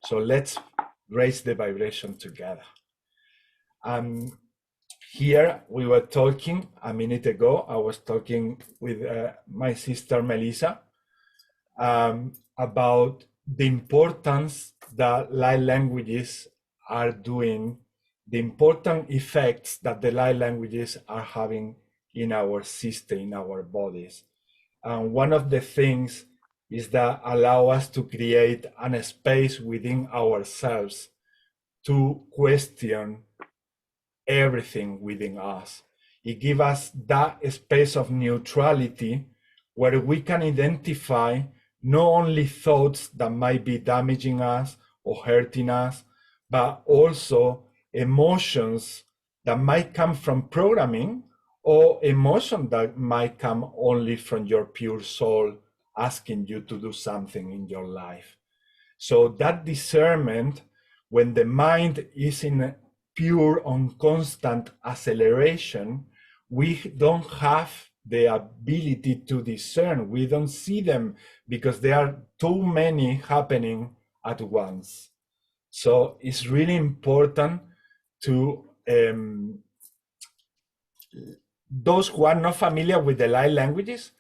So let's raise the vibration together. Here we were talking a minute ago, I was talking with my sister Melissa about the importance that light languages are doing, the important effects that the light languages are having in our system, in our bodies. And one of the things is that allow us to create a space within ourselves to question everything within us. It gives us that space of neutrality where we can identify not only thoughts that might be damaging us or hurting us, but also emotions that might come from programming or emotion that might come only from your pure soul asking you to do something in your life. So that discernment, when the mind is in pure on constant acceleration, we don't have the ability to discern. We don't see them because there are too many happening at once. So it's really important to those who are not familiar with the light languages,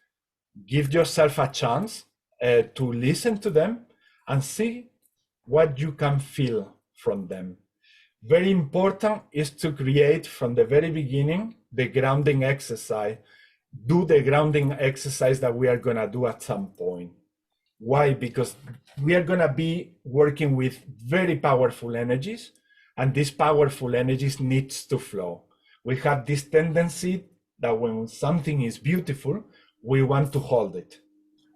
give yourself a chance to listen to them and see what you can feel from them. Very important is to create from the very beginning the grounding exercise. Do the grounding exercise that we are going to do at some point. Why? Because we are going to be working with very powerful energies, and these powerful energies needs to flow. We have this tendency that when something is beautiful, we want to hold it.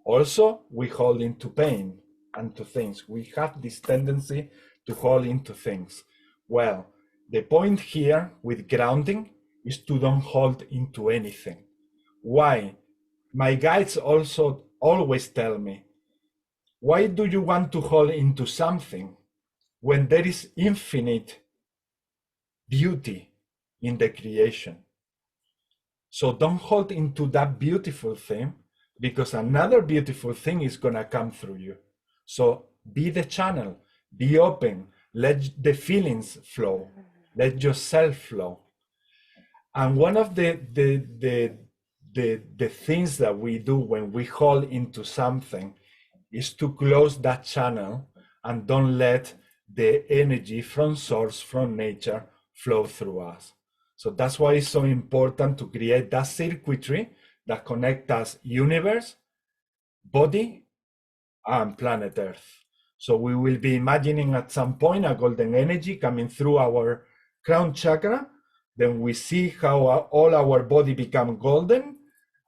Also, we hold into pain and to things. We have this tendency to hold into things. Well, the point here with grounding is to don't hold into anything. Why? My guides also always tell me, why do you want to hold into something when there is infinite beauty in the creation? So don't hold into that beautiful thing, because another beautiful thing is going to come through you. So be the channel, be open, let the feelings flow, let yourself flow. And one of the things that we do when we hold into something is to close that channel and don't let the energy from source, from nature, flow through us. So that's why it's so important to create that circuitry that connects us, universe, body, and planet Earth. So we will be imagining at some point a golden energy coming through our crown chakra. Then we see how all our body become golden,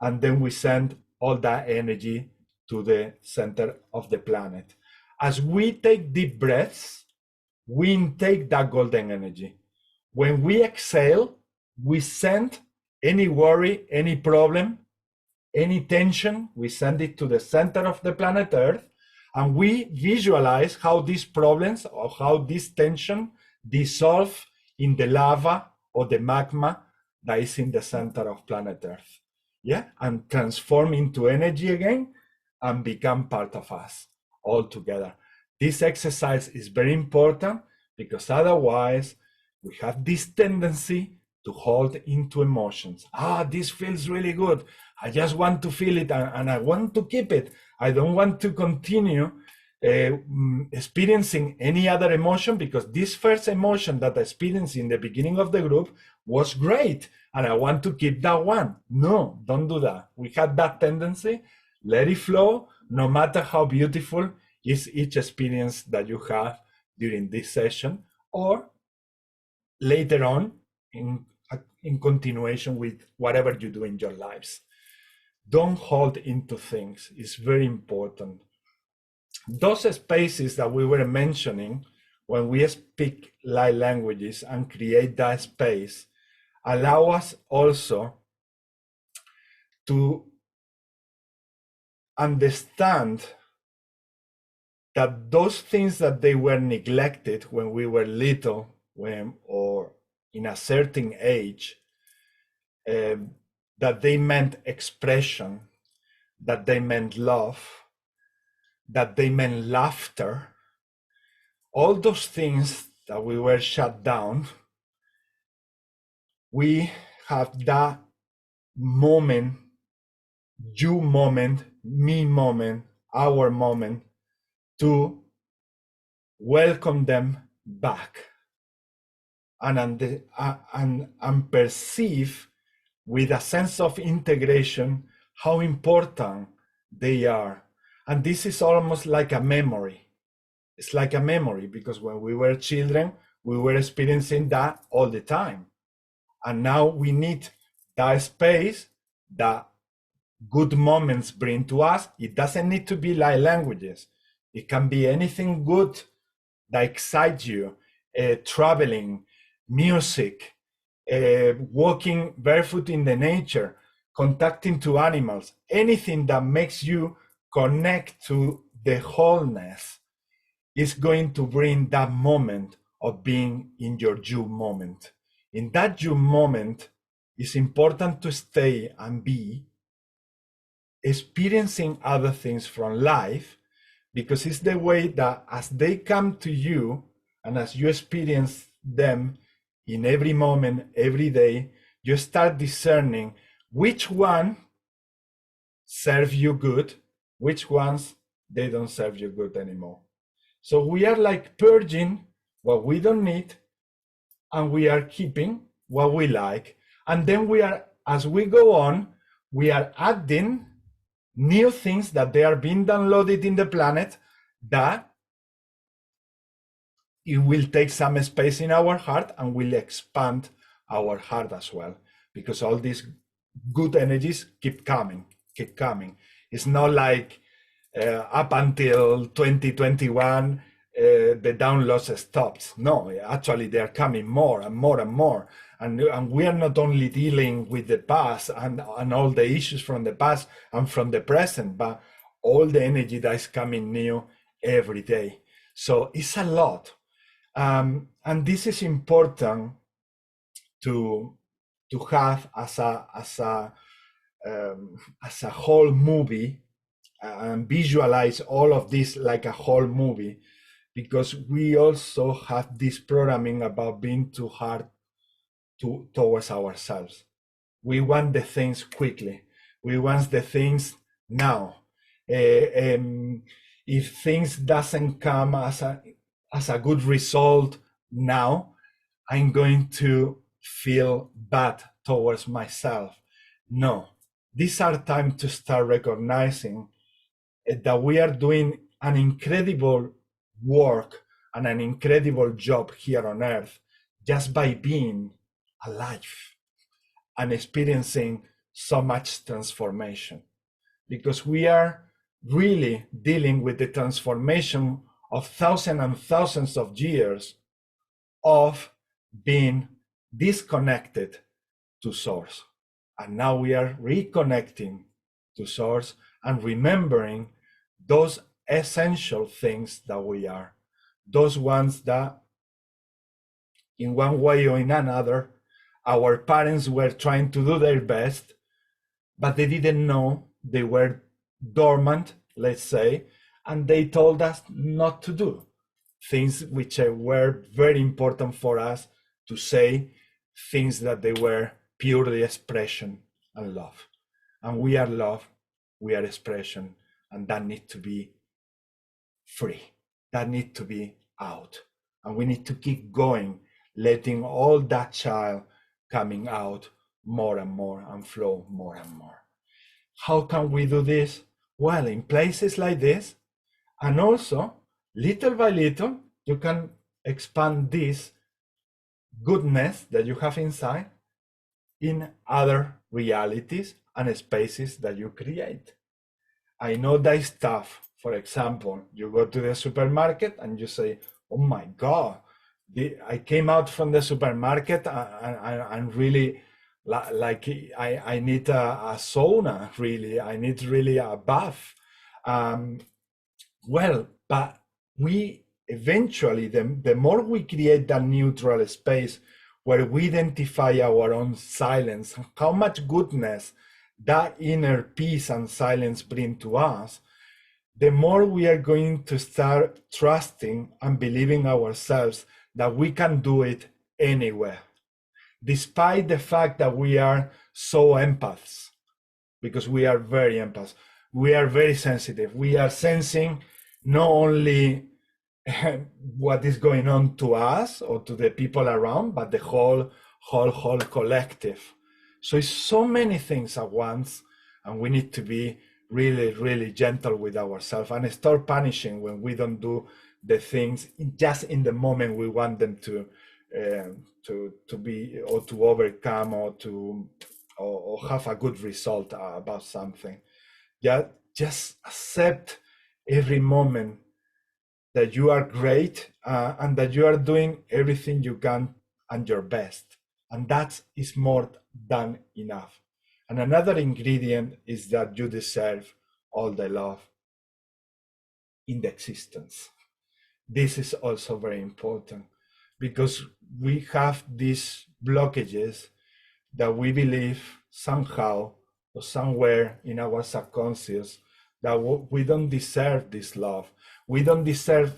and then we send all that energy to the center of the planet. As we take deep breaths, we intake that golden energy. When we exhale, we send any worry, any problem, any tension, we send it to the center of the planet Earth, and we visualize how these problems or how this tension dissolve in the lava or the magma that is in the center of planet Earth. Yeah, and transform into energy again and become part of us all together. This exercise is very important because otherwise we have this tendency to hold into emotions. This feels really good. I just want to feel it and I want to keep it. I don't want to continue experiencing any other emotion because this first emotion that I experienced in the beginning of the group was great and I want to keep that one. No, don't do that. We had that tendency. Let it flow, no matter how beautiful is each experience that you have during this session or later on in continuation with whatever you do in your lives. Don't hold into things. It's very important. Those spaces that we were mentioning when we speak light languages and create that space allow us also to understand that those things that they were neglected when we were little or in a certain age, that they meant expression, that they meant love, that they meant laughter, all those things that we were shut down, we have that moment, you moment, me moment, our moment, to welcome them back and perceive with a sense of integration how important they are. And this is almost like a memory. It's like a memory, because when we were children, we were experiencing that all the time. And now we need that space that good moments bring to us. It doesn't need to be like languages. It can be anything good that excites you, traveling, music, walking barefoot in the nature, contacting to animals, anything that makes you connect to the wholeness is going to bring that moment of being in your you moment. In that you moment, it's important to stay and be experiencing other things from life, because it's the way that as they come to you and as you experience them in every moment, every day, you start discerning which one serve you good, which ones they don't serve you good anymore. So we are like purging what we don't need, and we are keeping what we like. And then we are, as we go on, we are adding new things that they are being downloaded in the planet, that it will take some space in our heart and will expand our heart as well, because all these good energies keep coming. It's not like up until 2021 the downloads stops. No, actually they are coming more and more and more. And we are not only dealing with the past and all the issues from the past and from the present, but all the energy that is coming new every day. So it's a lot. And this is important to have as a whole movie, and visualize all of this like a whole movie, because we also have this programming about being too hard towards ourselves. We want the things quickly. We want the things now. If things doesn't come as a good result now, I'm going to feel bad towards myself. No, these are time to start recognizing that we are doing an incredible work and an incredible job here on earth just by being alive and experiencing so much transformation, because we are really dealing with the transformation of thousands and thousands of years of being disconnected to source. And now we are reconnecting to source and remembering those essential things that we are, those ones that in one way or in another, our parents were trying to do their best, but they didn't know, they were dormant, let's say, and they told us not to do things which were very important for us to say, things that they were purely expression and love. And we are love, we are expression, and that needs to be free. That needs to be out. And we need to keep going, letting all that child coming out more and more and flow more and more. How can we do this? Well, in places like this, and also little by little, you can expand this goodness that you have inside in other realities and spaces that you create. I know that stuff. For example, you go to the supermarket and you say, oh my God, I came out from the supermarket and really, like I need a sauna, really. I need really a bath. Well, but we eventually, the more we create that neutral space where we identify our own silence, how much goodness that inner peace and silence bring to us, the more we are going to start trusting and believing ourselves that we can do it anywhere, despite the fact that we are so empaths, because we are very empaths. We are very sensitive. We are sensing not only what is going on to us or to the people around, but the whole collective. So it's so many things at once, and we need to be really, really gentle with ourselves and start punishing when we don't do the things just in the moment we want them to be, or to overcome, or have a good result about something. Yeah, just accept every moment that you are great and that you are doing everything you can and your best. And that is more than enough. And another ingredient is that you deserve all the love in the existence. This is also very important, because we have these blockages that we believe somehow or somewhere in our subconscious that we don't deserve this love. We don't deserve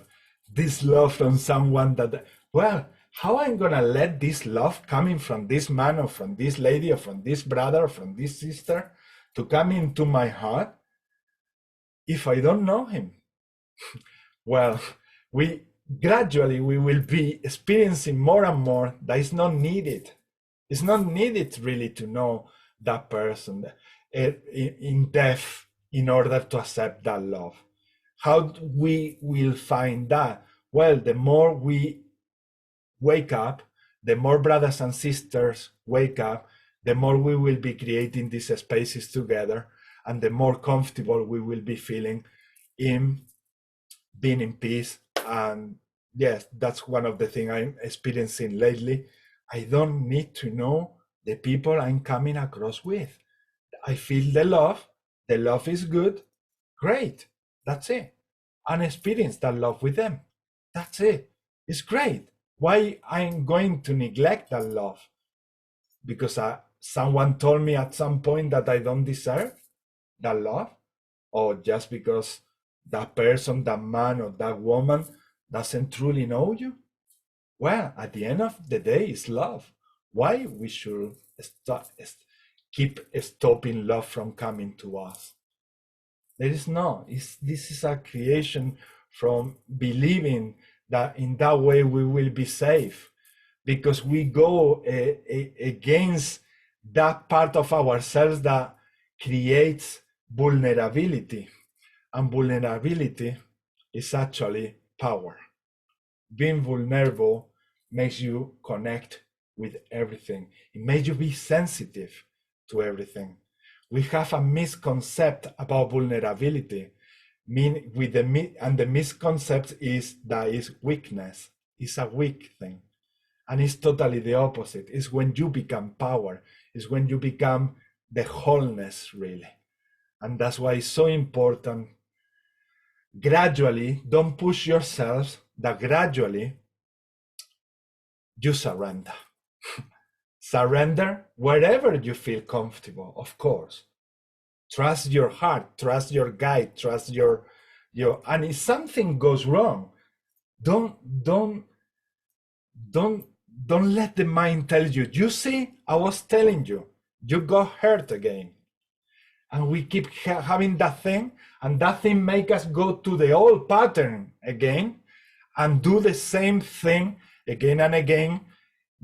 this love from someone that, well, how I'm gonna let this love coming from this man or from this lady or from this brother or from this sister to come into my heart if I don't know him? Well, we gradually will be experiencing more and more that it's not needed. It's not needed really to know that person in depth in order to accept that love. How we will find that? Well, the more we wake up, the more brothers and sisters wake up, the more we will be creating these spaces together, and the more comfortable we will be feeling in being in peace. And yes, that's one of the things I'm experiencing lately. I don't need to know the people I'm coming across with. I feel the love is good, great, that's it. And experience that love with them, that's it. It's great. Why I'm going to neglect that love? Because someone told me at some point that I don't deserve that love? Or just because that person, that man or that woman doesn't truly know you? Well, at the end of the day, it's love. Why we should keep stopping love from coming to us? There is no. This is a creation from believing that in that way we will be safe, because we go against that part of ourselves that creates vulnerability. And vulnerability is actually power. Being vulnerable makes you connect with everything. It makes you be sensitive to everything. We have a misconception about vulnerability. And the misconception is that it's weakness. It's a weak thing. And it's totally the opposite. It's when you become power. It's when you become the wholeness, really. And that's why it's so important. Gradually, don't push yourselves, that gradually you surrender. Surrender wherever you feel comfortable, of course. Trust your heart, trust your guide, trust your and if something goes wrong, don't let the mind tell you, you see, I was telling you, you got hurt again. And we keep having that thing, and that thing make us go to the old pattern again and do the same thing again and again,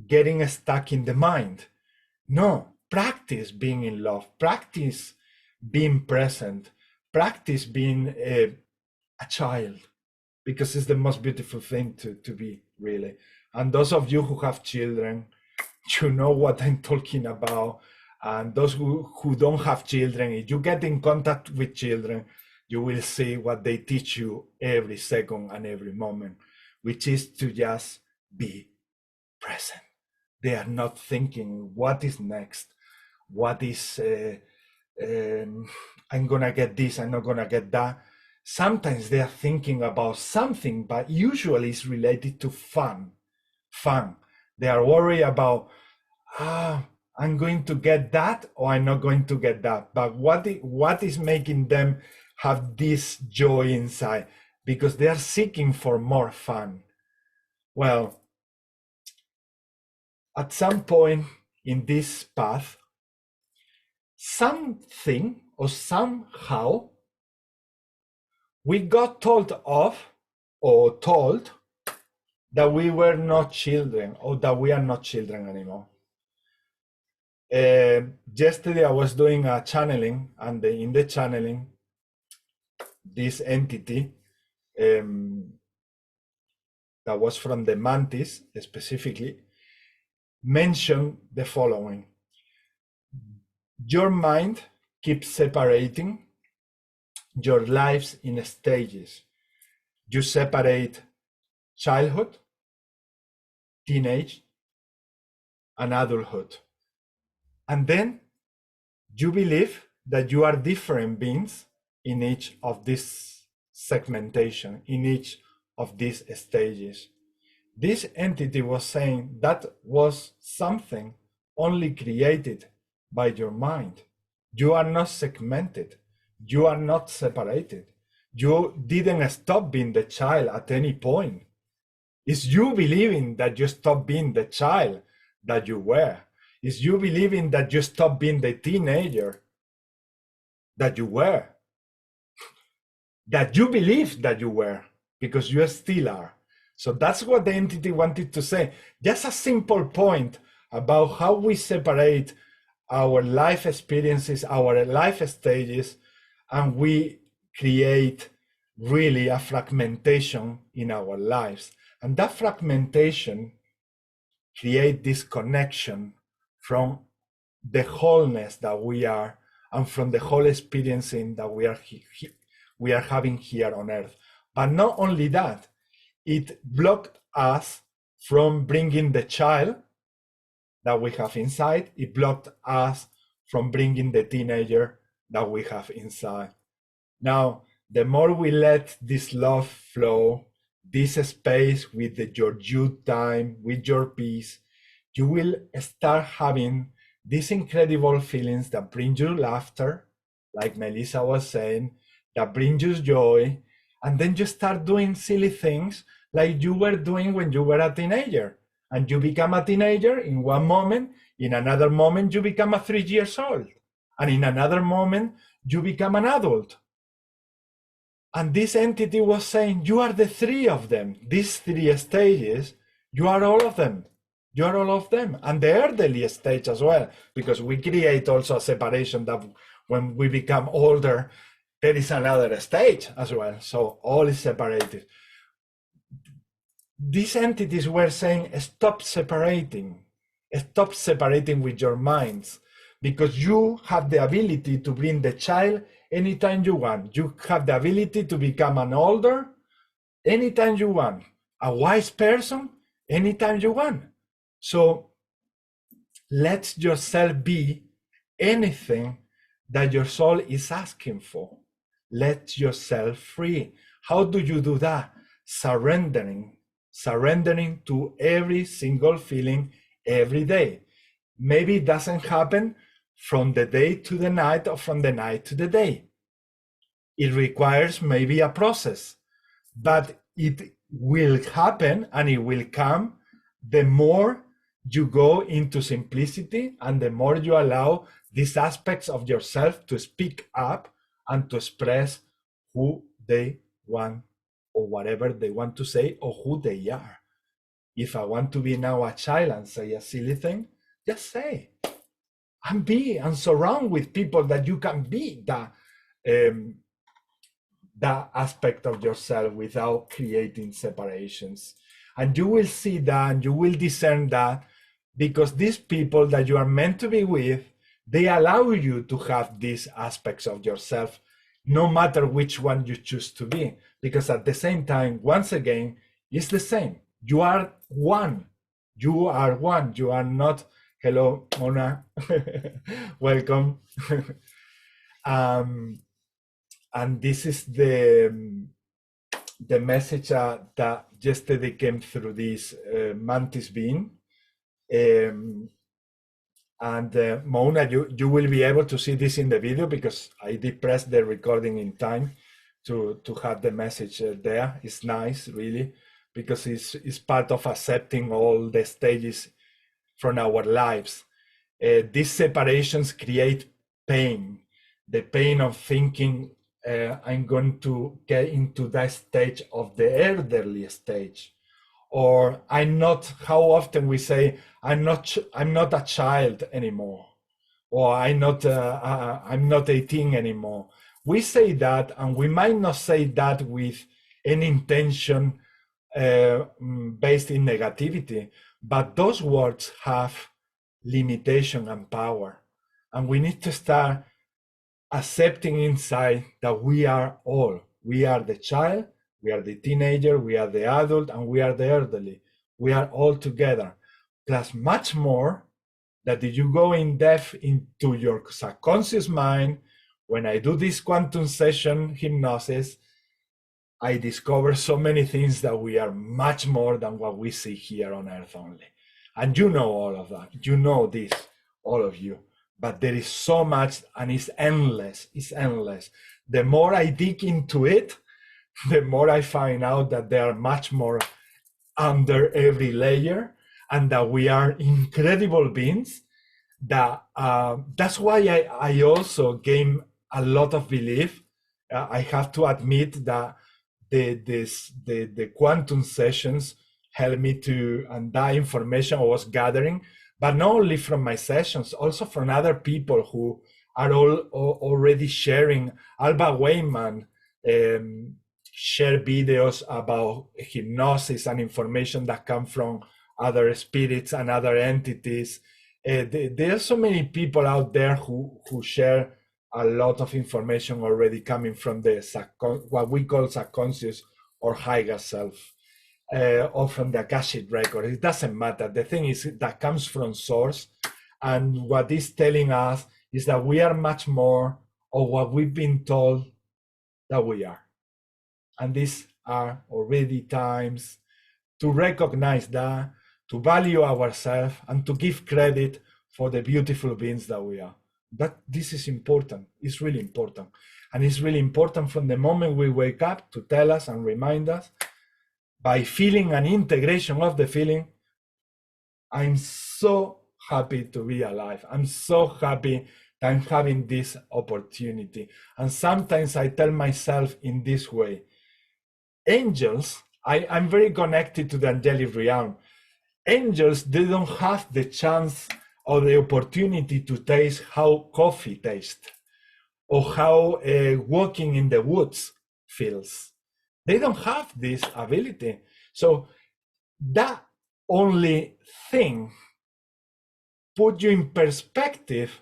getting stuck in the mind. No, practice being in love, practice being present, practice being a child, because it's the most beautiful thing to be, really. And those of you who have children, you know what I'm talking about. And those who don't have children, if you get in contact with children, you will see what they teach you every second and every moment, which is to just be present. They are not thinking, what is next? What is, I'm gonna get this, I'm not gonna get that. Sometimes they are thinking about something, but usually it's related to fun. They are worried about, I'm going to get that or I'm not going to get that. But what is making them have this joy inside? Because they are seeking for more fun. Well, at some point in this path, something or somehow we got told that we were not children, or that we are not children anymore. Yesterday I was doing a channeling, and in the channeling, this entity that was from the mantis specifically mentioned the following: your mind keeps separating your lives in stages. You separate childhood, teenage, and adulthood. And then you believe that you are different beings in each of this segmentation, in each of these stages. This entity was saying that was something only created by your mind. You are not segmented. You are not separated. You didn't stop being the child at any point. It's you believing that you stopped being the child that you were. It's you believing that you stopped being the teenager that you were. That you believe that you were, because you still are. So that's what the entity wanted to say. Just a simple point about how we separate our life experiences, our life stages, and we create really a fragmentation in our lives. And that fragmentation creates disconnection from the wholeness that we are, and from the whole experiencing that we are having here on earth. But not only that, it blocked us from bringing the child that we have inside. It blocked us from bringing the teenager that we have inside. Now, the more we let this love flow, this space with your youth time, with your peace, you will start having these incredible feelings that bring you laughter, like Melissa was saying, that bring you joy, and then you start doing silly things like you were doing when you were a teenager. And you become a teenager in one moment, in another moment you become a 3 years old, and in another moment you become an adult. And this entity was saying, you are the three of them. These 3 stages, you are all of them. You are all of them. And the elderly stage as well, because we create also a separation that when we become older, there is another stage as well. So all is separated. These entities were saying, stop separating with your minds, because you have the ability to bring the child anytime you want. You have the ability to become an older anytime you want, a wise person anytime you want. So let yourself be anything that your soul is asking for. Let yourself free. How do you do that? Surrendering to every single feeling every day. Maybe it doesn't happen from the day to the night, or from the night to the day. It requires maybe a process, but it will happen, and it will come the more you go into simplicity, and the more you allow these aspects of yourself to speak up and to express who they want, or whatever they want to say, or who they are. If I want to be now a child and say a silly thing, just say, and be, and surround with people that you can be that aspect of yourself without creating separations. And you will see that, and you will discern that, because these people that you are meant to be with, they allow you to have these aspects of yourself, no matter which one you choose to be. Because at the same time, once again, it's the same. You are one. You are one. You are not, hello, Mona, welcome. And this is the message that yesterday came through this mantis being. And And Mona, you will be able to see this in the video because I did press the recording in time to have the message there. It's nice, really, because it's part of accepting all the stages from our lives. These separations create pain, the pain of thinking I'm going to get into that stage of the elderly stage, or I'm not. How often we say I'm not a child anymore, or I'm not 18 anymore. We say that, and we might not say that with any intention based in negativity, but those words have limitation and power, and we need to start accepting inside that we are the child, we are the teenager, we are the adult, and we are the elderly. We are all together, plus much more. That if you go in depth into your subconscious mind, when I do this quantum session hypnosis, I discover so many things that we are much more than what we see here on earth only. And you know all of that. You know this, all of you. But there is so much, and it's endless. It's endless. The more I dig into it, the more I find out that there are much more under every layer, and that we are incredible beings. That's why I also gain a lot of belief. I have to admit that the quantum sessions helped me to, and that information I was gathering, but not only from my sessions, also from other people who are already sharing. Alba Wayman share videos about hypnosis and information that come from other spirits and other entities. There are so many people out there who share a lot of information already coming from the what we call subconscious or higher self, or from the Akashic record. It doesn't matter. The thing is that comes from source, and what it's telling us is that we are much more of what we've been told that we are. And these are already times to recognize that, to value ourselves, and to give credit for the beautiful beings that we are. But this is important. It's really important. And it's really important from the moment we wake up to tell us and remind us, by feeling an integration of the feeling, I'm so happy to be alive. I'm so happy that I'm having this opportunity. And sometimes I tell myself in this way, angels, I'm very connected to the angelic realm. Angels, they don't have the chance or the opportunity to taste how coffee tastes, or how walking in the woods feels. They don't have this ability. So that only thing put you in perspective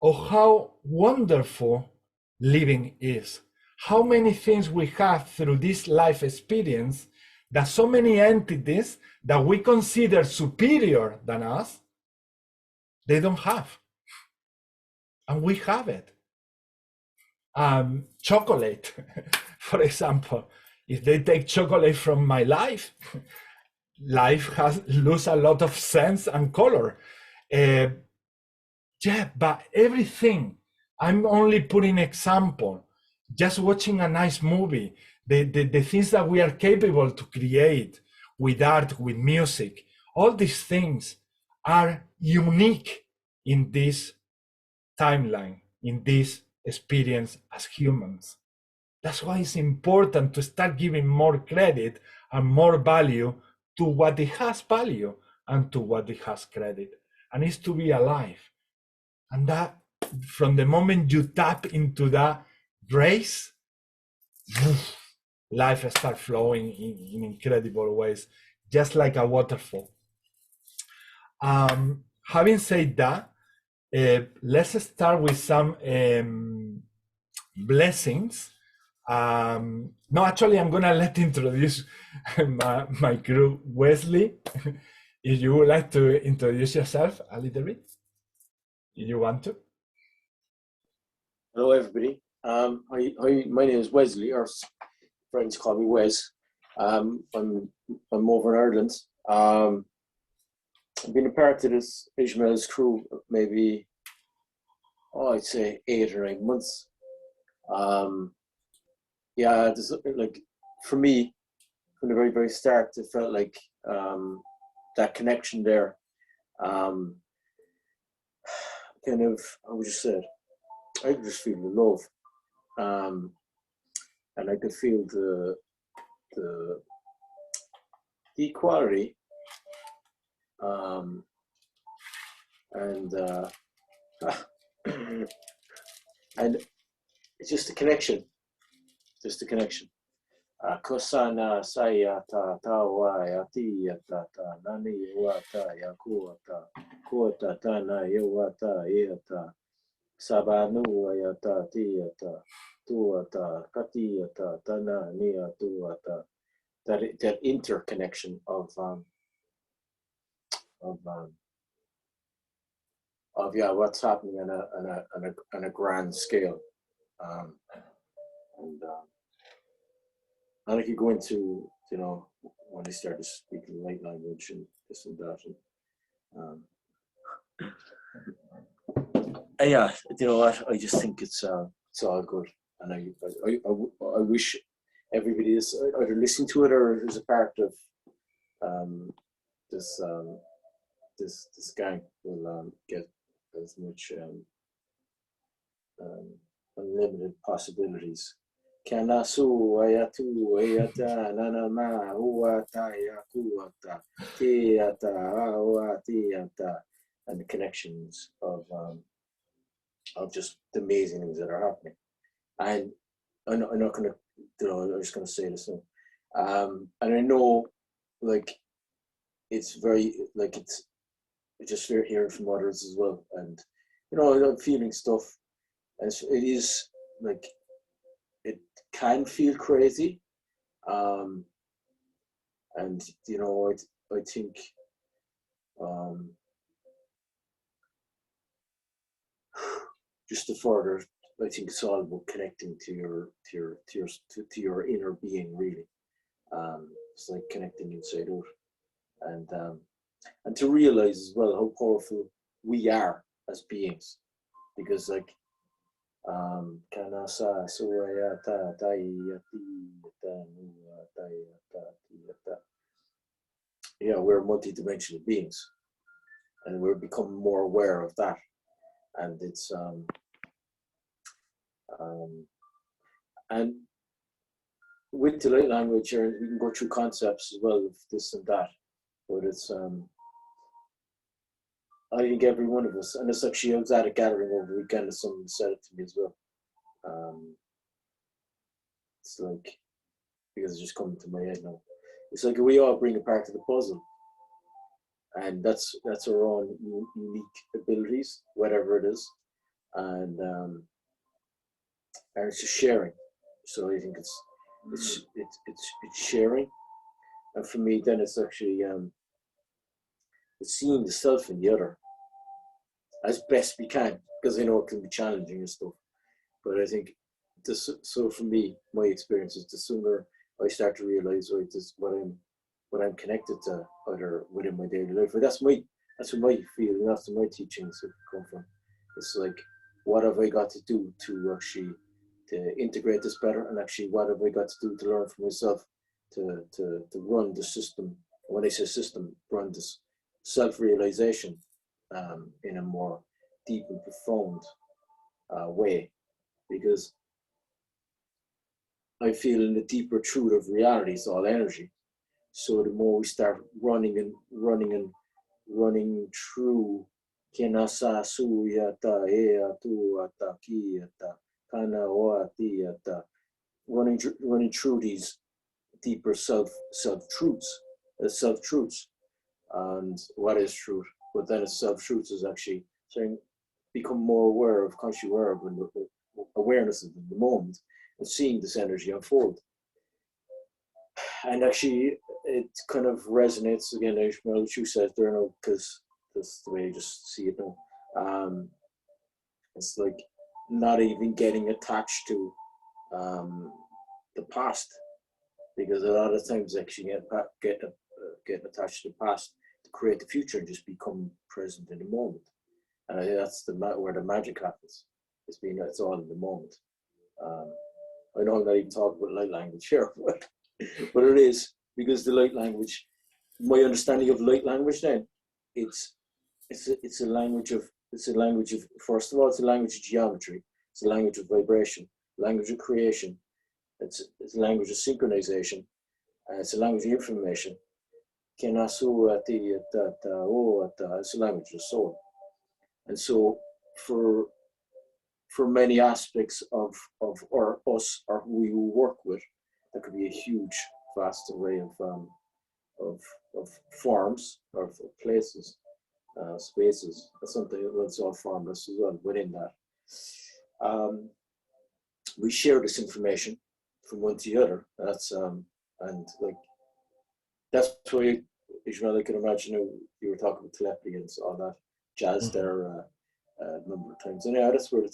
of how wonderful living is. How many things we have through this life experience that so many entities that we consider superior than us, they don't have. And we have it. Chocolate, for example. If they take chocolate from my life, life has lose a lot of sense and color. Yeah, but everything, I'm only putting example. Just watching a nice movie, the things that we are capable to create with art, with music, all these things are unique in this timeline, in this experience as humans. That's why it's important to start giving more credit and more value to what it has value and to what it has credit, and it's to be alive. And that, from the moment you tap into that grace, life starts flowing in incredible ways, just like a waterfall. Having said that, let's start with some blessings. No, actually, I'm gonna introduce my crew, Wesley. If you would like to introduce yourself a little bit, if you want to. Hello, everybody. Hi, my name is Wesley, or friends call me Wes. I'm over in Ireland. I've been a part of this Ishmael's crew maybe, I'd say 8 or 9 months. Yeah, this, like for me, from the very, very start, it felt like that connection there. Kind of, I would just say, I could just feel the love, and I could feel the equality, and and it's just a connection, Kosana sayata tawayati yatata nani wata yakuata kuata tana yawata yata sabanu ayata tiyata tuata katiyata tana nia tuata. That interconnection of yeah, what's happening on a grand scale, and I could go into, you know, when I started speaking light language and this and that, and yeah, you know what, I just think it's all good, and I wish everybody is either listening to it or is a part of this gang will get as much unlimited possibilities. Kanasu ayatu ayata nanama huata yakuata tiata awatiata, and the connections of just the amazing things that are happening. And I'm not gonna, you know, I'm just gonna say this now. And I know, like, it's very, like, it's just hearing from others as well, and you know, I'm feeling stuff, and it is like, it can feel crazy, and you know, I think just to further, I think it's all about connecting to your inner being, really. It's like connecting inside out, and to realize as well how powerful we are as beings, because like yeah, we're multidimensional beings, and we're becoming more aware of that, and it's and with the light language, we can go through concepts as well of this and that, but it's I think every one of us, and it's actually, I was at a gathering over the weekend and someone said it to me as well. It's like, because it's just coming to my head now, it's like we all bring a part to the puzzle, and that's our own unique abilities, whatever it is, and it's just sharing. So I think it's sharing, and for me, then it's actually it's seeing the self in the other as best we can, because I know it can be challenging and stuff. But I think this, so for me, my experience is the sooner I start to realize, right, this what I'm connected to, either within my daily life, or that's where my feeling, that's where my teachings have come from. It's like, what have I got to do to actually to integrate this better, and actually what have I got to do to learn for myself to run the system. When I say system, run this self-realization in a more deep and profound way, because I feel in the deeper truth of reality is all energy. So the more we start running through kenasa suyata eatuata kiyata kanawatiata, running through these deeper self truths, and what is truth. But then it's self truths is actually saying, become more aware of, consciously aware of awareness of the moment, and seeing this energy unfold. And actually, it kind of resonates again, what you said there now, because that's the way I just see it now. It's like not even getting attached to the past, because a lot of times actually get attached to the past, the create the future and just become present in the moment. And I think that's where the magic happens. It's all in the moment. I know I'm not even talking about light language here, but it is, because the light language, my understanding of light language then, it's a language of, first of all, it's a language of geometry, it's a language of vibration, language of creation, it's a language of synchronization, it's a language of information. It's a language of soul. And so for many aspects of us or who we work with, there could be a huge, vast array of forms, or of places, spaces. That's something that's all formless as well within that. We share this information from one to the other. That's and like that's why, Ishmael, I can imagine you were talking about telepathy and all that jazz there a number of times. And yeah, that's where the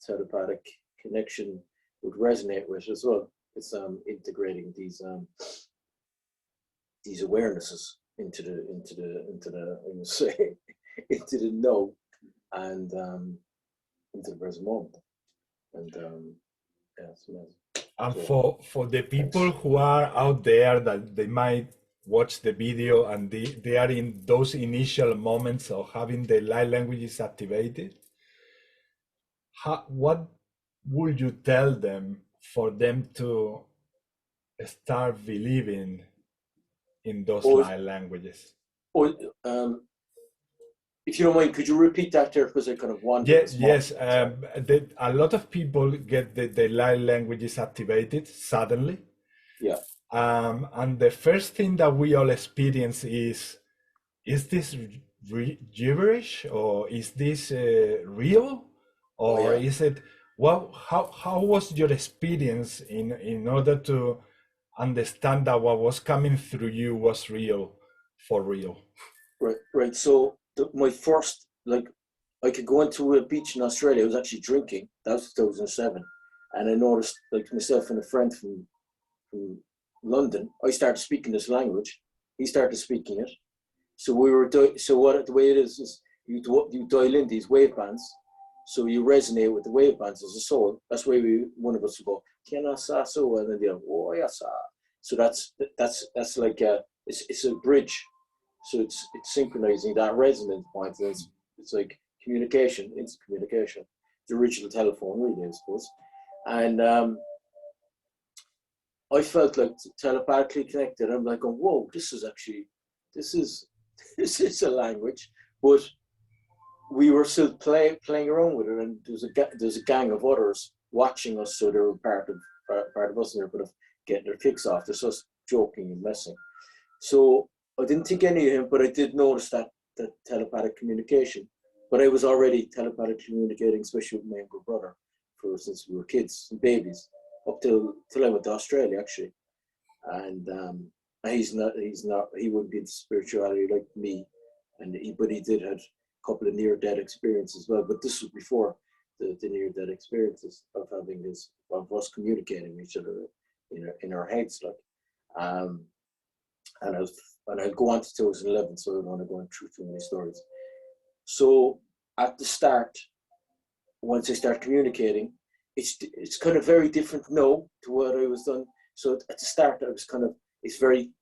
telepathic connection would resonate with as well. It's integrating these awarenesses into the know and into the present moment. And yeah, it's amazing. And for the people who are out there that they might watch the video and they are in those initial moments of having the light languages activated, what would you tell them for them to start believing in those light languages? If you don't mind, could you repeat that there, because I kind of wandered. Yes. A lot of people get the light languages activated suddenly. Yeah. And the first thing that we all experience is this gibberish, or is this real, or is it? Well, how was your experience in order to understand that what was coming through you was real, for real? Right. So my first, like, I could go into a beach in Australia. I was actually drinking. That was 2007, and I noticed, like, myself and a friend from London, I started speaking this language. He started speaking it. So we were the way it is you dial in these wave bands. So you resonate with the wave bands as a soul. That's why one of us will go, "Kena sa so," and then the other, "Oh yeah sa." So that's like it's a bridge. So it's synchronizing that resonance point. It's like communication, instant communication. The original telephone, really, I suppose. And I felt like telepathically connected. I'm like, whoa, this is a language. But we were still playing around with it, and there's a gang of others watching us, so they were part of us, and they're kind of getting their kicks off. They're just joking and messing. So I didn't think any of him, but I did notice that telepathic communication. But I was already telepathically communicating, especially with my younger brother, since we were kids and babies, up till I went to Australia, actually. And he wouldn't be into spirituality like me, but he did have a couple of near-death experiences as well. But this was before the near-death experiences of us communicating with each other in our heads, like. And I'll go on to 2011, so I don't want to go through too many stories. So at the start, once I start communicating, it's kind of very different now to what I was done. So at the start, it's very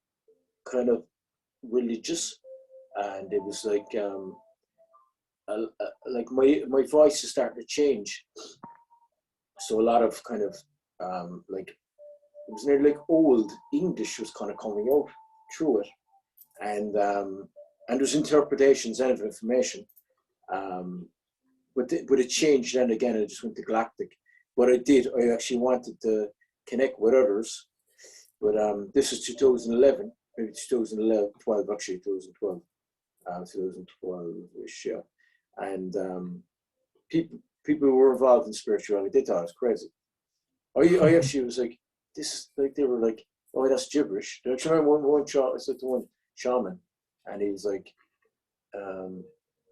kind of religious, and it was like my voice is starting to change. So a lot of kind of like, it was nearly like old English was kind of coming out through it, and there's interpretations of information, but it changed then again. I just went to galactic. But I actually wanted to connect with others, but this is 2011, maybe 2012 actually, 2012, 2012-ish, yeah. And people who were involved in spirituality, they thought it was crazy. I actually was like, they were like, "Oh, that's gibberish." I remember I said to one shaman, and he was like,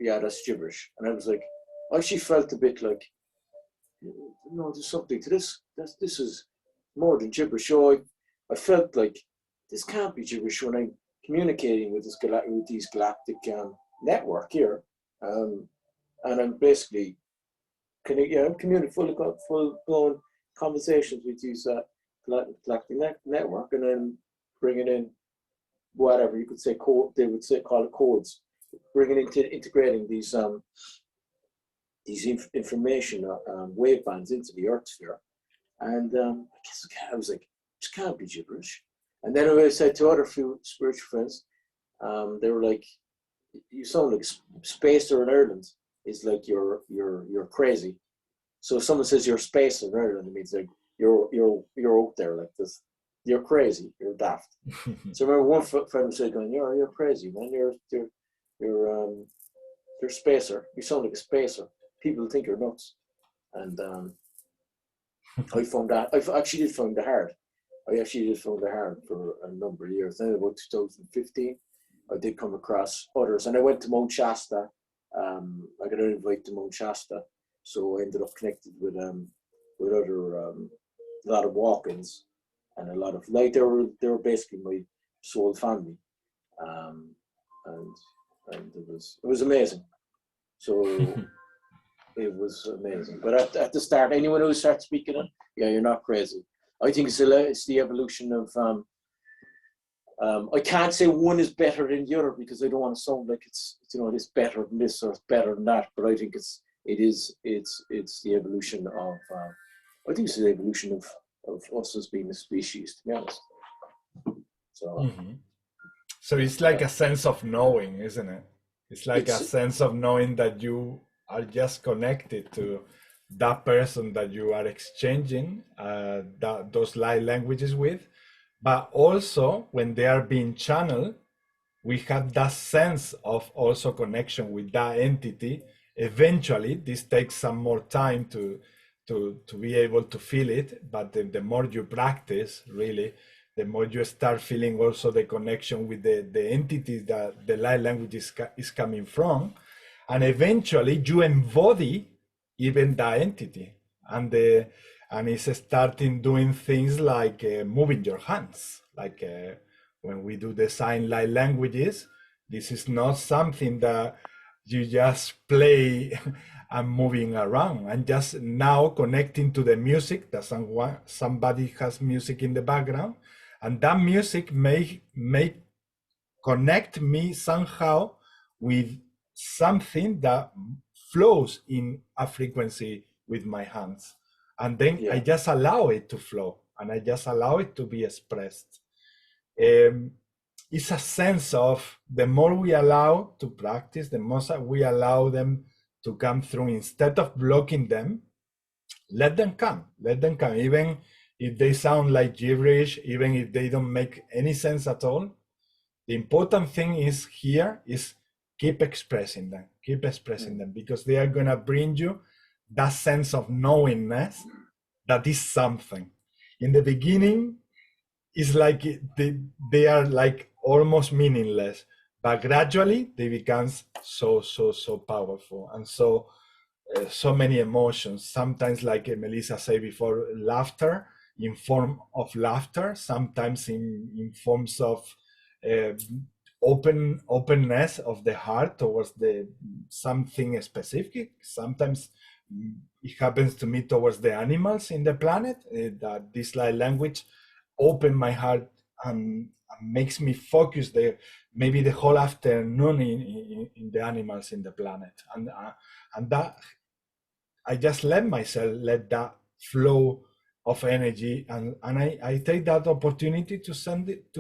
"Yeah, that's gibberish." And I was like, I actually felt a bit like, no, there's something to this. This is more than gibberish. So I felt like this can't be gibberish when communicating with these galactic network here, and I'm basically communicating full blown conversations with these galactic network, and then bringing in whatever you could say code. They would call it codes. Bringing into integrating these information wave bands into the Earth sphere, and I was like, this can't be gibberish. And then I said to other few spiritual friends, they were like, you sound like spacer in Ireland is like you're crazy. So if someone says you're spacer in Ireland, it means like you're out there like this. You're crazy. You're daft. So I remember one friend was saying, "You're crazy, man. You're spacer. You sound like a spacer. People think you're nuts." And I found that I actually did find it hard. I actually did find it hard for a number of years. Then about 2015, I did come across others, and I went to Mount Shasta. I got an invite to Mount Shasta, so I ended up connected with other a lot of walk-ins, and a lot of like they were basically my soul family, and it was amazing. So it was amazing. But at the start, anyone who starts speaking it, yeah, you're not crazy. I think it's the evolution of. I can't say one is better than the other because I don't want to sound like it's it's better than this or it's better than that. But I think it's the evolution of. I think it's the evolution of us as being a species, to be honest. So. So it's like a sense of knowing, isn't it? It's like a sense of knowing that you are just connected to that person that you are exchanging those light languages with. But also when they are being channeled, we have that sense of also connection with that entity. Eventually, this takes some more time to be able to feel it, but the more you practice, really, the more you start feeling also the connection with the entity that the light language is coming from. And eventually you embody even that entity. And it's starting doing things like moving your hands. Like when we do the sign light languages, this is not something that you just play and moving around, and just now connecting to the music that somebody has music in the background, and that music may connect me somehow with something that flows in a frequency with my hands, and then I just allow it to flow, and I just allow it to be expressed. It's a sense of the more we allow to practice, the more we allow them to come through. Instead of blocking them, let them come, even if they sound like gibberish, even if they don't make any sense at all. The important thing is keep expressing them, because they are going to bring you that sense of knowingness that is something. In the beginning, it's like they are like almost meaningless, but gradually they become so powerful, and so many emotions. Sometimes, like Melissa said before, laughter in form of laughter, sometimes in forms of openness of the heart towards something specific. Sometimes it happens to me towards the animals in the planet, that this light language open my heart and makes me focus maybe the whole afternoon in the animals in the planet, and that I just let that flow of energy, and I take that opportunity to send it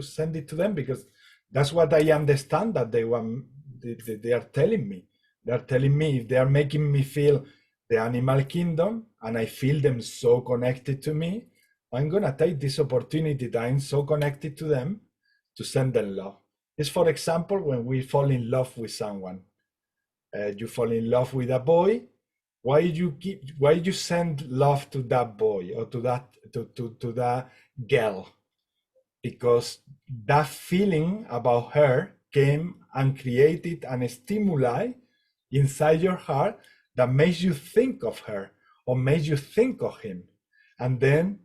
to them, because that's what I understand that they are telling me. They are telling me, if they are making me feel the animal kingdom and I feel them so connected to me, I'm gonna take this opportunity that I'm so connected to them to send them love. It's, for example, when we fall in love with someone. You fall in love with a boy. Why you send love to that boy or to that girl? Because that feeling about her came and created a stimuli inside your heart that makes you think of her or makes you think of him. And then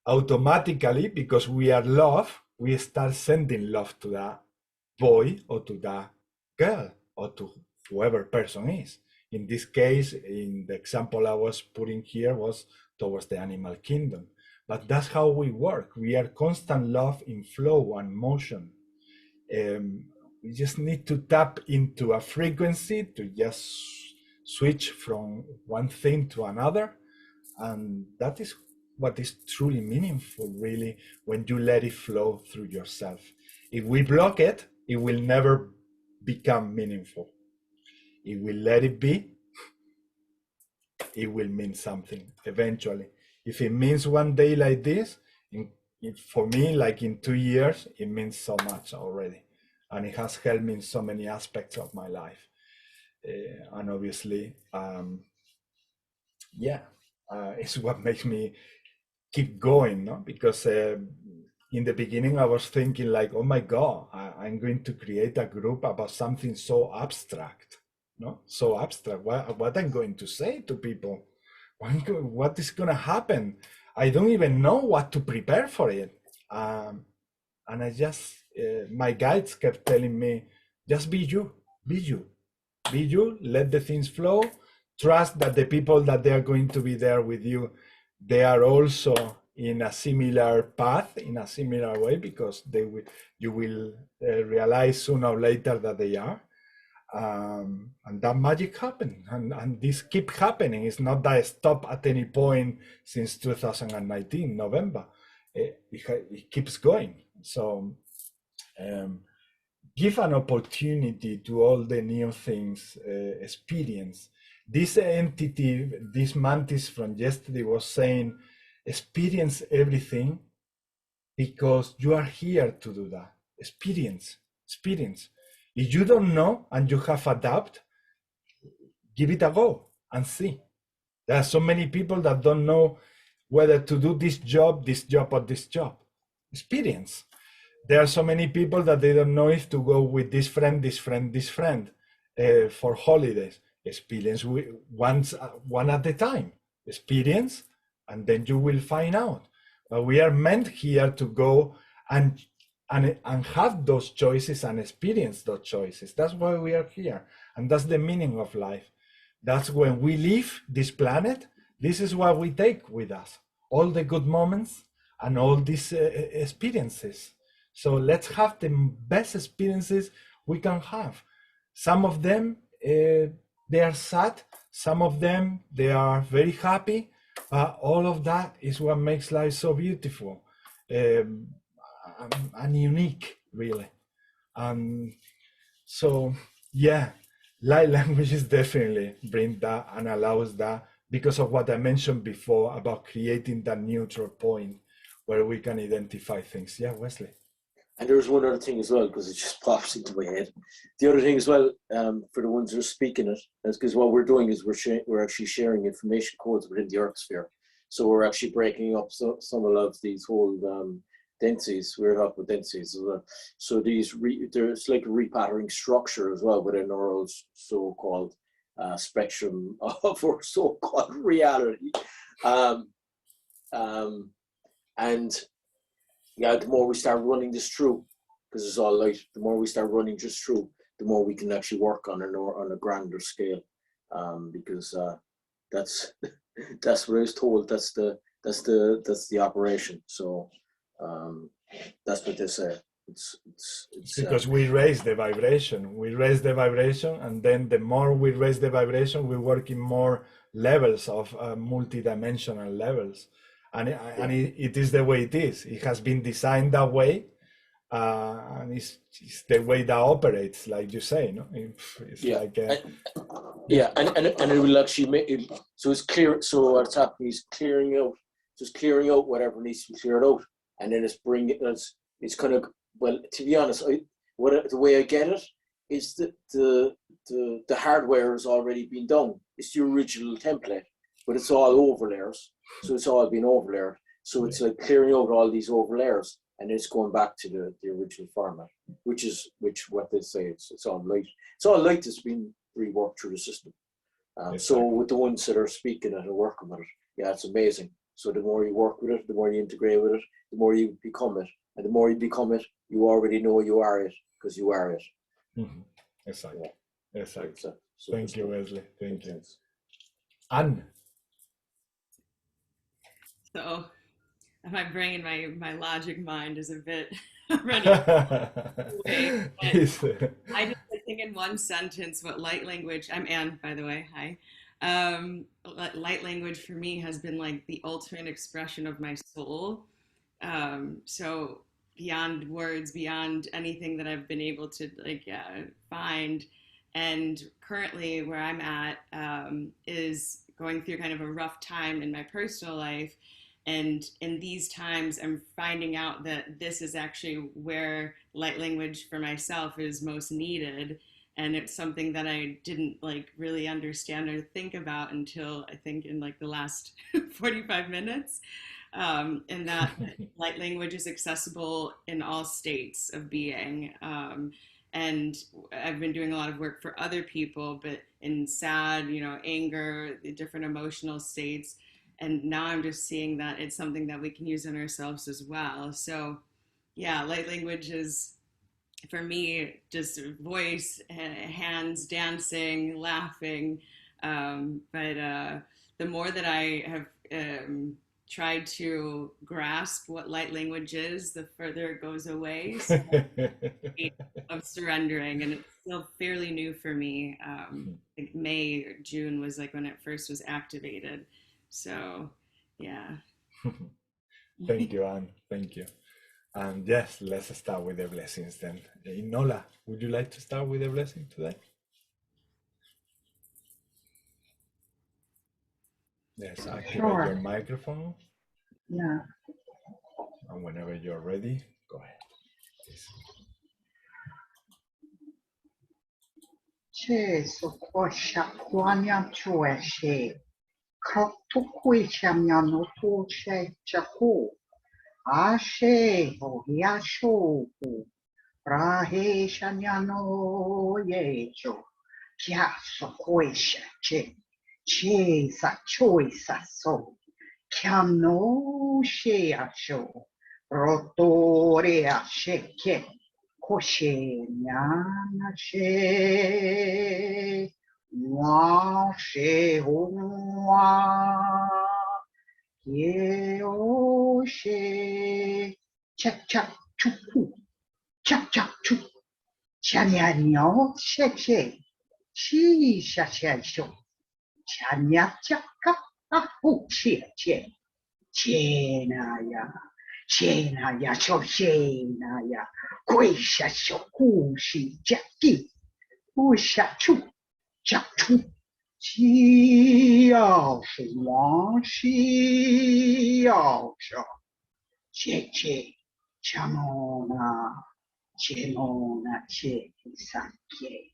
automatically, because we are love, we start sending love to that boy or to that girl or to whoever person is. In this case, in the example I was putting here was towards the animal kingdom. But that's how we work. We are constant love in flow and motion. We just need to tap into a frequency to just switch from one thing to another. And that is what is truly meaningful, really, when you let it flow through yourself. If we block it, it will never become meaningful. If we let it be, it will mean something eventually. If it means one day like this, for me, like in 2 years, it means so much already. And it has helped me in so many aspects of my life. And obviously, it's what makes me keep going, no? Because in the beginning, I was thinking like, oh my God, I'm going to create a group about something so abstract, no? So abstract, what I'm going to say to people, what is going to happen? I don't even know what to prepare for it. And I just, my guides kept telling me, just be you, be you, be you, let the things flow, trust that the people that they are going to be there with you, they are also in a similar path, in a similar way, because you will realize sooner or later that they are. And that magic happened, and this keep happening. It's not that I stop at any point since 2019 November. It keeps going. So give an opportunity to all the new things experience. This entity, this mantis from yesterday was saying, experience everything because you are here to do that. Experience. If you don't know and you have adapt, give it a go and see. There are so many people that don't know whether to do this job, or this job. Experience. There are so many people that they don't know if to go with this friend, for holidays. Experience one at a time. Experience, and then you will find out. But we are meant here to go and have those choices and experience those choices. That's why we are here. And that's the meaning of life. That's when we leave this planet, this is what we take with us. All the good moments and all these experiences. So let's have the best experiences we can have. Some of them, they are sad. Some of them, they are very happy. All of that is what makes life so beautiful. And unique, really. So yeah, light languages definitely bring that and allows that, because of what I mentioned before about creating that neutral point where we can identify things. Yeah, Wesley. And there's one other thing as well, because it just pops into my head. The other thing as well, for the ones who are speaking it, is because what we're doing is we're actually sharing information codes within the Earth sphere. So we're actually breaking up some of these whole densities. We're up with densities as well. So there's like a repattering structure as well within our so-called spectrum of our so-called reality. And yeah, the more we start running this through, because it's all light, the more we start running just through, the more we can actually work on a grander scale. Because that's what I was told. That's the operation. So that's what they say. It's because we raise the vibration. We raise the vibration, and then the more we raise the vibration, we work in more levels of multi-dimensional levels. And it is the way it is. It has been designed that way, and it's the way that operates, like you say. No, it's like and it will actually make it. So it's clear. So what's happening is clearing out whatever needs to be cleared out, and then it's kind of, well, to be honest, the way I get it is that the hardware has already been done. It's the original template, but it's all over layers. So it's all been overlaid. So it's like clearing out all these over layers, and it's going back to the original format, which what they say, it's all light. It's all light that's been reworked through the system. So with the ones that are speaking it and working with it, yeah, it's amazing. So the more you work with it, the more you integrate with it, the more you become it, And the more you become it, you already know you are it, because you are it. Mm-hmm. Exactly. Yeah. Exactly. Thank you, Wesley. Thank you. Anne. So my brain, my logic mind is a bit running away. I just think in one sentence what light language, I'm Anne, by the way, hi. Light language for me has been like the ultimate expression of my soul. So beyond words, beyond anything that I've been able to find. And currently where I'm at is going through kind of a rough time in my personal life. And in these times, I'm finding out that this is actually where light language for myself is most needed. And it's something that I didn't like really understand or think about until I think in like the last 45 minutes. And that light language is accessible in all states of being. And I've been doing a lot of work for other people, but in sad, anger, the different emotional states. And now I'm just seeing that it's something that we can use in ourselves as well. So yeah, light language is, for me, just voice, hands, dancing, laughing. But the more that I have tried to grasp what light language is, the further it goes away. So of surrendering, and it's still fairly new for me. Like May or June was like when it first was activated. So, yeah. Thank you, Anne. Thank you. And yes, let's start with the blessings then. Nola, would you like to start with the blessing today? Yes, activate your microphone. Yeah. And whenever you're ready, go ahead. Please. Che so kwasha kwanya chue she. Kato kwe shamya no to she chaku. Ashe ho yasho. Rahe shanya no yecho. Kya so kwe che. Che sa choi sa so. Kyam no she asho. Rotore ashe ke. Koshe nyana she, wa she wa, ye o she, chak chak chupu, chak chak chup, chanya nyo she she, chi sha sha sho, chanya chaka ahu che che, chena ya. Chena ya cho chena ya, quisha cho kushi jacki, usha chu, chachu, chi yao shi wang shi yao sha, che che, chamona, chemona che sakye,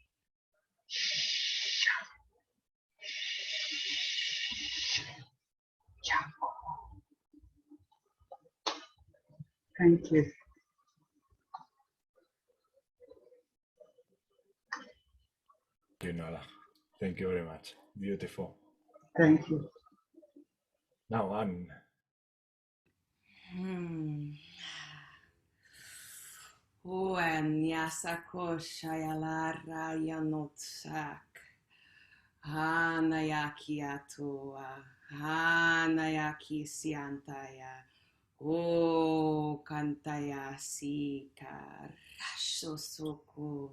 sha, chamo. Thank you. Thank you, Nola. Thank you very much. Beautiful. Thank you. Now, Anne. Nyasako shayalara yanotsak. Hanayaki atua. Hanayaki siantaya. O kantaya sika. Rashosoku.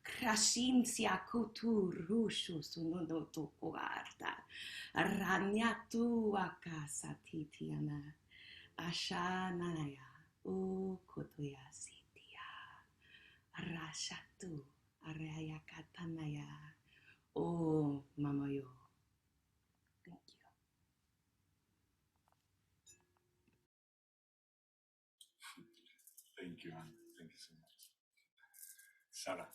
Krasinsia kuturushu sununo to guarda. Ranyatu akasatitiana. Ashanaya ukotoyasitia. Arashatu arayakatanaya. Oh, Mamayo. Thank you. Thank you, Anne. Thank you so much. Sarah.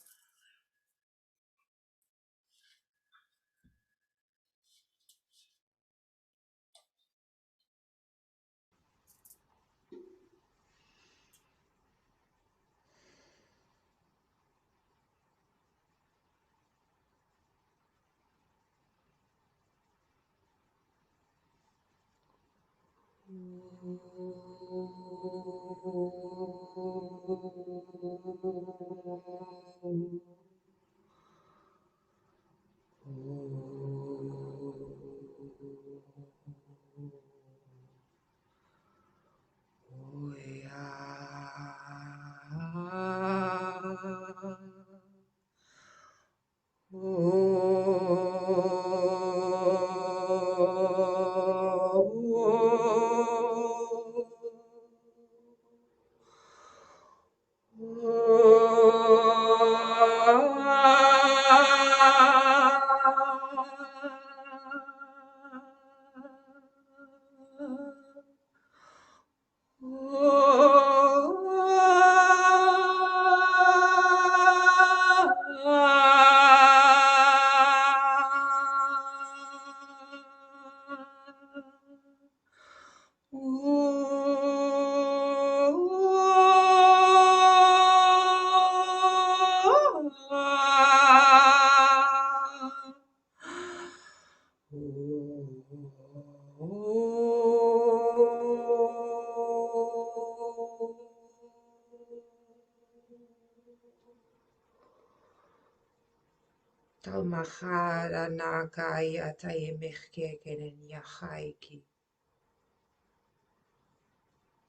Talmahara nakaya taimehkekenen yahaiki.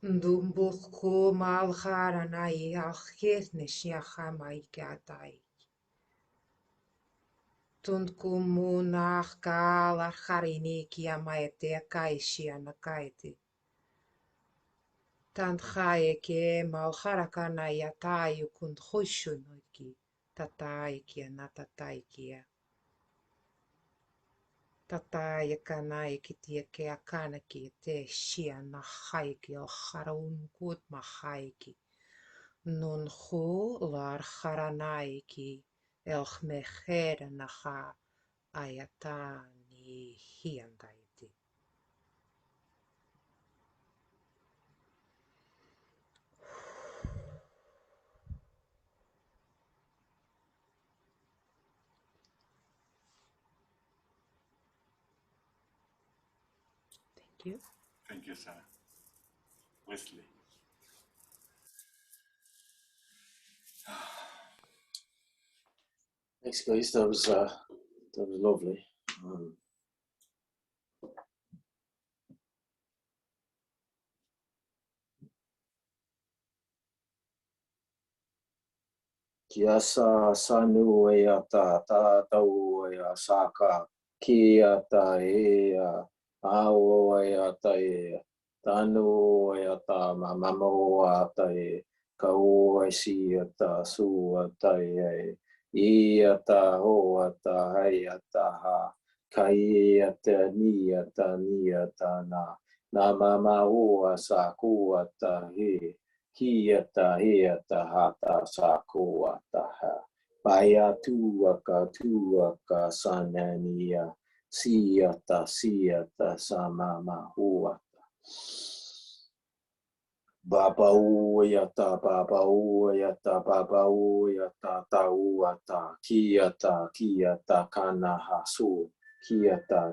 Ndumbuku malhara nai alkirnish yahamaikatai. Tundkumunah kalar hariniki amaete kaishia nakaiti. Tandhaeke malharakana yatayu kundhushunuki. Tataikia natataikia. Tataya kanaiki tieke akanaki te shia na haiki al haraungut mahaiki. Nunhu lar haranaiki elch mechere naha ayatani hiandaiti. Thank you. Thank you, Sarah. Wesley. Thanks, guys. That was lovely. Kia sanu e ata tātau e a saka ki ata e a ao e ata e tanu e ata mamamo ata e ka o e si ata su ata e I ata ho ata hai ata ha kai ata ni ata na mama o a sa ku ata he Ki ata he ata hata sa ko ata ha. Paya tuaka sanania. Si ata sa mama huata. Baba uyata tauata. Ki ata kana hasu. Ki ata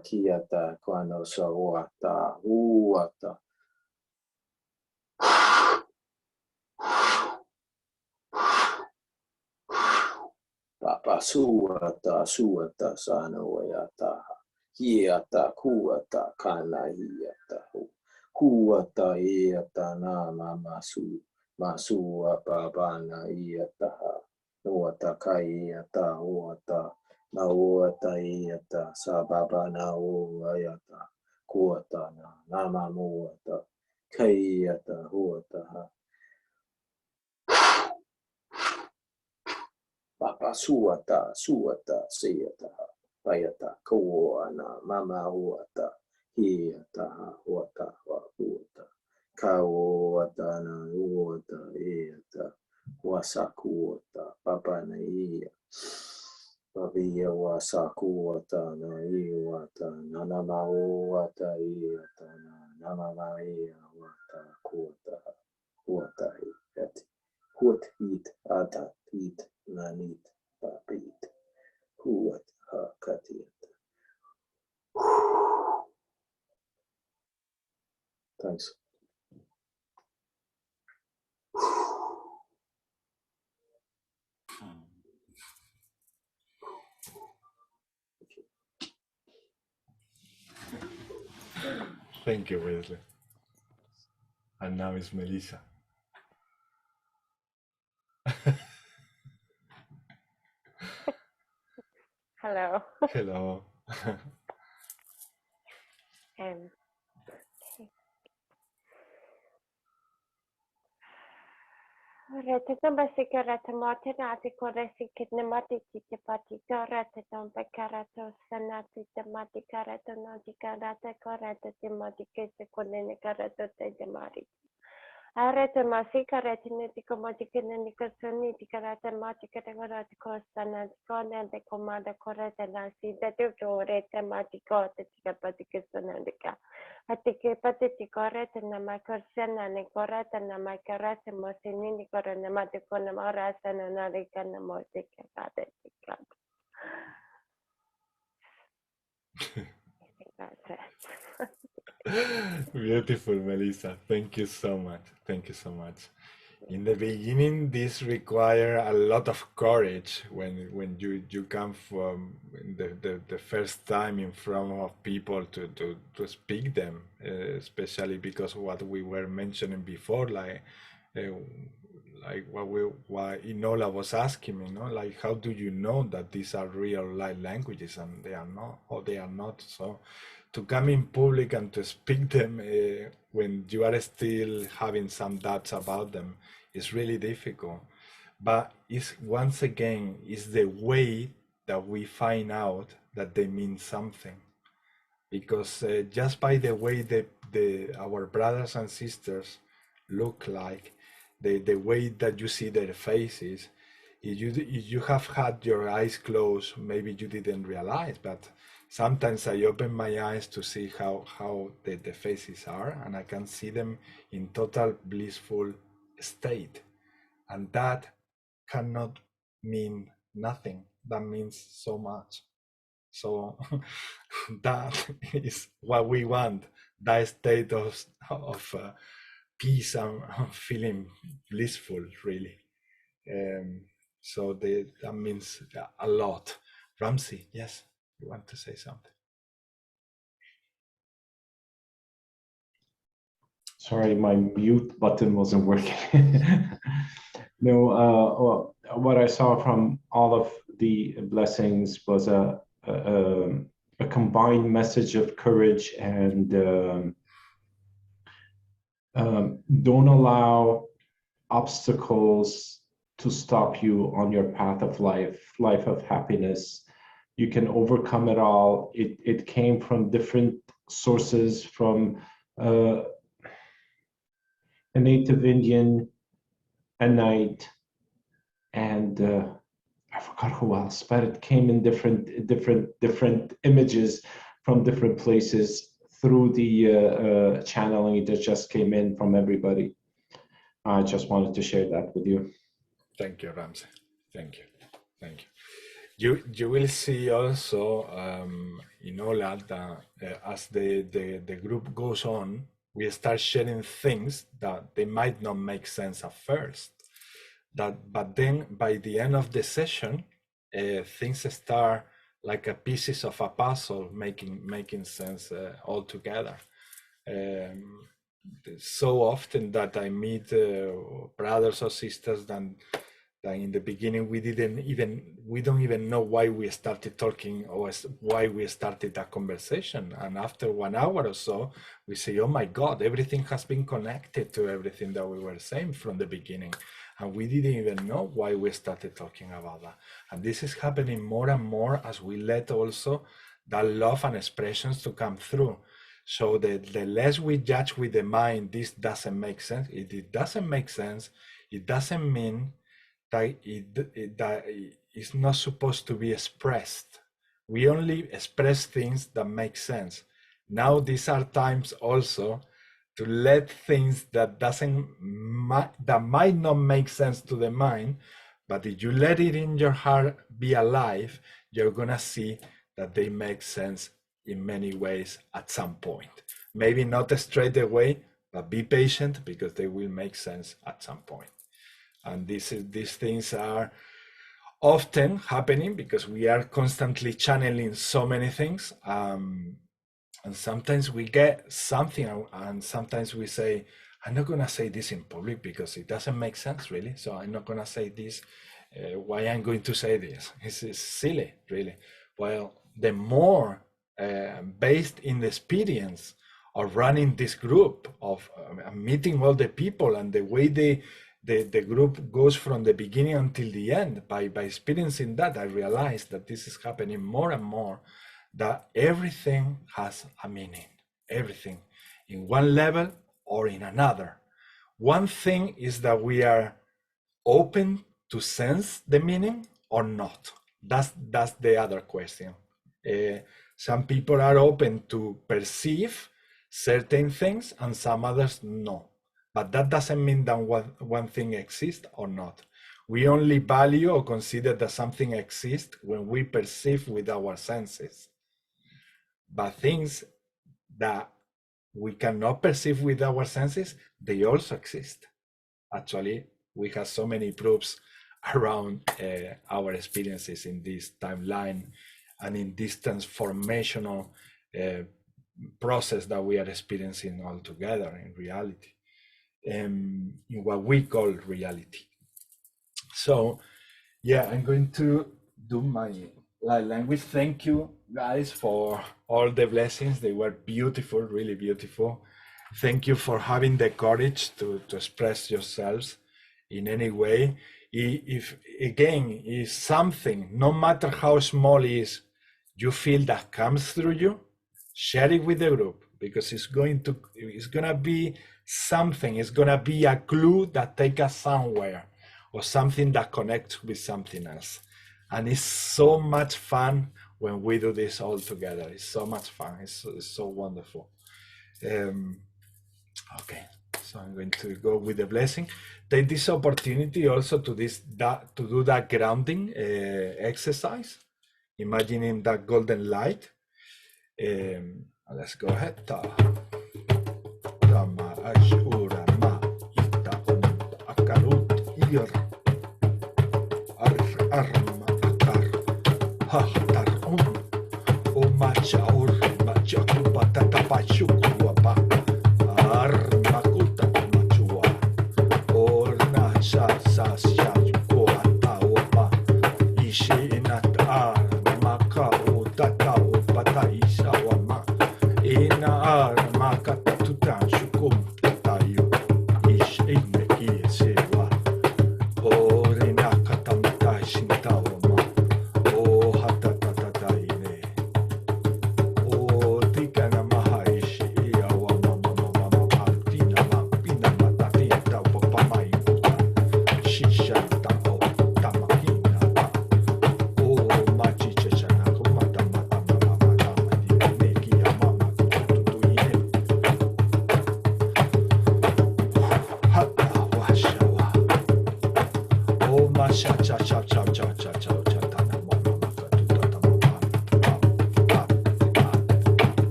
kano sa uata. Uata. Papa suata sana wayata. Hiata kuata kana hiata. Huata iata na masu apabana iata. Nuata kai iata huata. Na uata iata sababa na uayata. Kuata na nama muata. Kai iata huata ha. Papa suata seata payata koana mama huata hiata huata huata kauata na huata eata wasakuota papa na ia pavia wasakuota na iwata na nama huata iata na nama ia wata kuota huata iati Hut hit ata hit nanit papit. Huat ha katiat. Thanks. Thank you, Wesley. And now it's Melissa. Hello. Hello. Um, Rete tambasi karata mate nati koresi kitne mati tite pati karate tombe karato sanati te mati karato nati karate korete te mati kese konene karato te mari. Arete masi karate niti komati kene nikasoni ti karate mati kategorati kostana kone de komada korete nasi de tu rete mati kote tika pati kesona dika. Atike pati ti korete na makorsena ne korete na makarate mosini ni korene mati kone marasa na narika na moti kate tika. That's it. Beautiful, Melissa. Thank you so much. Thank you so much. In the beginning, this require a lot of courage when you come from the first time in front of people to speak them, especially because what we were mentioning before, like what Inola was asking me, like how do you know that these are real life languages and they are not, or they are not? So to come in public and to speak them when you are still having some doubts about them is really difficult. But it's once again is the way that we find out that they mean something, because just by the way our brothers and sisters look like, the way that you see their faces, if you have had your eyes closed, maybe you didn't realize, but sometimes I open my eyes to see how the faces are, and I can see them in total blissful state. And that cannot mean nothing. That means so much. So that is what we want, that state of peace and feeling blissful, really. So that means a lot. Ramsey, yes, you want to say something? Sorry, my mute button wasn't working. No, well, what I saw from all of the blessings was a combined message of courage and don't allow obstacles to stop you on your path of life of happiness. You can overcome it all. It came from different sources, from a native Indian, a knight, and I forgot who else, but it came in different images from different places through the channeling that just came in from everybody. I just wanted to share that with you. Thank you, Ramsey. Thank you. You will see also in all that as the group goes on, we start sharing things that they might not make sense at first. But then by the end of the session, things start like a pieces of a puzzle making sense all together. So often that I meet brothers or sisters that in the beginning we don't even know why we started talking or why we started that conversation, and after 1 hour or so we say, oh my God, everything has been connected to everything that we were saying from the beginning, and we didn't even know why we started talking about that. And this is happening more and more as we let also that love and expressions to come through. So the less we judge with the mind, this doesn't make sense. If it doesn't make sense, it doesn't mean that it's not supposed to be expressed. We only express things that make sense. Now these are times also to let things that might not make sense to the mind, but if you let it in your heart be alive, you're gonna see that they make sense in many ways at some point. Maybe not straight away, but be patient, because they will make sense at some point. And these things are often happening because we are constantly channeling so many things. And sometimes we get something, and sometimes we say, I'm not going to say this in public because it doesn't make sense, really. So I'm not going to say this. Why I'm going to say this? It's silly, really. Well, the more based in the experience of running this group, of meeting all the people, and the way the group goes from the beginning until the end, by experiencing that, I realized that this is happening more and more, that everything has a meaning, everything, in one level or in another. One thing is that we are open to sense the meaning or not. That's the other question. Some people are open to perceive certain things and some others no. But that doesn't mean that one thing exists or not. We only value or consider that something exists when we perceive with our senses. But things that we cannot perceive with our senses, they also exist. Actually, we have so many proofs around our experiences in this timeline and in this transformational process that we are experiencing all together in reality, in what we call reality. So, yeah, I'm going to do my light language. Thank you, guys, for all the blessings. They were beautiful, really beautiful. Thank you for having the courage to express yourselves in any way. If again is something, no matter how small it is, you feel that comes through you, share it with the group, because it's gonna be something. It's gonna be a clue that takes us somewhere, or something that connects with something else. And it's so much fun when we do this all together. It's so much fun. It's so wonderful. Okay, so I'm going to go with the blessing. Take this opportunity also to do that grounding exercise, imagining that golden light. Let's go ahead.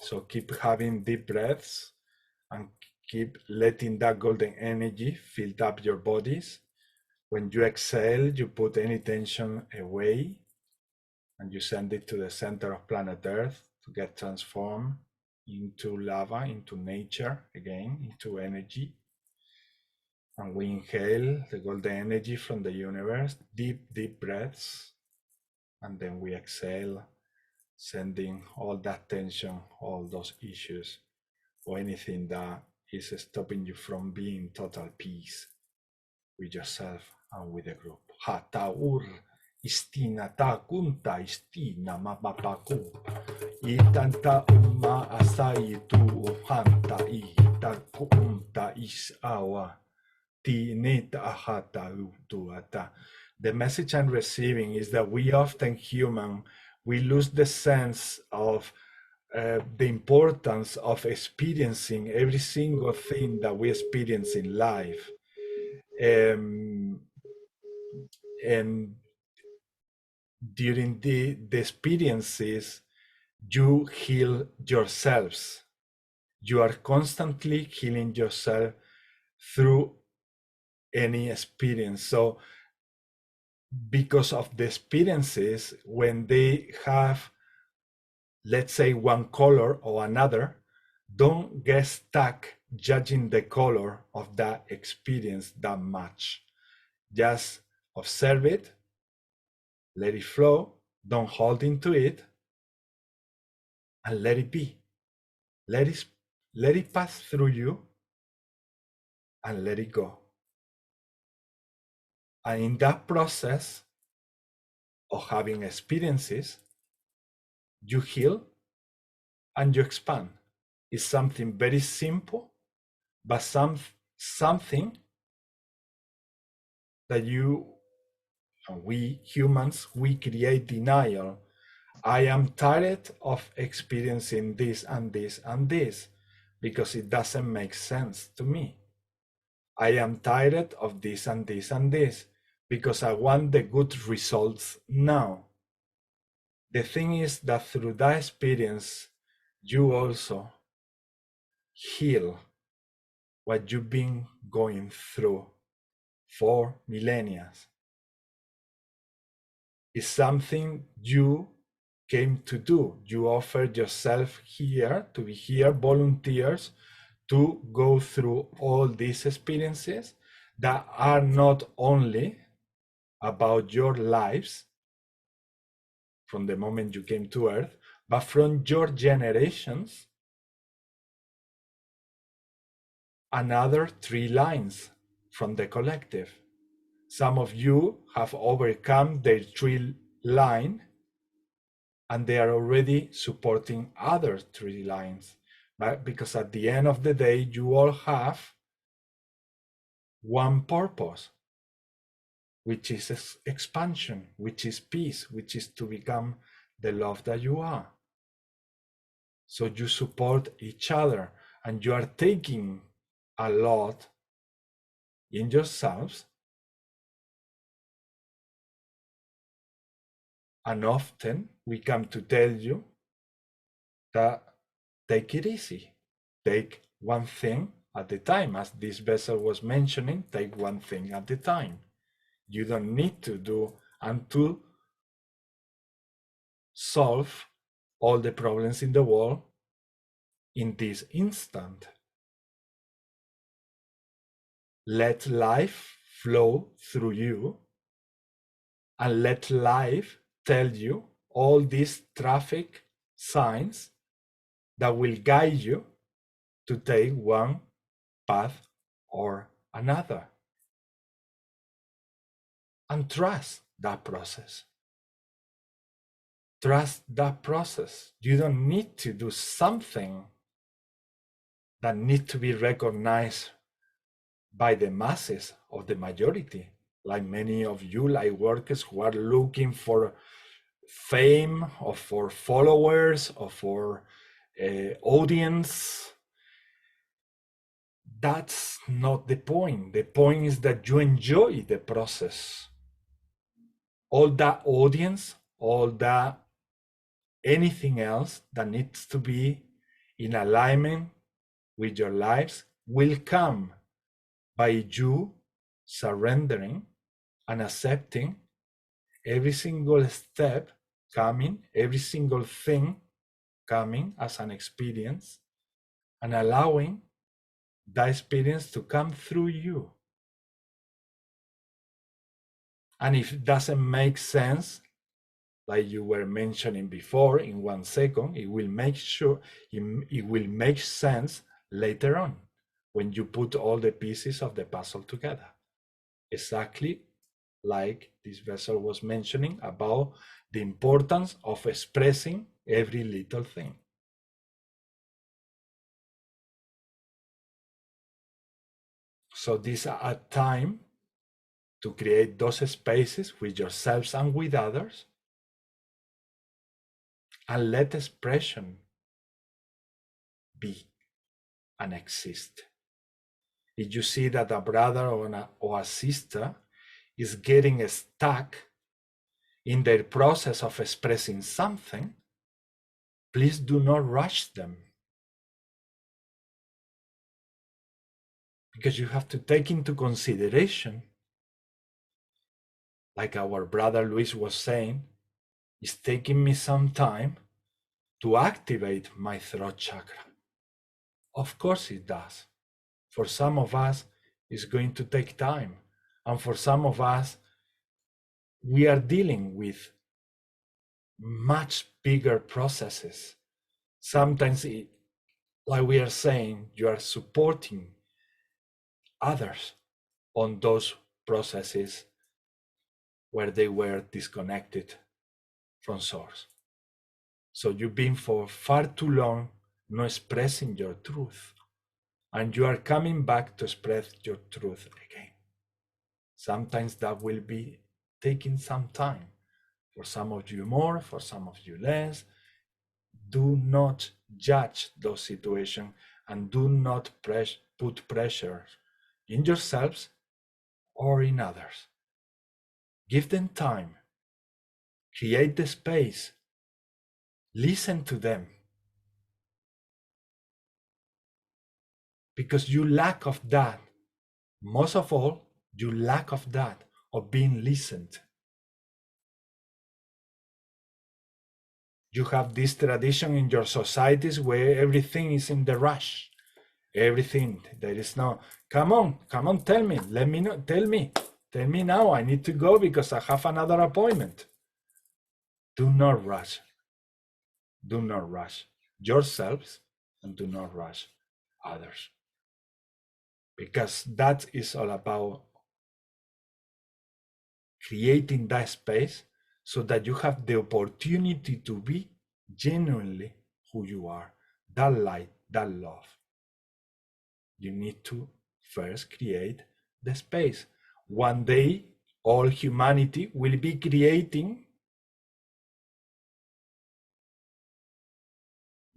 So keep having deep breaths and keep letting that golden energy fill up your bodies. When you exhale, you put any tension away and you send it to the center of planet Earth to get transformed into lava, into nature again, into energy. And we inhale the golden energy from the universe, deep, deep breaths. And then we exhale, sending all that tension, all those issues, or anything that is stopping you from being total peace with yourself and with the group. Hataur istina ta kunta istina mapapaku itanta umma asai tu hanta ita ta pum ta is awa ti ne ta ahata utuata. The message I'm receiving is that we often human, we lose the sense of the importance of experiencing every single thing that we experience in life. And during the experiences, you heal yourselves. You are constantly healing yourself through any experience. So because of the experiences, when they have, let's say, one color or another, don't get stuck judging the color of that experience that much. Just observe it, let it flow, don't hold into it, and let it be. Let it pass through you and let it go. And in that process of having experiences, you heal and you expand. It's something very simple, but something that we humans, we create denial. I am tired of experiencing this and this and this because it doesn't make sense to me. I am tired of this and this and this because I want the good results now. The thing is that through that experience, you also heal what you've been going through for millennia. It's something you came to do. You offered yourself here to be here, volunteers, to go through all these experiences that are not only about your lives from the moment you came to Earth, but from your generations, another 3 lines from the collective. Some of you have overcome their 3 line, and they are already supporting other 3 lines. But because at the end of the day, you all have one purpose, which is expansion, which is peace, which is to become the love that you are. So you support each other, and you are taking a lot in yourselves. And often we come to tell you that take it easy, take one thing at a time. As this vessel was mentioning, take one thing at a time. You don't need to do and to solve all the problems in the world in this instant. Let life flow through you, and let life tell you all these traffic signs that will guide you to take one path or another. And trust that process. Trust that process. You don't need to do something that needs to be recognized by the masses of the majority, like many of you light workers who are looking for fame or for followers or for audience. That's not the point. The point is that you enjoy the process. All that audience, all that anything else that needs to be in alignment with your lives will come by you surrendering and accepting every single step coming, every single thing coming as an experience, and allowing that experience to come through you. And if it doesn't make sense, like you were mentioning before, in 1 second, it will make sense later on when you put all the pieces of the puzzle together. Exactly like this vessel was mentioning about the importance of expressing every little thing. So this is a time to create those spaces with yourselves and with others, and let expression be and exist. If you see that a brother or a sister is getting stuck in their process of expressing something, please do not rush them. Because you have to take into consideration, like our brother Luis was saying, it's taking me some time to activate my throat chakra. Of course it does. For some of us, it's going to take time. And for some of us, we are dealing with much bigger processes. Sometimes, like we are saying, you are supporting others on those processes where they were disconnected from source. So you've been for far too long not expressing your truth, and you are coming back to express your truth again. Sometimes that will be taking some time. For some of you more, for some of you less. Do not judge those situations, and do not put pressure in yourselves or in others. Give them time. Create the space. Listen to them. Because you lack of that. Most of all, you lack of that, of being listened. You have this tradition in your societies where everything is in the rush. Everything. There is no, come on, tell me. Let me know, tell me now. I need to go because I have another appointment. Do not rush. Do not rush yourselves, and do not rush others. Because that is all about creating that space so that you have the opportunity to be genuinely who you are, that light, that love. You need to first create the space. One day, all humanity will be creating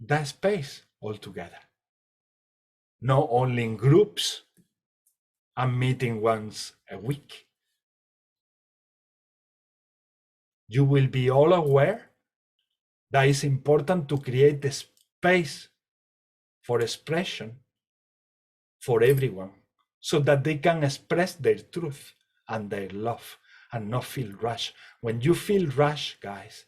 that space altogether. Not only in groups and meeting once a week. You will be all aware that it's important to create the space for expression for everyone, so that they can express their truth and their love and not feel rushed. When you feel rushed, guys,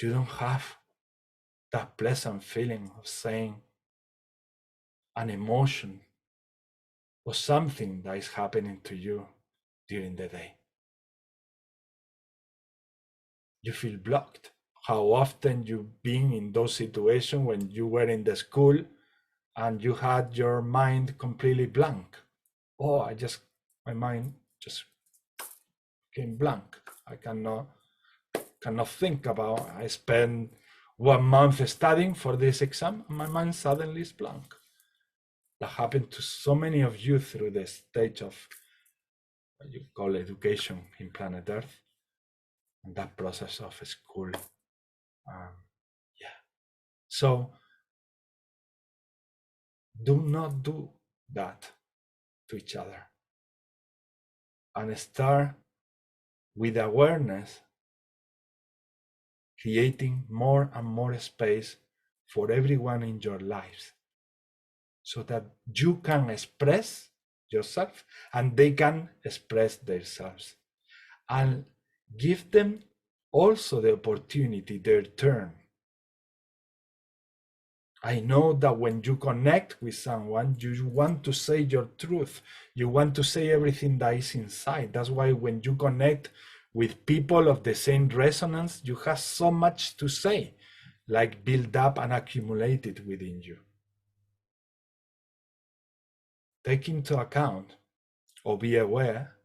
you don't have that pleasant feeling of saying an emotion or something that is happening to you during the day. You feel blocked. How often you've been in those situations when you were in the school and you had your mind completely blank. Oh, my mind just came blank. I cannot think about. I spent 1 month studying for this exam, and my mind suddenly is blank. That happened to so many of you through the stage of what you call education in planet Earth, and that process of school. So do not do that to each other, and start with awareness, creating more and more space for everyone in your lives, so that you can express yourself and they can express themselves, and give them also the opportunity, their turn. I know that when you connect with someone, you want to say your truth. You want to say everything that is inside. That's why when you connect with people of the same resonance, you have so much to say, like build up and accumulated within you. Take into account or be aware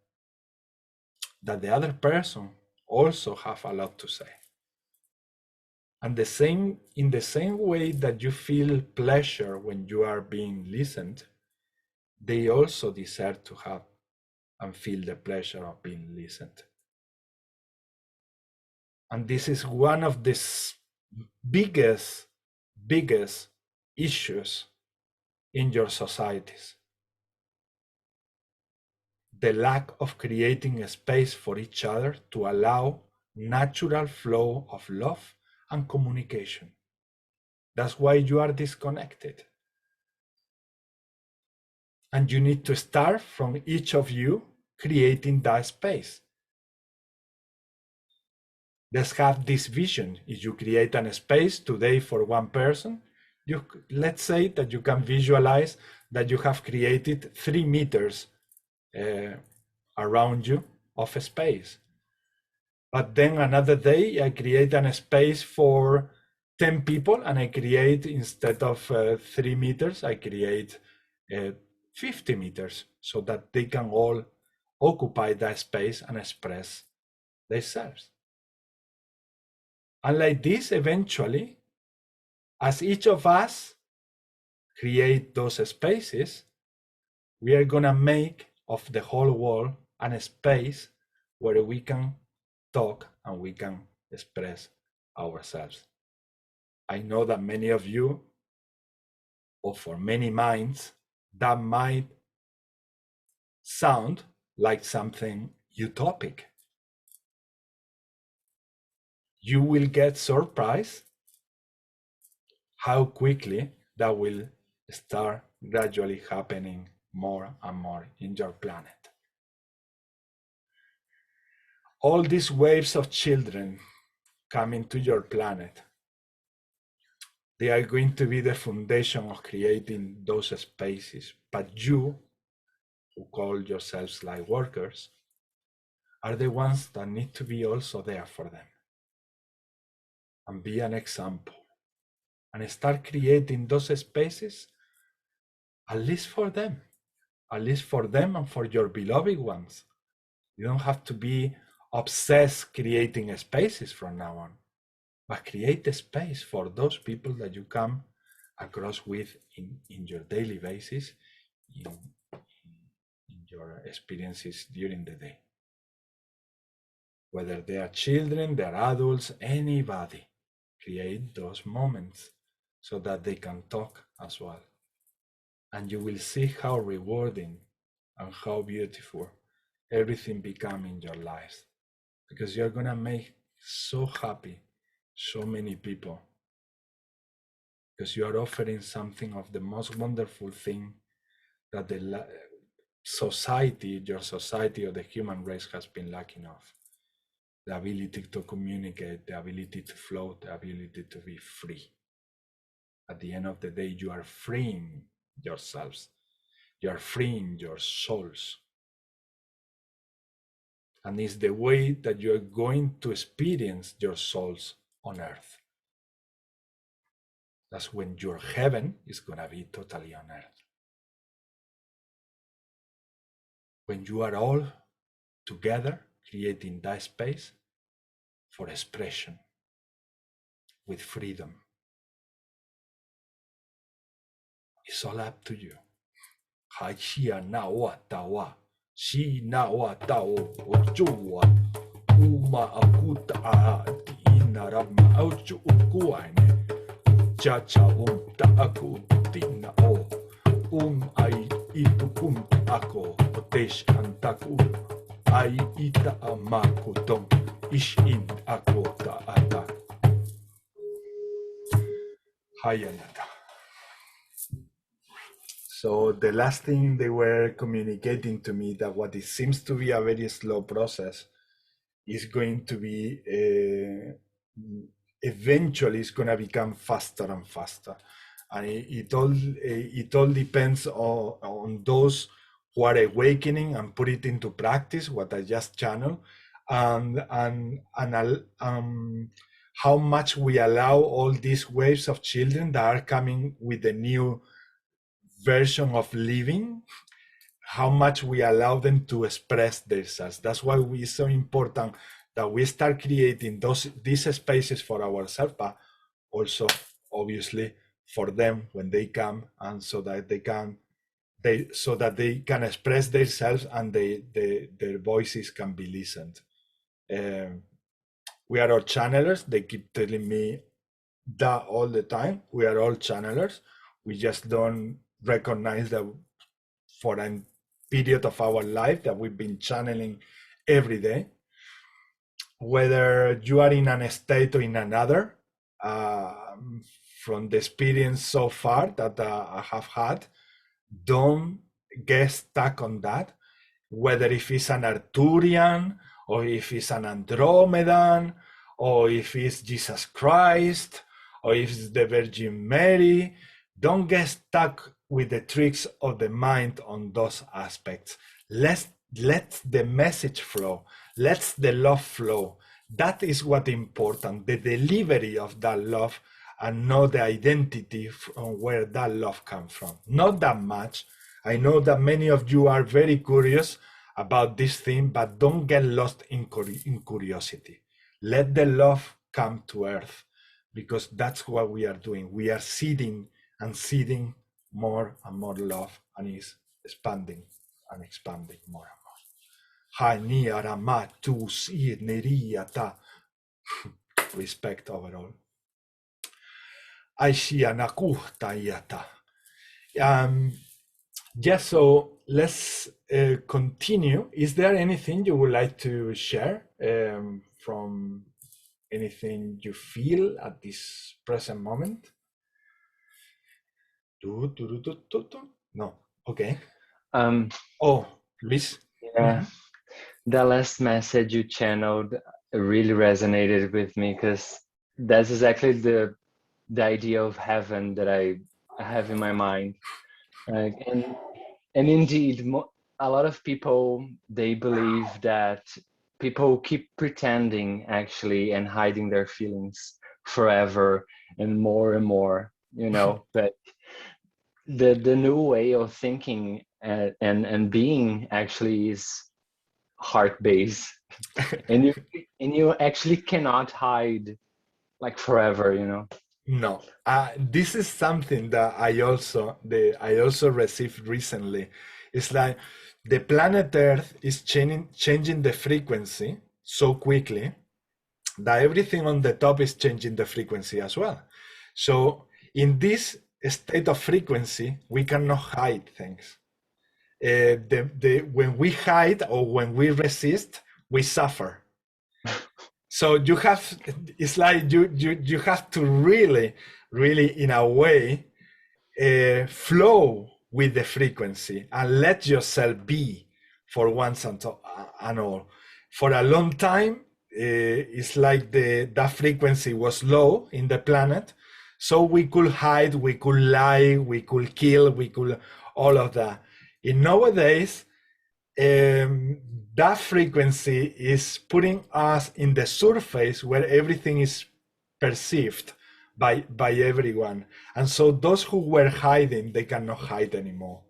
that the other person also have a lot to say. And in the same way that you feel pleasure when you are being listened, they also deserve to have and feel the pleasure of being listened. And this is one of the biggest issues in your societies. The lack of creating a space for each other to allow natural flow of love and communication. That's why you are disconnected. And you need to start from each of you creating that space. Let's have this vision. If you create a space today for one person, let's say that you can visualize that you have created 3 meters around you of a space. But then another day, I create a space for 10 people, and I create, instead of 3 meters, I create 50 meters, so that they can all occupy that space and express themselves. And like this, eventually, as each of us create those spaces, we are gonna make of the whole world a space where we can talk and we can express ourselves. I know that many of you, or for many minds, that might sound like something utopic. You will get surprised how quickly that will start gradually happening more and more in your planet. All these waves of children coming to your planet, they are going to be the foundation of creating those spaces. But you, who call yourselves light workers, are the ones that need to be also there for them and be an example and start creating those spaces, at least for them and for your beloved ones. You don't have to be obsessed creating spaces from now on, but create a space for those people that you come across with in your daily basis, in your experiences during the day. Whether they are children, they are adults, anybody, create those moments so that they can talk as well. And you will see how rewarding and how beautiful everything becomes in your lives, because you're gonna make so happy so many people, because you are offering something of the most wonderful thing that the society, your society or the human race has been lacking of: the ability to communicate, the ability to float, the ability to be free. At the end of the day, you are freeing yourselves. You are freeing your souls. And it's the way that you are going to experience your souls on earth. That's when your heaven is going to be totally on earth. When you are all together creating that space for expression with freedom. It's all up to you. Hachia na wa tawa, si na wa tao, ojua, uma akuta a inarama auchu ukuane, chacha ta'aku tina o, ai itukum ako, otesh antaku, ai ita amaku dom, ishin ako ta'ata. Hayanata. So the last thing they were communicating to me, that what it seems to be a very slow process is going to be eventually it's going to become faster and faster, and it all depends on those who are awakening and put it into practice what I just channeled, and how much we allow all these waves of children that are coming with the new version of living, how much we allow them to express themselves. That's why it's so important that we start creating these spaces for ourselves, but also obviously for them when they come, and so that they can express themselves and their voices can be listened. We are all channelers. They keep telling me that all the time. We are all channelers. We just don't recognize that for a period of our life that we've been channeling every day. Whether you are in an state or in another, from the experience so far that I have had, don't get stuck on that. Whether if it's an Arthurian, or if it's an Andromedan, or if it's Jesus Christ, or if it's the Virgin Mary, don't get stuck with the tricks of the mind on those aspects. Let the message flow. Let the love flow. That is what important, the delivery of that love, and not the identity from where that love comes from. Not that much. I know that many of you are very curious about this thing, but don't get lost in curiosity. Let the love come to earth, because that's what we are doing. We are seeding and seeding more and more love, and it's expanding and expanding more and more. Respect overall. Yeah, so let's continue. Is there anything you would like to share from anything you feel at this present moment? No. Okay. Oh, Luis. Yeah. The last message you channeled really resonated with me, because that's exactly the idea of heaven that I have in my mind. And indeed, a lot of people, they believe that people keep pretending actually and hiding their feelings forever and more, you know. But the new way of thinking and being actually is heart-based, and you actually cannot hide like forever, you know. No, this is something that I also received recently. It's like the planet Earth is changing the frequency so quickly that everything on the top is changing the frequency as well. So in this state of frequency, we cannot hide things. When we hide or when we resist, we suffer. So you have, it's like you have to really in a way flow with the frequency and let yourself be for once and all. For a long time, it's like that frequency was low in the planet, so we could hide, we could lie, we could kill, we could all of that. In nowadays, that frequency is putting us in the surface where everything is perceived by everyone, and so those who were hiding, they cannot hide anymore.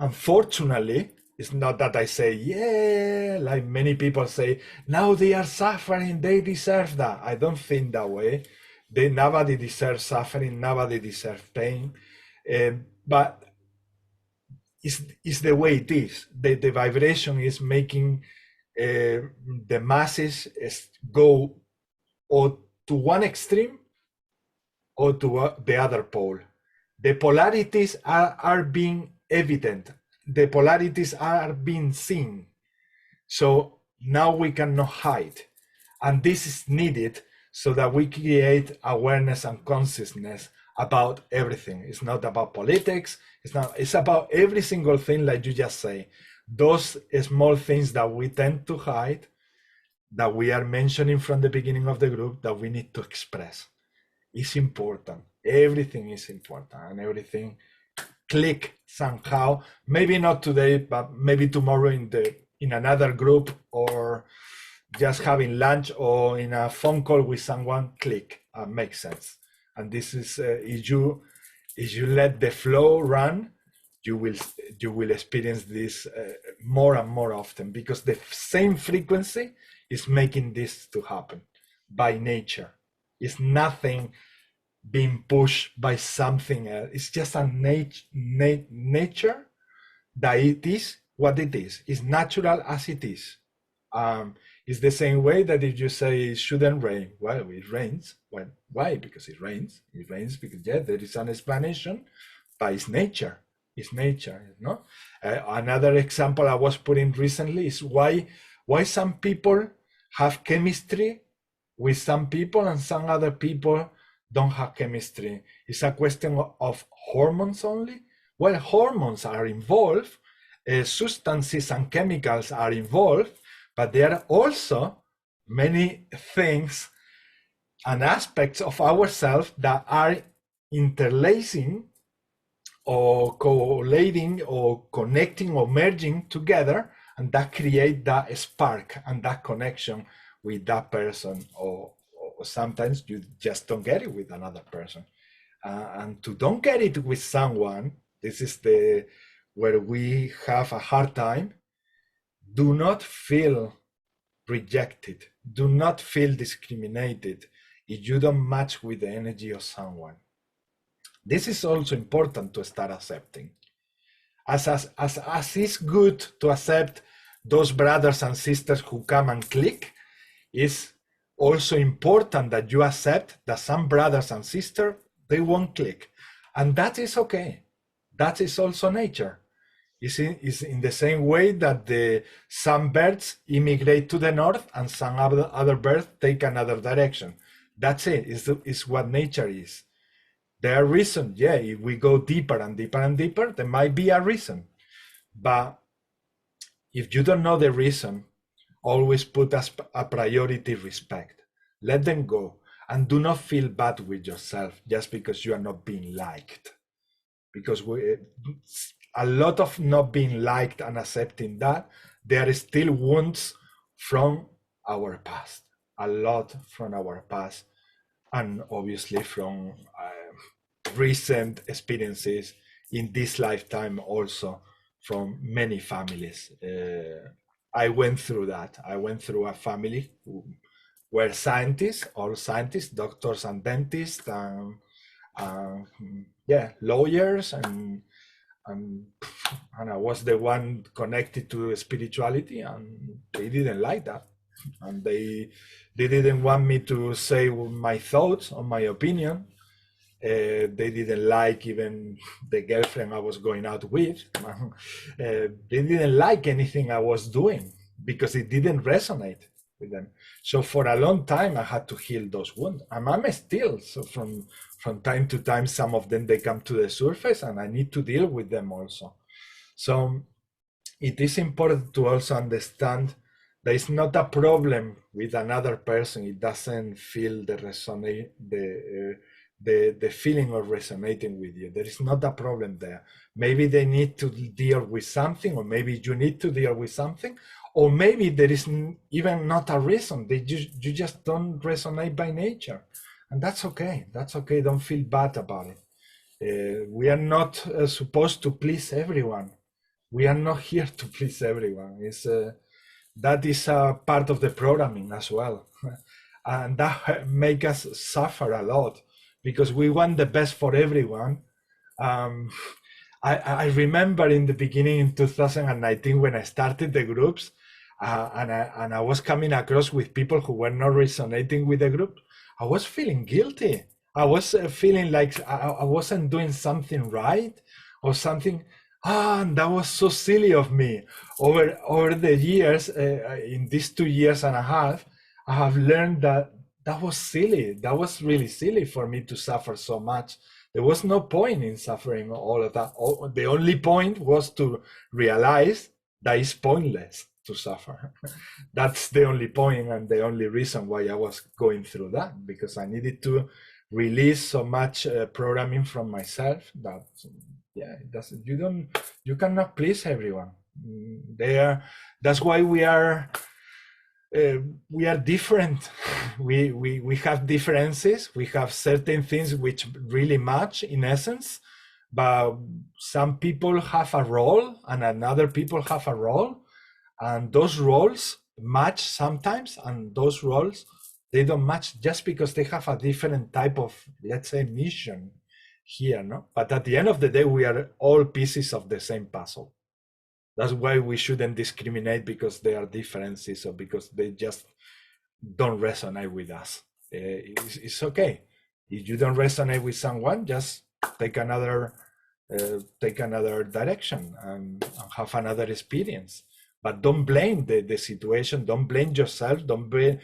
Unfortunately, it's not that I say, yeah, like many people say, now they are suffering, they deserve that. I don't think that way. Nobody deserves suffering, nobody deserves pain, but it's the way it is. The vibration is making the masses go or to one extreme or to the other pole. The polarities are being evident. The polarities are being seen. So now we cannot hide. And this is needed so that we create awareness and consciousness about everything. It's not about politics. It's about every single thing, like you just say. Those small things that we tend to hide, that we are mentioning from the beginning of the group, that we need to express. It's important. Everything is important, and everything click somehow. Maybe not today, but maybe tomorrow in another group, or just having lunch or in a phone call with someone, click, makes sense. And this is if you let the flow run, you will experience this more and more often, because the same frequency is making this to happen. by nature. It's nothing being pushed by something else. It's just a nature that it is what it is. It's natural as it is. It's the same way that if you say it shouldn't rain, well, it rains. Well, why? Because it rains. It rains because, yeah, there is an explanation, but it's nature. It's nature, no? Another example I was putting recently is why some people have chemistry with some people and some other people don't have chemistry. It's a question of hormones only. Well, hormones are involved, substances and chemicals are involved, but there are also many things and aspects of ourselves that are interlacing or collating or connecting or merging together, and that create that spark and that connection with that person, or sometimes you just don't get it with another person. And to don't get it with someone, this is where we have a hard time. Do not feel rejected. Do not feel discriminated if you don't match with the energy of someone. This is also important to start accepting. As it's good to accept those brothers and sisters who come and click, it's also important that you accept that some brothers and sisters, they won't click. And that is okay. That is also nature. It's in the same way that some birds immigrate to the north and some other birds take another direction. That's it. It's what nature is. There are reasons, yeah, if we go deeper and deeper and deeper, there might be a reason. But if you don't know the reason, always put as a priority respect. Let them go. And do not feel bad with yourself just because you are not being liked. Because a lot of not being liked and accepting that, there are still wounds from our past. A lot from our past. And obviously from recent experiences in this lifetime also from many families. I went through that. I went through a family who were scientists, all scientists, doctors and dentists, and lawyers, and I was the one connected to spirituality, and they didn't like that. And they didn't want me to say my thoughts or my opinion. They didn't like even the girlfriend I was going out with. They didn't like anything I was doing because it didn't resonate with them. So for a long time, I had to heal those wounds. And I'm still, so from time to time, some of them, they come to the surface and I need to deal with them also. So it is important to also understand that it's not a problem with another person. It doesn't feel the feeling of resonating with you. There is not a problem there. Maybe they need to deal with something, or maybe you need to deal with something, or maybe there is even not a reason. You just don't resonate by nature. And that's okay. That's okay. Don't feel bad about it. We are not supposed to please everyone. We are not here to please everyone. That is a part of the programming as well. And that makes us suffer a lot because we want the best for everyone. I remember in the beginning in 2019 when I started the groups, and I was coming across with people who were not resonating with the group. I was feeling guilty. I was feeling like I wasn't doing something right or something. And that was so silly of me. Over the years, in these 2.5 years, I have learned that was silly. That was really silly for me to suffer so much. There was no point in suffering all of that. The only point was to realize that it's pointless to suffer. That's the only point and the only reason why I was going through that, because I needed to release so much programming from myself that it doesn't. You cannot please everyone. That's why we are different. We have differences. We have certain things which really match in essence, but some people have a role and another people have a role, and those roles match sometimes, and those roles They don't match just because they have a different type of, let's say, mission here, no? But at the end of the day, we are all pieces of the same puzzle. That's why we shouldn't discriminate because there are differences or because they just don't resonate with us. It's okay. If you don't resonate with someone, just take another direction and have another experience. But don't blame the situation. Don't blame yourself. Don't blame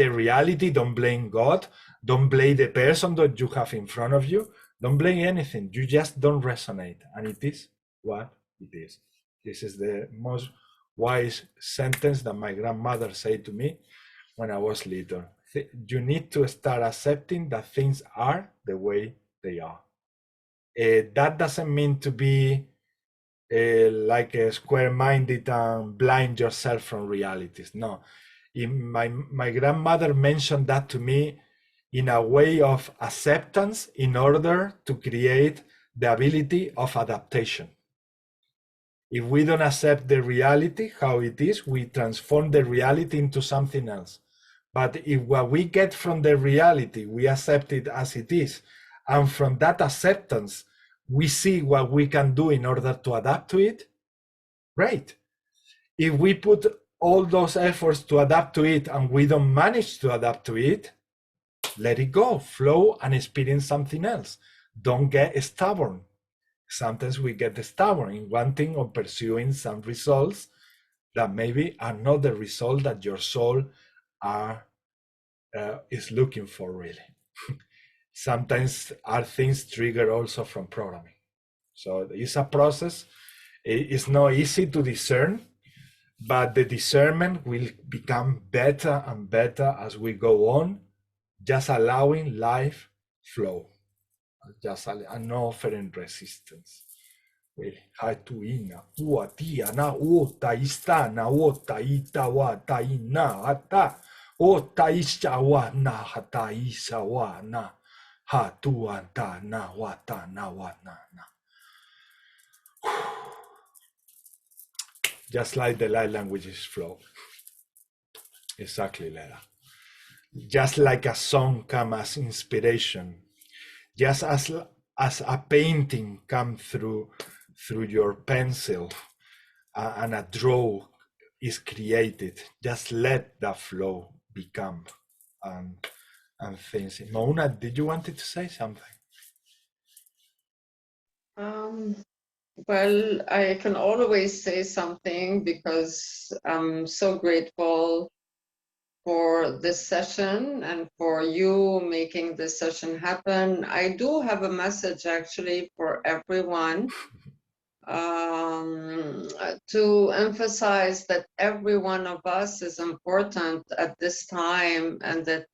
the reality. Don't blame God. Don't blame the person that you have in front of you. Don't blame anything. You just don't resonate, and it is what it is. This is the most wise sentence that my grandmother said to me when I was little. You need to start accepting that things are the way they are. That doesn't mean to be like a square-minded and blind yourself from realities. No, my grandmother mentioned that to me in a way of acceptance in order to create the ability of adaptation. If we don't accept the reality, how it is, we transform the reality into something else. But if what we get from the reality, we accept it as it is, and from that acceptance, we see what we can do in order to adapt to it, great. If we put all those efforts to adapt to it and we don't manage to adapt to it, let it go, flow and experience something else. Don't get stubborn. Sometimes we get stubborn in wanting or pursuing some results that maybe are not the result that your soul is looking for, really. Sometimes are things triggered also from programming. So it's a process. It's not easy to discern, but the discernment will become better and better as we go on, just allowing life flow. Just and not offering resistance. Hatuina, uatia na ota istana ota itawa taina hata ota ishawa na hata isawa na hatuanta na wata na wana na. Just like the light languages flow. Exactly like that. Just like a song comes as inspiration. Just as a painting comes through your pencil and a draw is created, just let that flow become and things. Mona, did you want to say something? Well, I can always say something because I'm so grateful for this session and for you making this session happen. I do have a message actually for everyone to emphasize that every one of us is important at this time, and that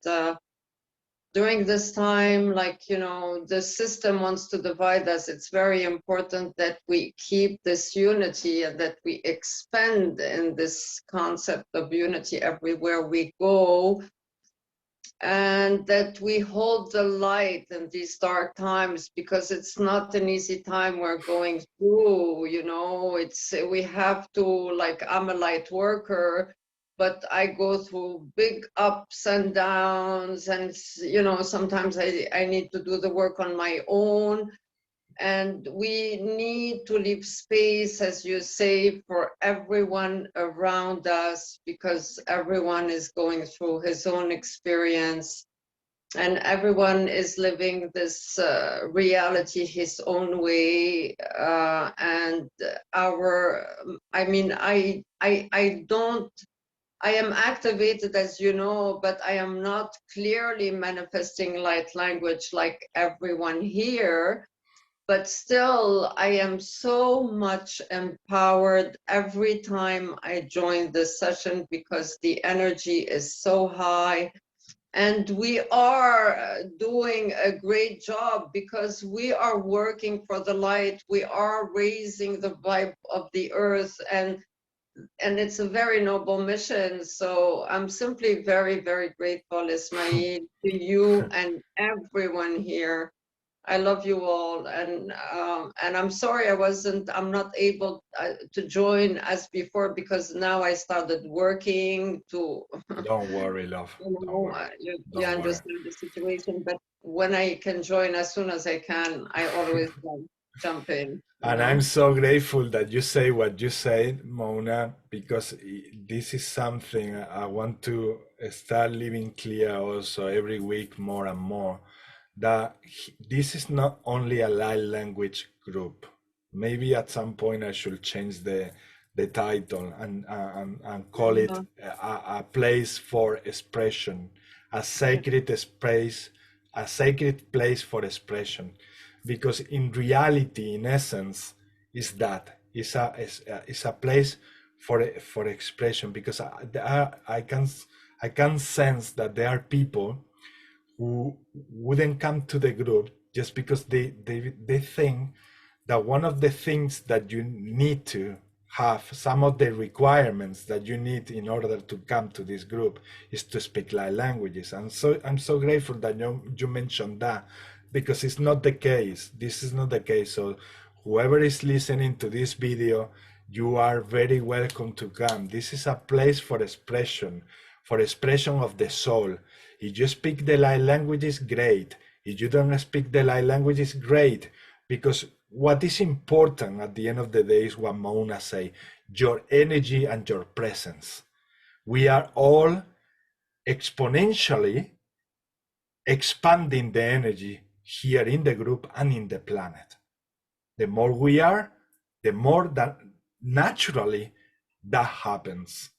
during this time, like, you know, the system wants to divide us. It's very important that we keep this unity and that we expand in this concept of unity everywhere we go, and that we hold the light in these dark times, because it's not an easy time we're going through, you know. We have to, like, I'm a light worker, but I go through big ups and downs, and, you know, sometimes I need to do the work on my own. And we need to leave space, as you say, for everyone around us, because everyone is going through his own experience, and everyone is living this reality his own way. And I am activated, as you know, but I am not clearly manifesting light language like everyone here. But still, I am so much empowered every time I join this session, because the energy is so high. And we are doing a great job, because we are working for the light. We are raising the vibe of the earth, and it's a very noble mission. So I'm simply very, very grateful, Ismail, to you and everyone here. I love you all, and I'm sorry I'm not able to join as before, because now I started working to. Don't worry, love. You understand the situation, but when I can join as soon as I can, I always jump in. And I'm so grateful that you say what you said, Mona, because this is something I want to start living clear also every week more and more, that this is not only a light language group. Maybe at some point I should change the title and call it a place for expression, a sacred space, a sacred place for expression. Because in reality, in essence, is that it's a place for expression. Because I can sense that there are people who wouldn't come to the group just because they think that one of the things that you need to have, some of the requirements that you need in order to come to this group, is to speak light languages. And so I'm so grateful that you mentioned that, because it's not the case. This is not the case. So whoever is listening to this video, you are very welcome to come. This is a place for expression of the soul. If you speak the light languages, great. If you don't speak the light languages, great. Because what is important at the end of the day is what Mona say, your energy and your presence. We are all exponentially expanding the energy here in the group and in the planet. The more we are, the more that naturally that happens.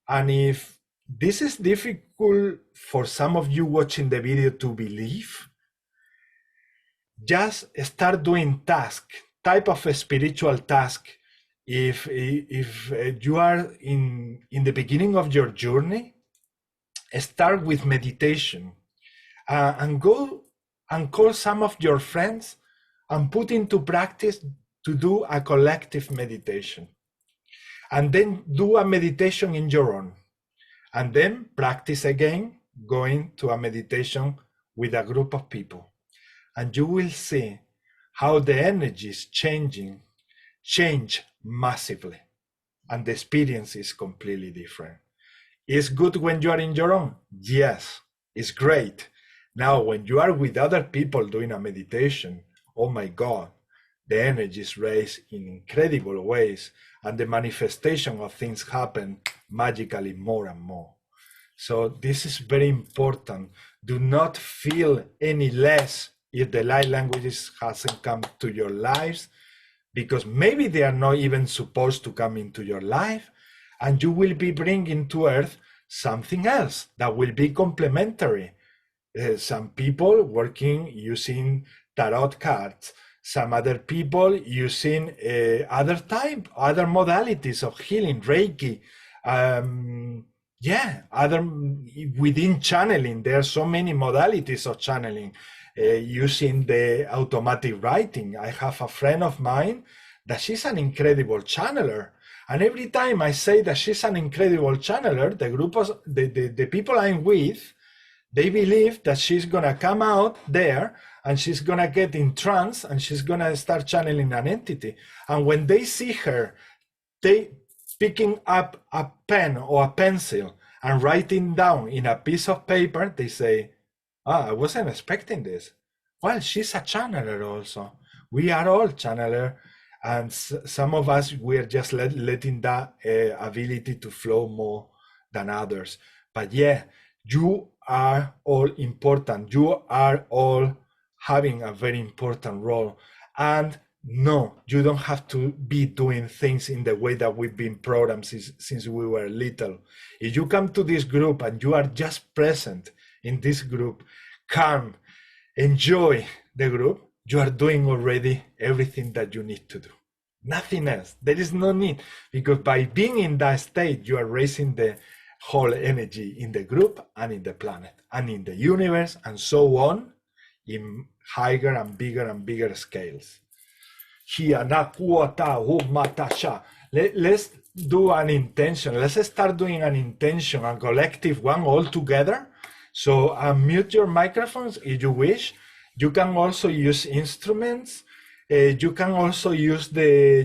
And if this is difficult for some of you watching the video to believe, just start doing type of a spiritual task. If you are in the beginning of your journey, start with meditation, and go and call some of your friends and put into practice to do a collective meditation. And then do a meditation in your own. And then practice again, going to a meditation with a group of people. And you will see how the energies change massively. And the experience is completely different. It's good when you are in your own. Yes, it's great. Now, when you are with other people doing a meditation, oh my God, the energies raise in incredible ways, and the manifestation of things happen magically more and more. So this is very important. Do not feel any less if the light languages hasn't come to your lives, because maybe they are not even supposed to come into your life, and you will be bringing to earth something else that will be complementary. Some people working using tarot cards, some other people using other modalities of healing, REIKI, within channeling. There are so many modalities of channeling, using the automatic writing. I have a friend of mine that she's an incredible channeler. And every time I say that she's an incredible channeler, the people I'm with, they believe that she's gonna come out there and she's gonna get in trance and she's gonna start channeling an entity. And when they see her, picking up a pen or a pencil and writing down in a piece of paper, they say, I wasn't expecting this. Well, she's a channeler also. We are all channeler, and some of us, we're just letting that ability to flow more than others. But yeah, you are all important. You are all having a very important role. And no, you don't have to be doing things in the way that we've been programmed since we were little. If you come to this group and you are just present in this group, come, enjoy the group, you are doing already everything that you need to do. Nothing else. There is no need, because by being in that state, you are raising the whole energy in the group and in the planet and in the universe and so on, in higher and bigger scales. Let's do an intention. Let's start doing an intention, a collective one all together. So unmute your microphones if you wish. You can also use instruments. You can also use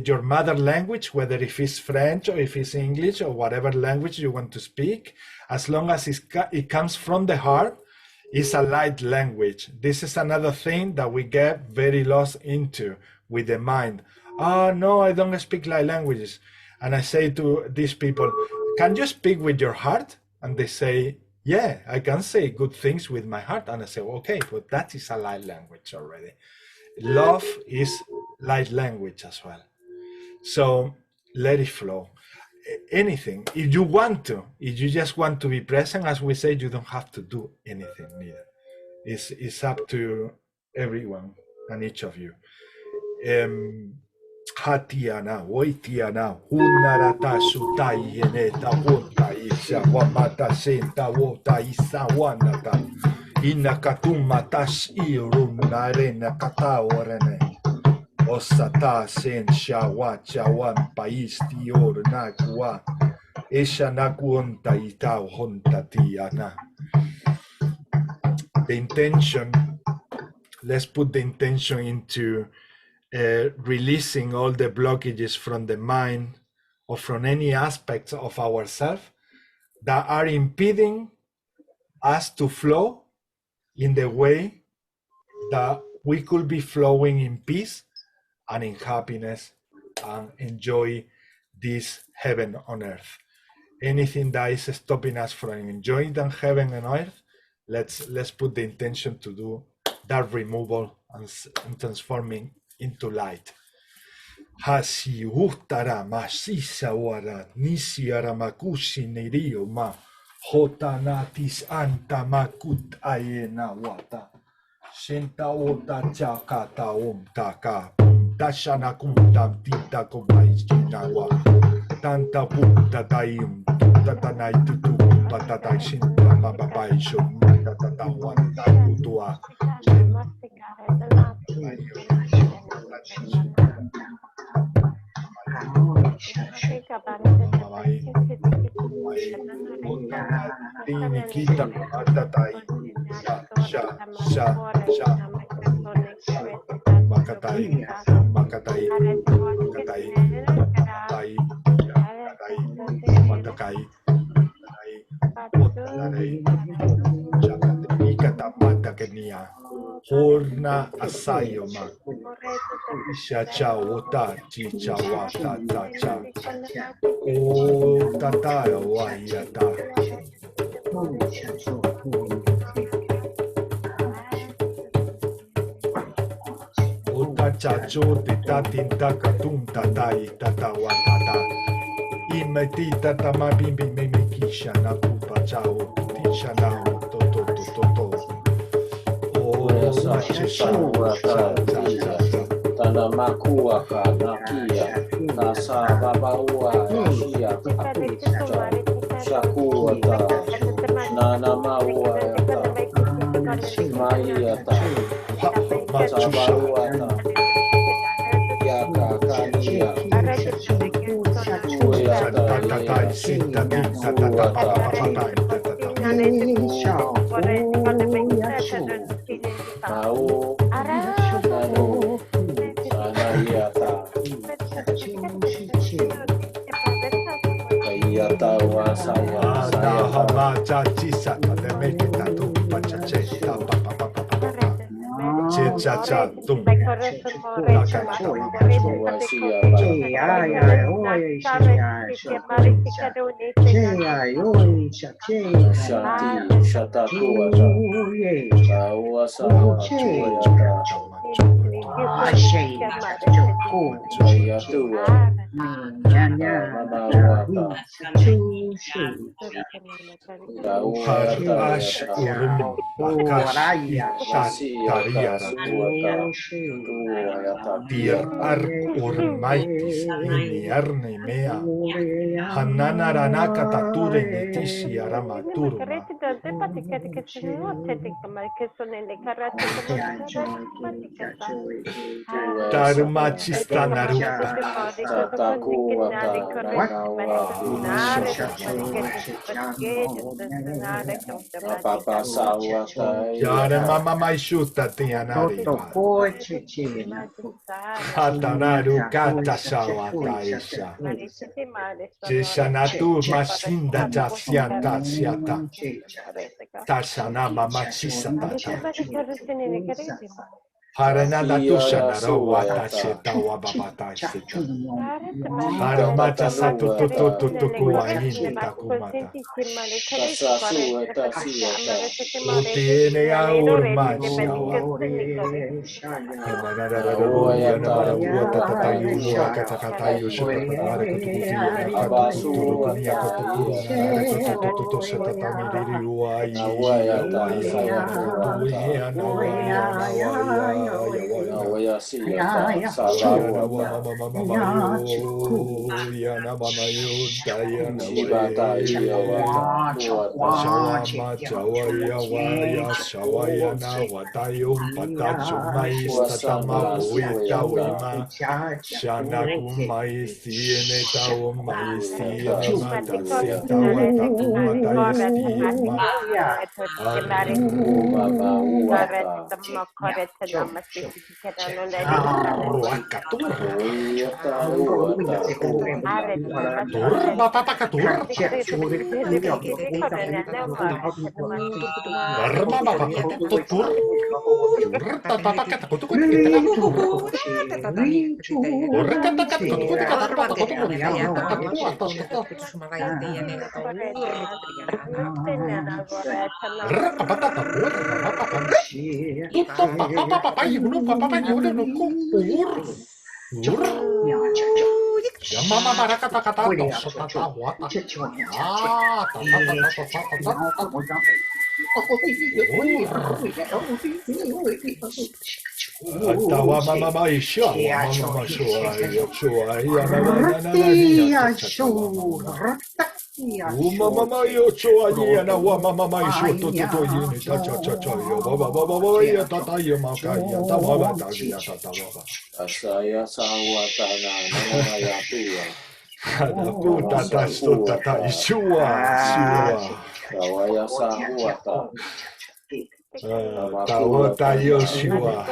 your mother language, whether if it's French or if it's English or whatever language you want to speak, as long as it comes from the heart. It's a light language. This is another thing that we get very lost into with the mind. Oh, no, I don't speak light languages. And I say to these people, can you speak with your heart? And they say, yeah, I can say good things with my heart. And I say, okay, but that is a light language already. Love is light language as well. So let it flow. Anything, if you want to, if you just want to be present, as we say, you don't have to do anything neither. It's up to everyone and each of you. Hatiana, Waitiana, Hunarata Sutai Yeneta Wota Isha Wamata Senta Wota Isa Wanata Inakatuma Tash Irunarena Kataorene Osata Sen Shawa Chawan Pais Tior Nakua Esha Nakuonta Itao Hontatiana. The intention, let's put the intention into releasing all the blockages from the mind or from any aspects of ourselves that are impeding us to flow in the way that we could be flowing in peace and in happiness and enjoy this heaven on earth. Anything that is stopping us from enjoying that heaven on earth, let's put the intention to do that removal and transforming into light. Hasi utara masisa wara nisiara makushi nirio ma hotanatis anta makut ayena wata shenta ota chakata taka dashana kunta tita komaishinawa tanta punta taim tatanai tutu patata shinta mababai shom tatata wata kutua Nikita Matatai Sha Makatai Makatai Makatai Matakai Ikata Matakania Horna Asayoma Isha Chawota Chichawata Tacha O Tata Wayata Ota Chacho Tita Tinta Katum Tatai Tata Watata Imeti Tata Mabimbi Mimikisha Nakupa Chao Tisha Nao Toto Toto Tanamakua Nakia Nasa Babaua Shia Shakuata Nana Maua Mayata Matabauata Yaka Kania Dir urmaitis iniarne mea Hanana ranaka tature netishi aramaturma Dharma chistanarupa Yara mama mai shuta tiana riba. Hatanaru kata sawata isha. Jishanatu mashinda tasyata syata. Tashana mama chisatata. Haranada tushanaro watasheta wababata sita. Haramata satu tukuwa hindi takumata. Utiene ya urmashawa. Shawayana watayum patachumais tatama puita wima shanakumai siene taumai siene mataseta watakumata istima Mama baraka takata sotata wata. Tawa mama maisha mama shua mama yo choa yana wa mama maisha to yini cha yo baba ya tata yo makaya tawa bata ya tata baba. Asaya sawata na ya tuya. Ada puta tasta tata shua. Kawaya sawata. Tawata Yoshua.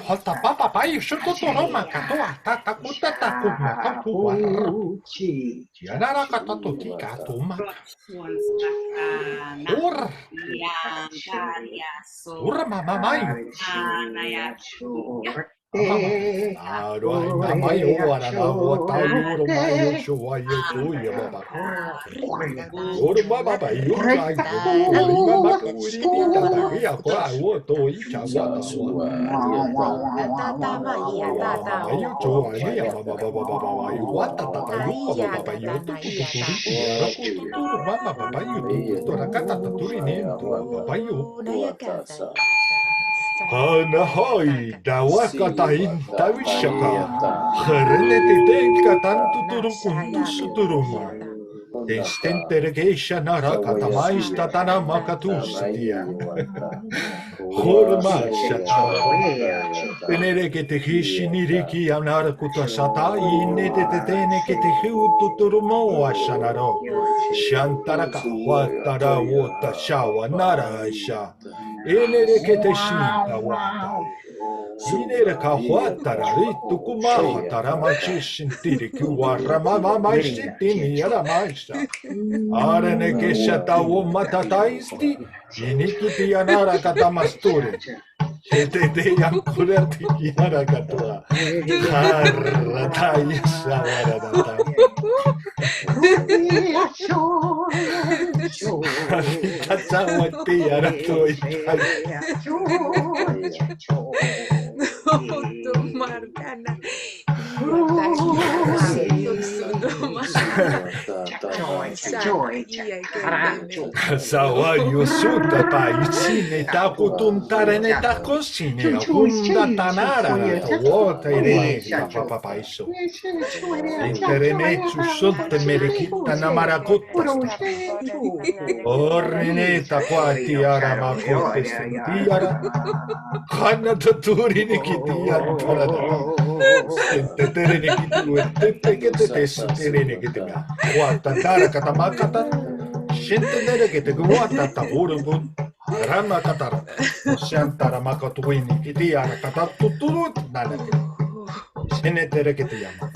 Halta papa pai shuto roma katoa tata kuta takuma katua. Yanara katato tika toma. Ur mama mai. Mama yo ara na wata ur mai shua yo tuya baba. Ur baba pai ur ai. Mama kuri tata ya kwa wo to icha wata. Ayo choa ni ya baba yo wata tata yo baba yo tu ya raku tu mama baba yo tu rakata taturi ni baba yo. Hana hai dawakata intavishaka. Harenete tenka tantu turukuntu suturuma. Destentergeisha narakata maista tana makatustia. Horma shata. Tenere que te hishini riki anara kutasata inete tene que te hiutu turumo ashanaro. Shantaraka watara wota shawa narasha. Enere que te shinta wata. Inere ka watara ritu kumaha taramachishin tiri kuwara mama maishitini yara maisha. Arene que shata wo matataisti. Inikiti yanara katamasturi. Te yankurati yara katua. Harrataya shawarata. Katawati yara toi. Marcana. Sawa yusuta pa ichine ta kutuntare ne ta kosine akunda tanara ta wota irene ta papa iso. Interene chusote merekita namarakota. Orne ta qua tiara makote tiara. Kana taturi ni kitia tarada. Tetere ni kitu tete kete tesu tere ni kitima. Wata tara katamakata. Shente nere kete guata ta urubun. Rama katara. Shantara makatuini kitia katatuturu nanake. Shene tere kete yama.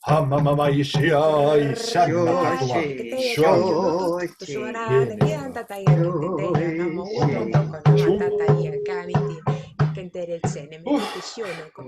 Hama mama ishia ishana katua. Suoraan kieltä tai teidän nämä uudon tokana ja kääntiin kentereelliseen meditation kun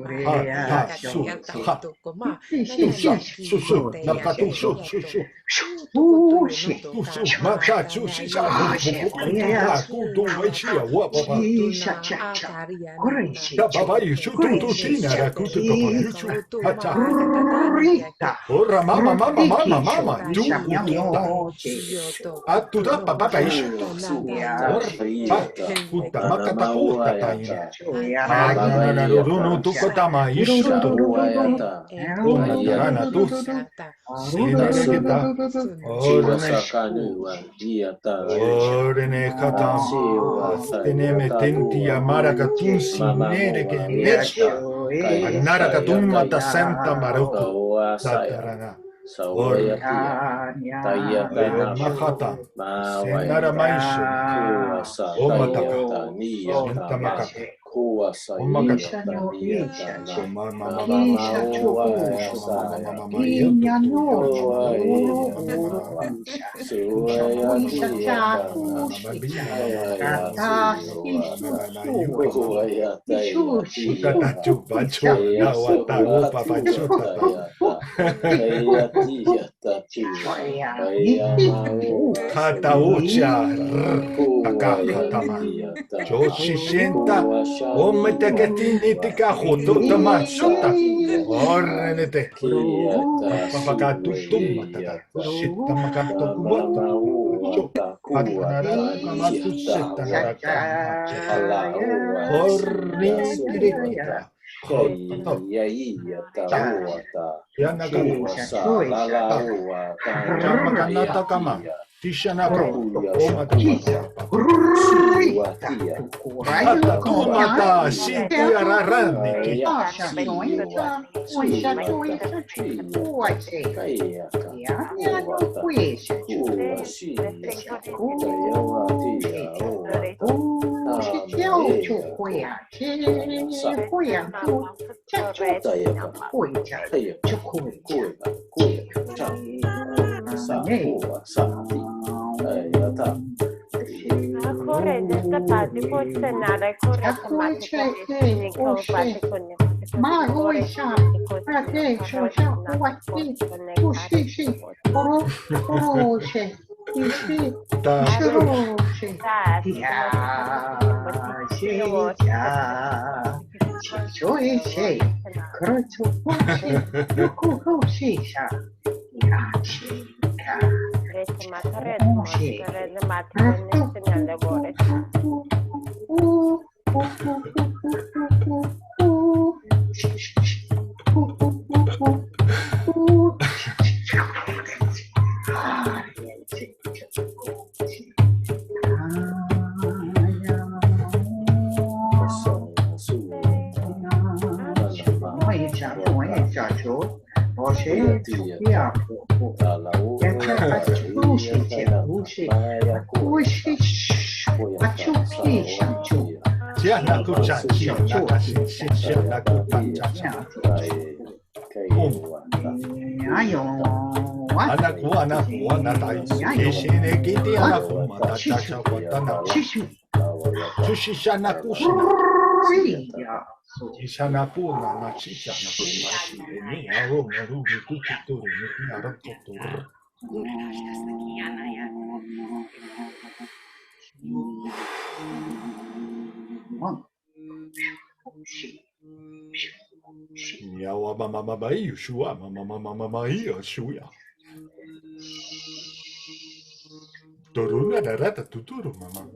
Toruna rata tuturu mama.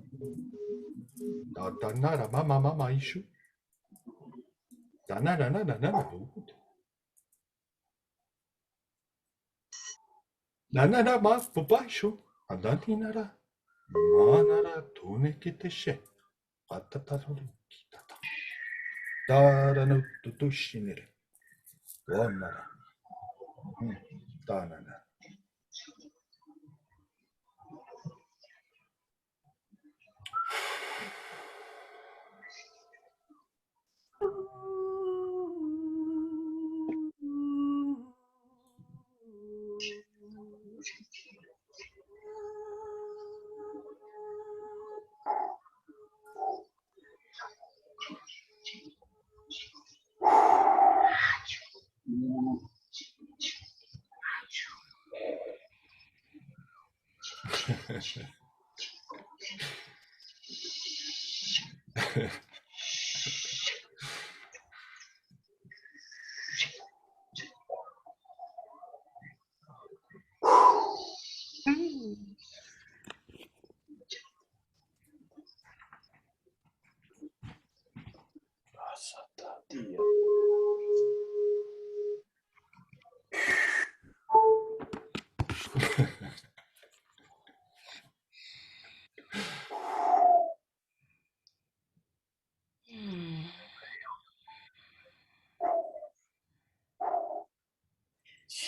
Tanara mama mama ishu. Tanara nana nana. Nana ma papa ishu. Andati nara. Manara tune kiteshe. Patataru kitata. Taranu tutushinere. Onara. Tanana.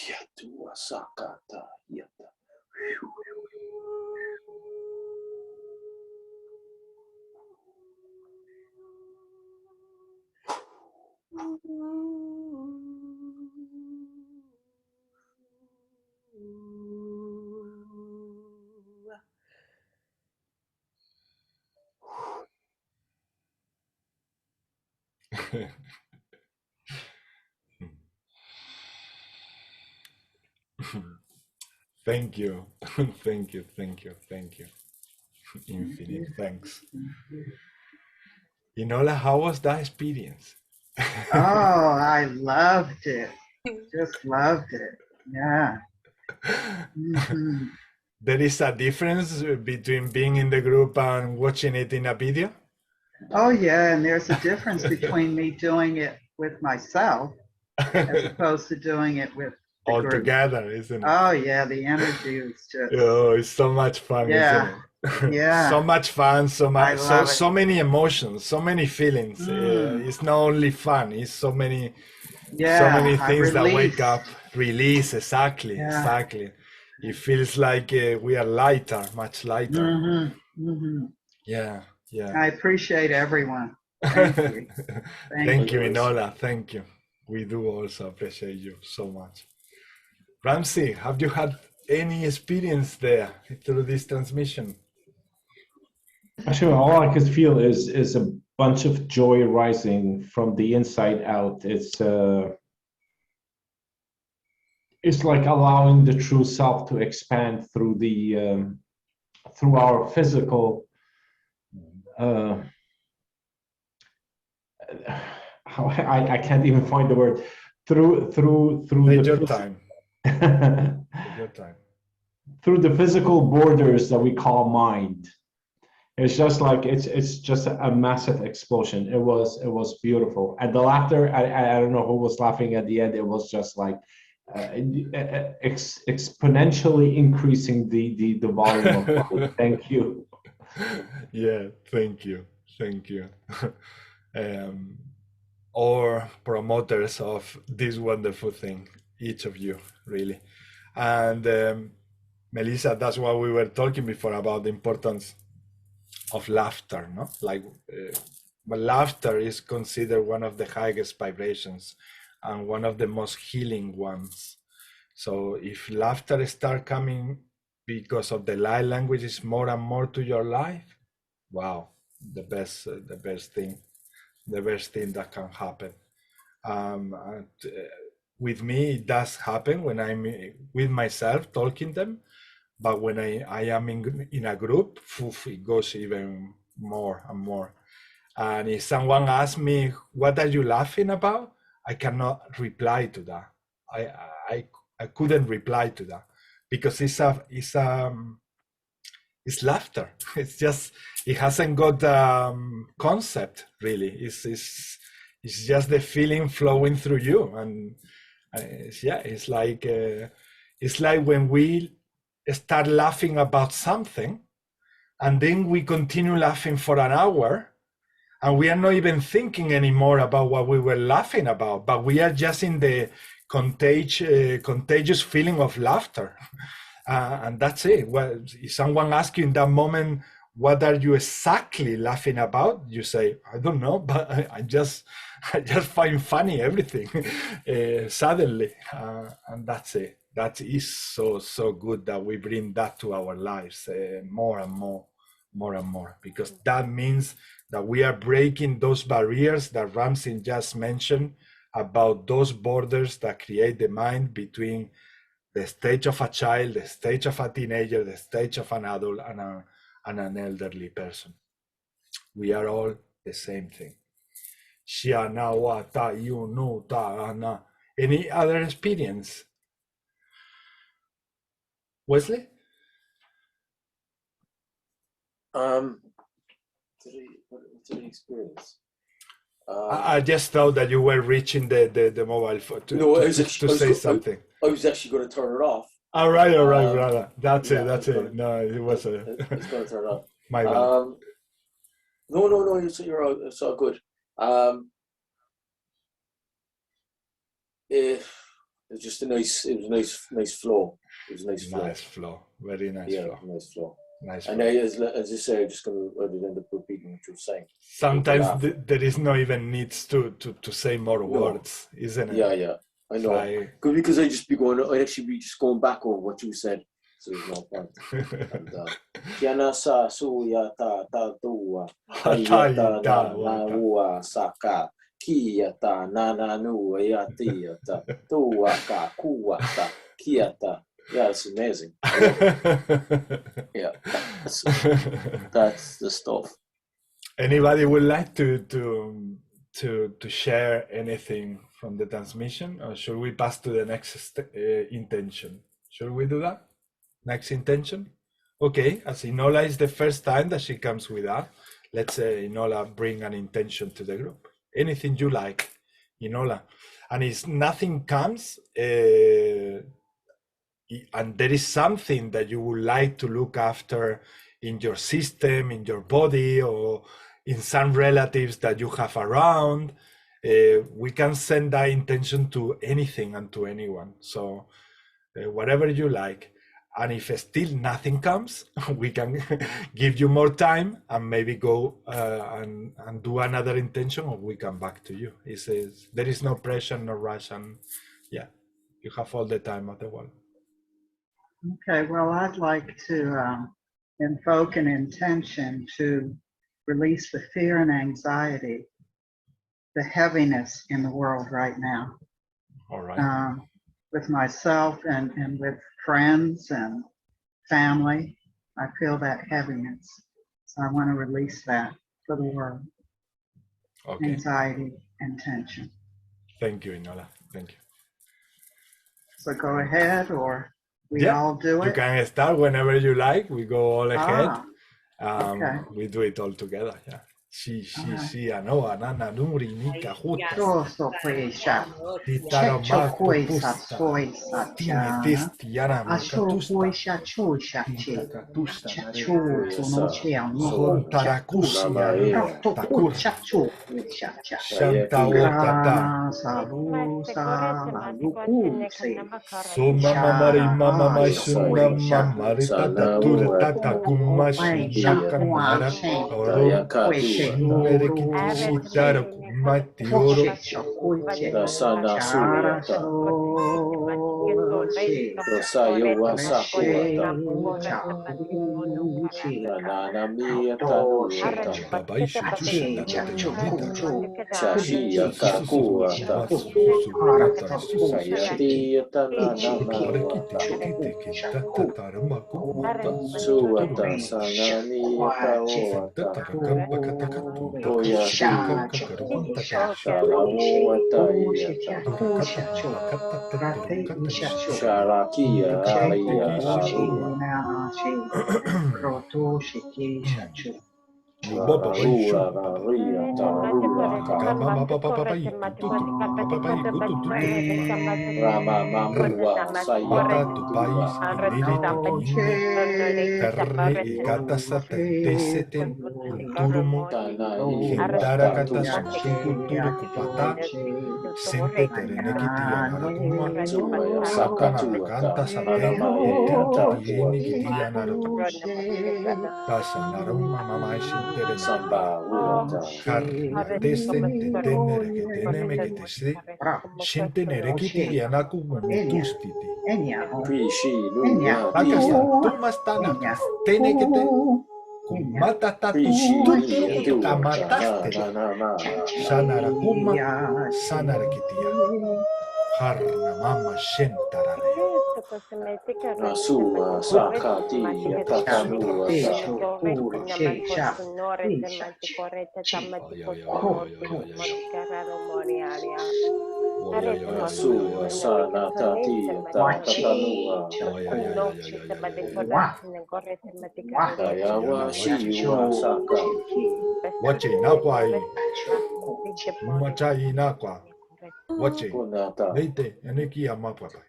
Yatua sakata yata. Thank you. Thank you. Thank you. Thank you. Infinite thanks. Inola, how was that experience? Oh, I loved it. Just loved it. Yeah. Mhm. There is a difference between being in the group and watching it in a video? Oh, yeah. And there's a difference between me doing it with myself as opposed to doing it with the All group. together, isn't it? Oh, yeah. The energy is just, Oh, it's so much fun, yeah. isn't it? Yeah. So much fun, so I much, love it. so many emotions, so many feelings. It's not only fun; it's so many Yeah. things that wake Release. up. Release, exactly, Yeah. exactly. It feels like we are lighter, much lighter. Mm-hmm. Mm-hmm. Yeah, yeah. I appreciate everyone. Thank you. Thank you, you. Inola. Thank you. We do also appreciate you so much. Ramsey, have you had any experience there through this transmission? Actually, all I could feel is a bunch of joy rising from the inside out. It's like allowing the true self to expand through the through our physical. How I can't even find the word. Through Take the your time. Take your time. Through the physical borders that we call mind. It's just like it's just a massive explosion. It was beautiful, and the laughter. I don't know who was laughing at the end. It was just like exponentially increasing the volume of light. Thank you. Yeah, thank you. Or promoters of this wonderful thing, each of you, really. And Melissa, that's what we were talking before about the importance of laughter, no? But laughter is considered one of the highest vibrations and one of the most healing ones. So if laughter start coming because of the light languages more and more to your life, wow, the best thing that can happen. With me, it does happen when I'm with myself talking them, but when I am in a group, it goes even more and more. And if someone asks me, what are you laughing about? I cannot reply to that. I couldn't reply to that because It's laughter. It's just, it hasn't got concept really. It's just the feeling flowing through you, and yeah, it's like when we start laughing about something, and then we continue laughing for an hour, and we are not even thinking anymore about what we were laughing about, but we are just in the contagious feeling of laughter. And that's it. Well, if someone asks you in that moment, what are you exactly laughing about? You say, I don't know, but I just find funny everything suddenly. And that's it. That is so good that we bring that to our lives more and more, because that means that we are breaking those barriers that Ramsin just mentioned about those borders that create the mind between the stage of a child, the stage of a teenager, the stage of an adult, and an elderly person. We are all the same thing. Any other experience? Wesley? What's the experience? I just thought that you were reaching the mobile phone to say something. I was actually going to turn it off. All right, brother. That's it. No, it was a. It's going to turn it off. My bad. No. It's all good. It was just a nice flow. It was a nice flow. Nice flow. Very nice flow. Yeah, nice flow. Nice. And as you say, I'm just going to end up repeating what you're saying. Sometimes there is no even needs to say more words, isn't it? Yeah. I know. Because I'd actually be just going back over what you said. So there's no point. Kiana sa suya ta tua. Hayata na ua saka. Kiata na nu ayati ta. Tua ka kuata. Kiata. Yeah, it's amazing. Yeah, that's the stuff. Anybody would like to share anything from the transmission, or should we pass to the next intention? Should we do that? Next intention? Okay, as Inola is the first time that she comes with us, let's Inola bring an intention to the group. Anything you like, Inola. And if nothing comes, and there is something that you would like to look after in your system, in your body, or in some relatives that you have around, we can send that intention to anything and to anyone. So whatever you like. And if still nothing comes, we can give you more time and maybe go and do another intention, or we come back to you. There is no pressure, no rush, and yeah, you have all the time of the world. Okay, well, I'd like to invoke an intention to release the fear and anxiety, the heaviness in the world right now. All right. With myself and with friends and family, I feel that heaviness. So I want to release that for the world. Okay. Anxiety and tension. Thank you, Inola. Thank you. So go ahead, or we all do it? You can start whenever you like. We go all ahead. Okay. We do it all together. Yeah. She, ano, anana, nuri, nika, juta. Toso puisha. Checho puisa, soisa, chana. Acho puisha, chuisha, chi. Chachu, no chia, no Tarakusia, takucha, chu, puisha, cha. Shanta otata. Salu, salukusi. Suma mamari, mama, my suna, mamari, tata, tura, tata, kumashi, yakamara, oro, Merekitara Matioro Sana Suyata Rosayo Wasakuata Nana Mia Tanuata Chashia Kakuata Sayati Tanana Suata Sanani Taoata Oya Sharakia Roto shiki shachu. Sente terenekiti yanaratuma, sakana rakanta saten, entiti dieni gidi yanaratu. Tasa naruma mama shintere karna testen tenere que teneme que tese, shinte nerekiti yanaku mutustiti. Takasta, tumas tanakas, tenekete, kumata tatu, tuturukutu kamataste. Sanarakuma, sanarakitia. Harna mama shentarare. Masua sakati tatanua Masua sanatati tatanua Dayawa shiwa saka Wache nakwai. Machai nakwa. Wache. Kunata Leite, aneki amapapa.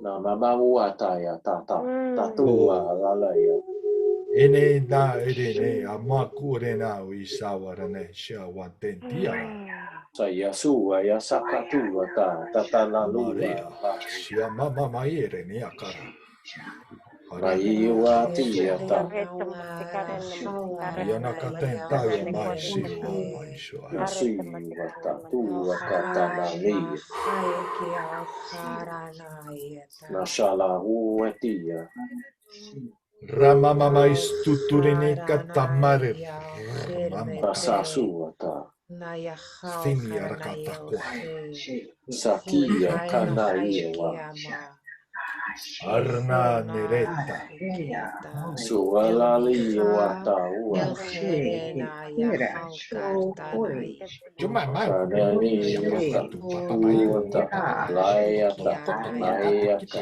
na mama wataya tata tatua lalaya Ene na ene amakure na uisawarane shawatentiara. saya sua ya sakatua tatanalua Maria, sia mama maire ne akara. Maiwa tiata Yana katenta ya maisi wa maisho. Masiwa tatua katanali Nashala uetia Rama mama istuturine katamare. Mama Pasasuata sini arakata kwai. Sakia kanaiwa Arna nereta. Sualali wataua Cuma mai. Kanani Yakatu papa mai. Uata Layata Layaka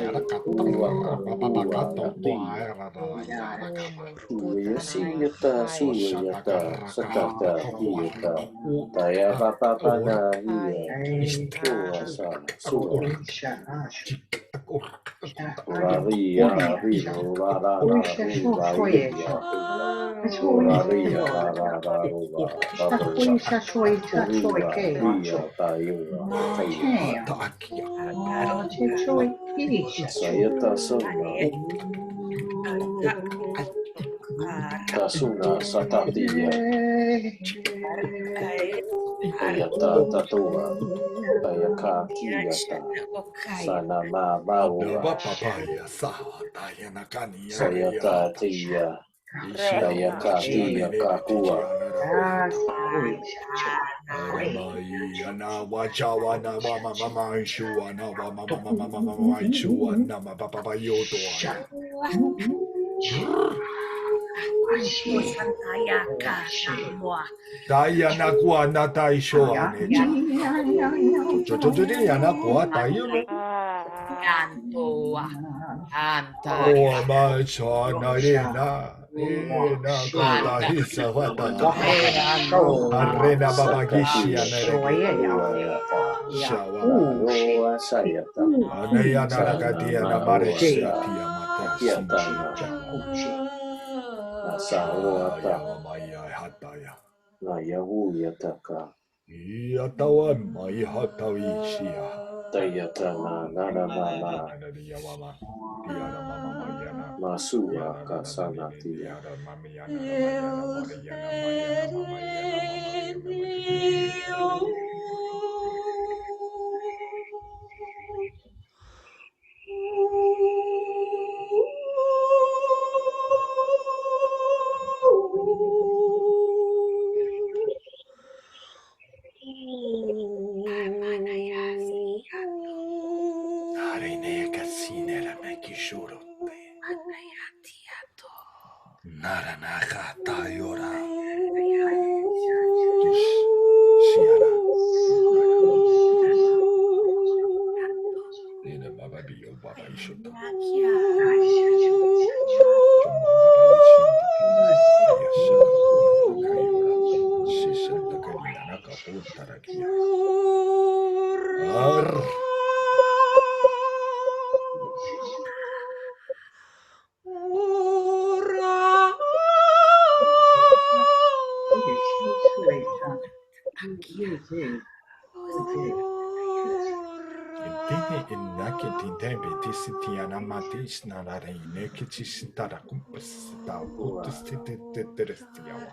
Suyata Suyata Satata Iyata Taya Papa Nahia Suasa Sua Uraria Rino Rarana Ruvaia Uraria Rarara Ruva Ruva Ria Taiwa Sayata Sona Tasuna Satatia Ayata Tatua Tayaka Kiyata Sanama Baua Sayata Tia Tayaka Tia Kakua Ana wachawana mama mama shuana mama mama mama shuana mama papa yoto. Daya na kuwa na tai shoane cha. Chochochori na kuwa tayo. Oh my chana rena. Na kata hisa wata kapa. Arena babagishi aneregi. Shawa. Sayata Anaya naragatia na maresia tia mata. Nasawata Maya hataya. Nayahuyataka Iatawan mai hatawi sia. Tayatana Nana Mama Masua Kasanatia Tini inaki tintembe tisitiana matis narare ineki sintara kumpas ta utus teterestiawa.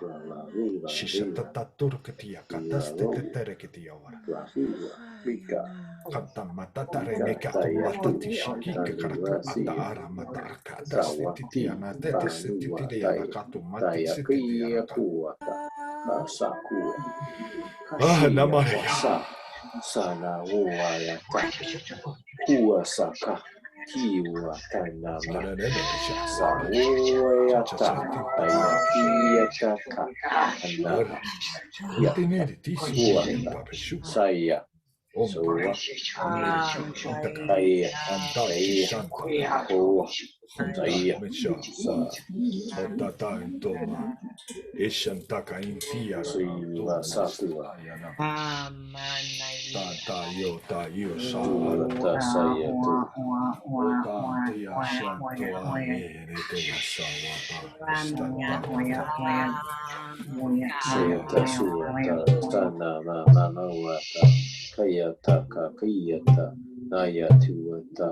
Shishatata turkatia kataste teterekitiawara. Kata matata reneka tuatati shikika karakata ara matara kataste titiana teteste titiana katu mati sititiana katu. Ah, namaria. Sana uaya ta kua saka kiwa tanama sa uaya ta taya kia taka anama ya kua saya soa taya taya koa taya sa Otata intoma. Ishantaka intia. suiwa satua Tata yo ta yo sa. ta saya tu Ota tia shanto aye tea sa saya ta suwa ta sana mama wata kaya ta ka kaya ta naya tuwa ta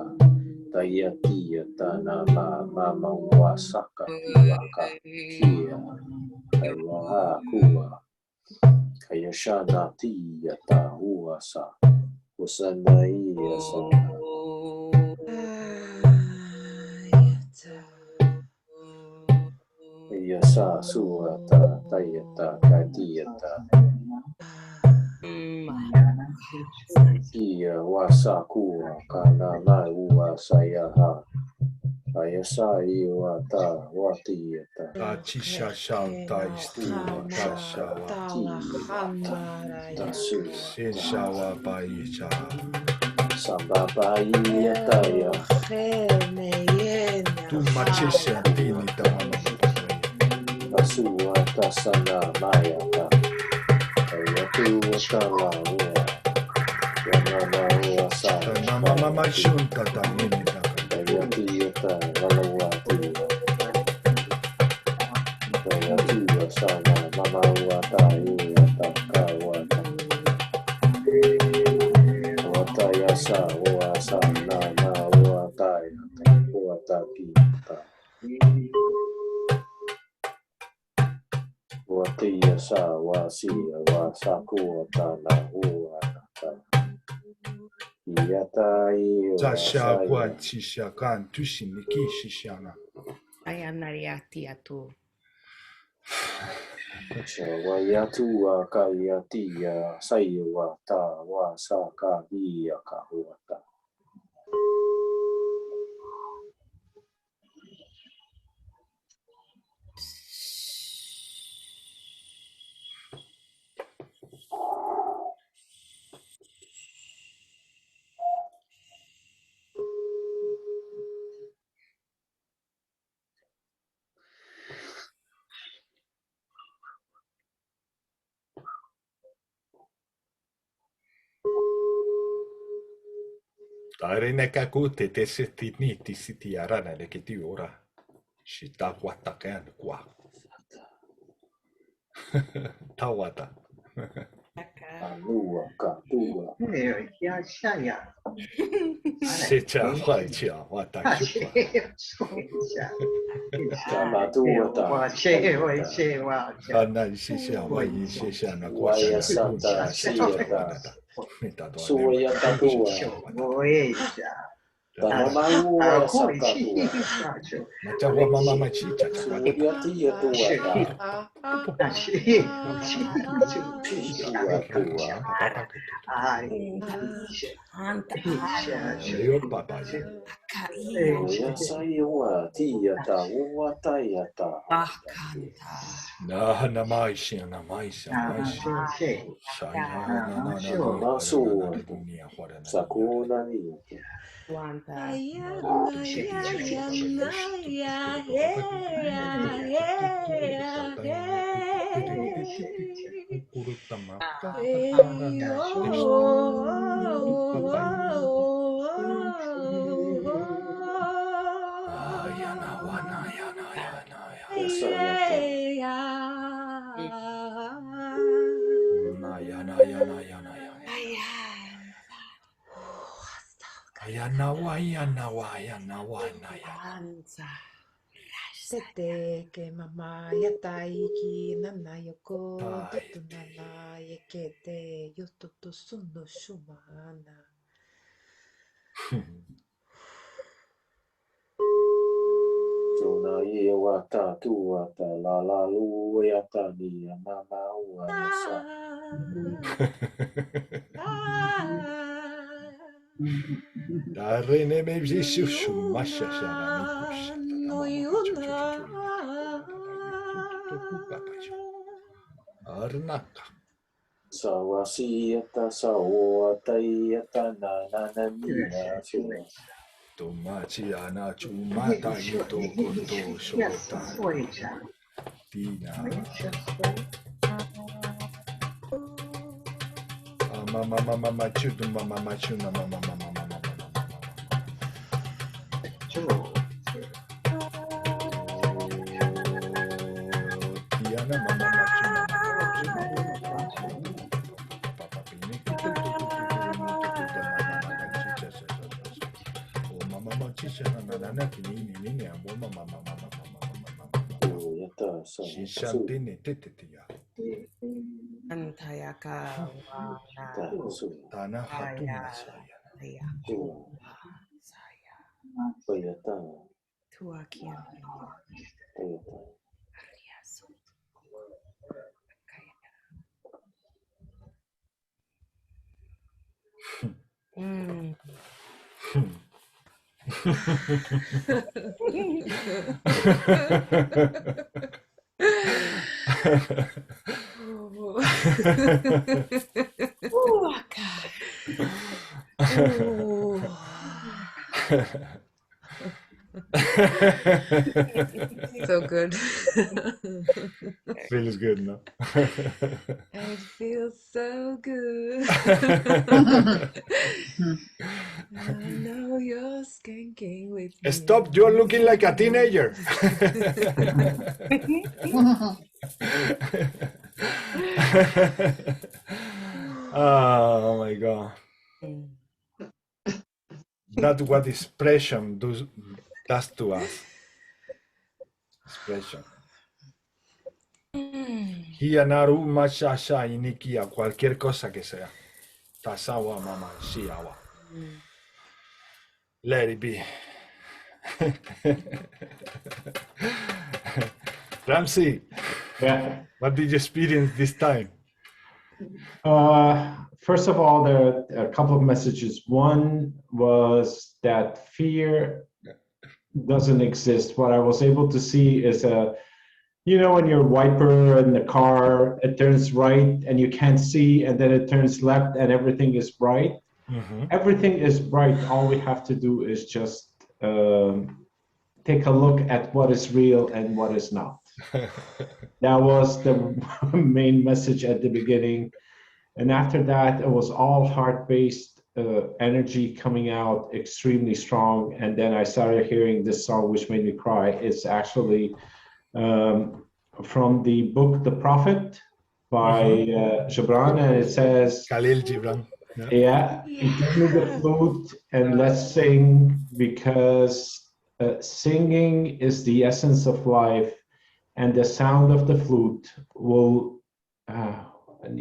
taya kia ta na mama wasaka kiwa ka kia kaya ha kuwa kaya shana tia ta huwa sa wasana iya sa iya sa suwa ta taya ta kaya ta kia wasa kuwa kana na uwa saya ha kaya sa iwa ta wati ta Chisha shanta istua kashawa. ta su Senshawa baicha. samba bai ta ya Tu machisha tini tamama. Asua ta sana maya ta kaya tu ta la uwa yana uwa sa Mama shunta tamini ta. kaya tia ta walawa tia kaya tia sana mama uwa ta iya ta kawa ta wata ya sa uwa sa na uwa ta ya ta uwa ta ki ta wata ya sa wa si wa sa kuwa ta na uwa ta iya ta iya Zasha sa kwa ya chisha kan tushiniki shishana. Waya tua kaya tia saiwa ta wa sa ka ia ka huata. Tarineka kute te setini ti siti arana le kiti ora. Shita wata kan kwa. Tawata. Anua ka tua. Secha waicha wata kukwa. Tama tua ta. Kana shisha wai shisha na kwa Waya sana. santa sia ta. Suya ta tua. Tama maua saka tua. Macha wa mama machicha. Suya tia tua ta. Tua tua. Yo papa. Oya saiwa tia ta uwa ta ya ta. Na maisha na maisha. Masu sakuna ni. Tete ke mama yataiki nana yoko tutu nana yekete yototo suno shumana. Jona ye wata tu wata la la lu yata ni mama wanasa. Darene mevzi şu maşa şarani kuşa. Arnaka. Sawasi yata sawata yata na na na ni na shura. Tomachi ana chumata ito koto shota. Tina. Mama chudu mama chuna mama. Tiana mama chuna. Papa pini mama chicha nana kini ni ambo mama. Yata Shishantini titiya. Antayaka Tana hatuna saya. saya. Bayata. Tuakian Bayata. Oh, God. So good. Feels good, no? It feels so good. I know you're skanking with me. Stop, you're looking like a teenager. Oh my God. That's what expression does to us. Expression. Hianaru mashasha inikia, cualquier cosa que sea. Tasawa mama shiawa. Let it be. Ramsey, Yeah. what did you experience this time? First of all, there are a couple of messages. One was that fear doesn't exist. What I was able to see is when your wiper in the car, it turns right and you can't see, and then it turns left and everything is bright. Mm-hmm. Everything is bright. All we have to do is just take a look at what is real and what is not. That was the main message at the beginning. And after that, it was all heart-based energy coming out extremely strong. And then I started hearing this song, which made me cry. It's actually from the book The Prophet by Gibran, and it says, Khalil Gibran. Yeah, give me the flute and let's sing, because singing is the essence of life, and the sound of the flute will and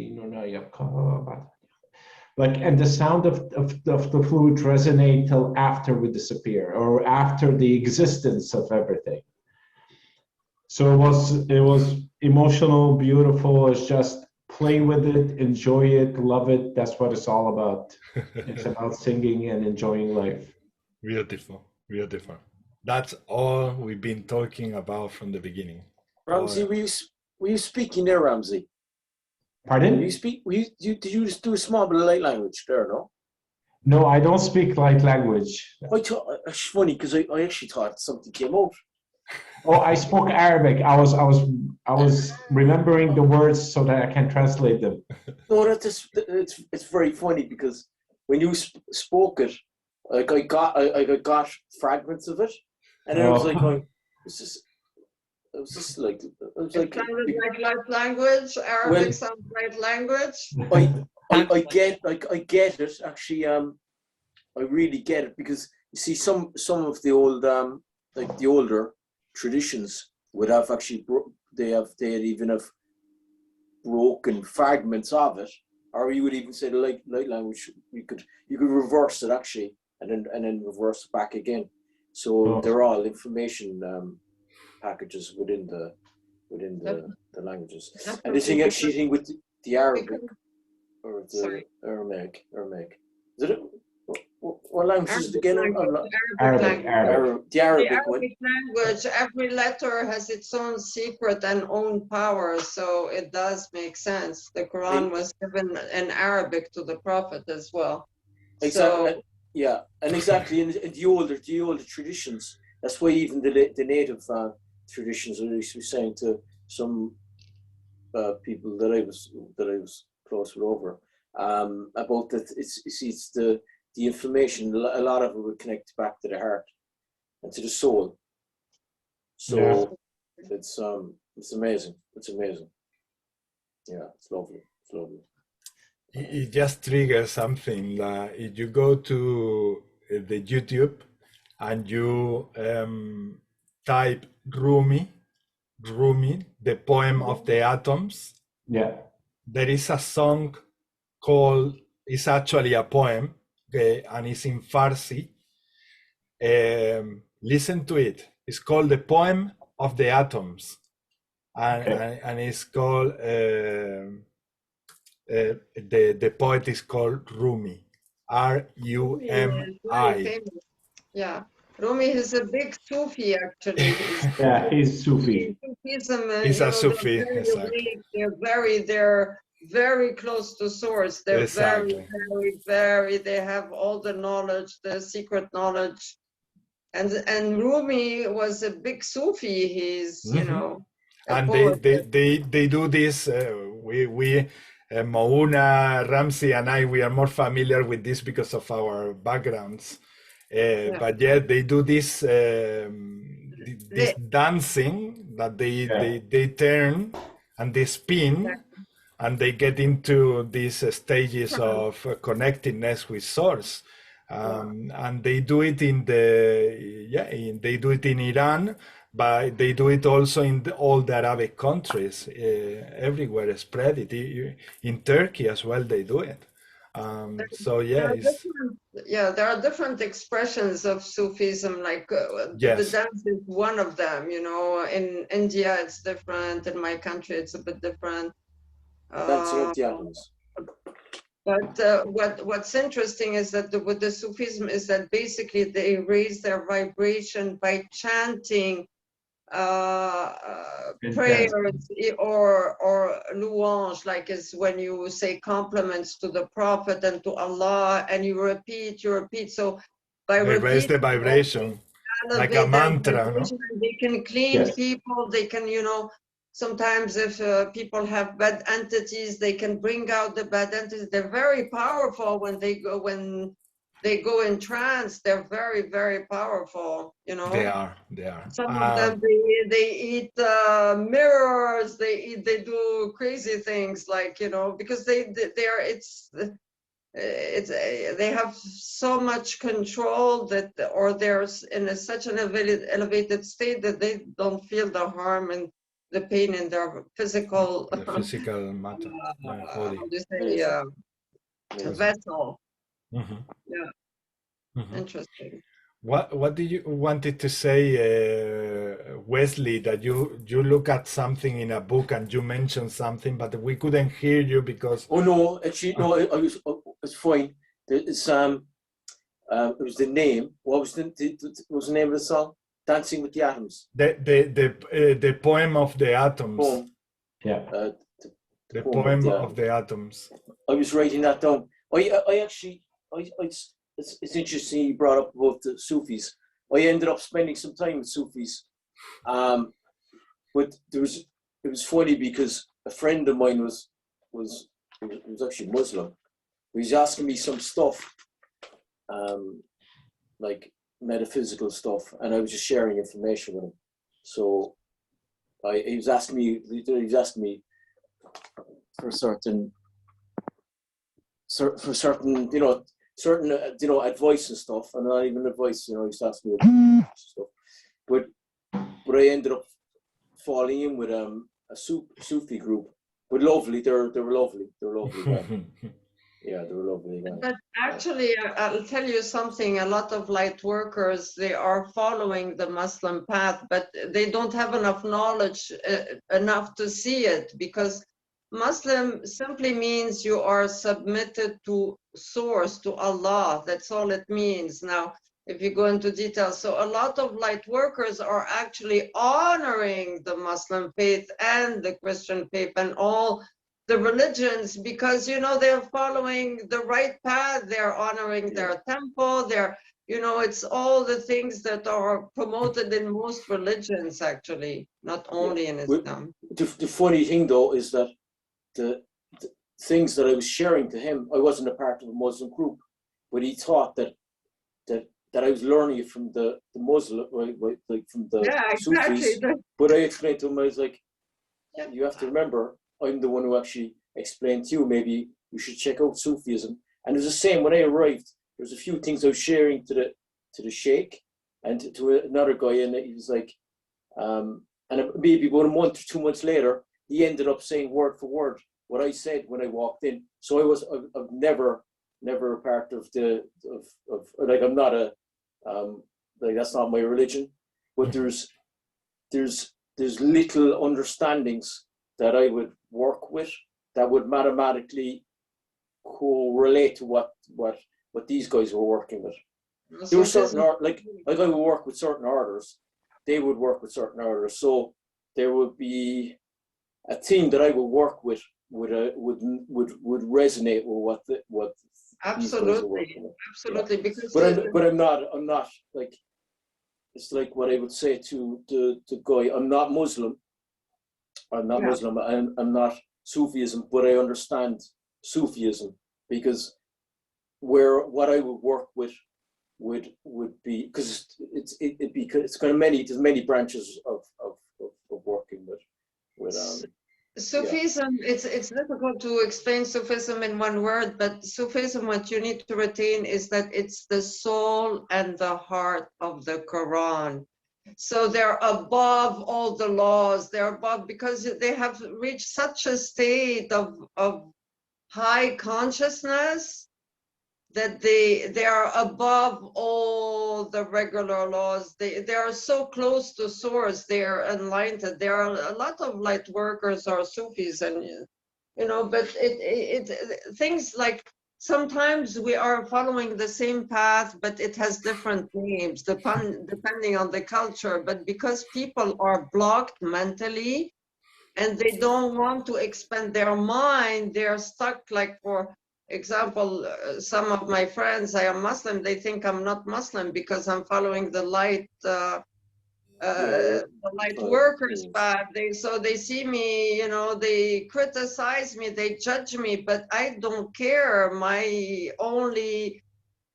the sound of the flute resonate till after we disappear, or after the existence of everything. So it was emotional, beautiful. It's just play with it, enjoy it, love it. That's what it's all about. It's about singing and enjoying life. Beautiful, beautiful. That's all we've been talking about from the beginning. Ramsey, were you speaking there, Ramsey? Pardon? Did you just do a small bit of light language there, no? No, I don't speak light language. I thought it's funny because I actually thought something came out. Oh, I spoke Arabic. I was remembering the words so that I can translate them. No, it's very funny because when you spoke it, like I got fragments of it, and I was like, going, it was just like, it sounded like light language. Arabic sounds like language. I get it actually. I really get it, because you see some of the old like the older traditions would have actually they'd even have broken fragments of it, or you would even say the light language. You could reverse it actually, and then reverse it back again. So they're all information packages within the languages. And the thing actually with the Arabic or the Aramaic. Is it? What language is it again? Arabic language. The Arabic language, every letter has its own secret and own power, so it does make sense. The Quran was given in Arabic to the Prophet as well. Exactly. So, yeah, and exactly in the older traditions. That's why even the native traditions, at least we're saying to some people that I was close with over about that. It's the information. A lot of it would connect back to the heart and to the soul. So it's amazing. It's amazing. Yeah, it's lovely. It's lovely. It just triggers something. If you go to the YouTube and you type Rumi, the poem of the atoms. Yeah. There is a song called, it's actually a poem, okay, and it's in Farsi. Listen to it. It's called The Poem of the Atoms. And it's called, the poet is called Rumi, R-U-M-I. Yeah. Rumi is a big Sufi, actually. Yeah, he's Sufi. He's a Sufi, exactly. They're very close to source. They're very, they have all the knowledge, the secret knowledge. And Rumi was a big Sufi. He's, you know, and they do this. We Mouna, Ramsey, and I, we are more familiar with this because of our backgrounds. But yeah, they do this this dancing that they turn and they spin, and they get into these stages of connectedness with source. And they do it in they do it in Iran, but they do it also in all the Arabic countries, everywhere, spread it. In Turkey as well, they do it. So yeah, there are different expressions of Sufism, like the dance is one of them. You know, in India it's different. In my country it's a bit different. But what's interesting is that with the Sufism is that basically they raise their vibration by chanting prayers or louange, like is when you say compliments to the Prophet and to Allah, and you repeat. So by raise the vibration like a mantra, no? They can clean people. They can, you know, sometimes if people have bad entities, they can bring out the bad entities. They're very powerful when they go in trance. They're very, very powerful, you know. They are. Some of them, they eat mirrors. They do crazy things, like, you know, because they have so much control that, or they're in such an elevated state that they don't feel the harm and the pain in their physical matter, body. Vessel. Interesting. What did you wanted to say, Wesley? That you look at something in a book and you mentioned something, but we couldn't hear you because. Oh no, actually no, it's fine. It's it was the name. What was the name of the song? Dancing with the Atoms. The poem of the atoms. Poem. Yeah. The poem of the atoms. I was writing that down. It's interesting you brought up about the Sufis. I ended up spending some time with Sufis, but it was funny because a friend of mine was actually Muslim, He's asking me some stuff, like metaphysical stuff, and I was just sharing information with him. So he was asking me for certain, certain advice and stuff, and not even advice, he was asking me stuff. But I ended up falling in with a Sufi group. But lovely, they were lovely. Yeah, they were lovely. But actually, I'll tell you something. A lot of light workers, they are following the Muslim path, but they don't have enough knowledge, enough to see it, because Muslim simply means you are submitted to source, to Allah. That's all it means. Now, if you go into detail, so a lot of light workers are actually honoring the Muslim faith and the Christian faith and all the religions, because they're following the right path. They're honoring their temple. They're it's all the things that are promoted in most religions, actually, not only in Islam. The funny thing though is that the things that I was sharing to him, I wasn't a part of a Muslim group, but he thought that I was learning it from the Muslim, like from the Sufis. But I explained to him, I was like, you have to remember, I'm the one who actually explained to you, maybe you should check out Sufism. And it was the same when I arrived. There was a few things I was sharing to the Sheikh and to another guy, and he was like, and maybe about a month or 2 months later, he ended up saying word for word what I said when I walked in. So I've never a part of like, I'm not a like, that's not my religion, but there's little understandings that I would work with that would mathematically correlate to what these guys were working with. There were certain like I would work with certain orders, they would work with certain orders. So there would be a team that I would work with would resonate with what absolutely. Yeah. Because but I'm not like, it's like what I would say to the guy, I'm not Muslim, I'm not Sufism, but I understand Sufism, because what I would work with would be, because it's kind of there's many branches of working with Sufism, it's difficult to explain Sufism in one word, but Sufism, what you need to retain is that it's the soul and the heart of the Quran. So they're above all the laws, they're above, because they have reached such a state of high consciousness that they are above all the regular laws. They are so close to source. They are enlightened. There are a lot of light workers or Sufis, and but things like, sometimes we are following the same path, but it has different names depending on the culture. But because people are blocked mentally and they don't want to expand their mind, they're stuck. Like, for example, some of my friends, I am Muslim, they think I'm not Muslim because I'm following the light workers path. So they see me, they criticize me, they judge me, but I don't care. My only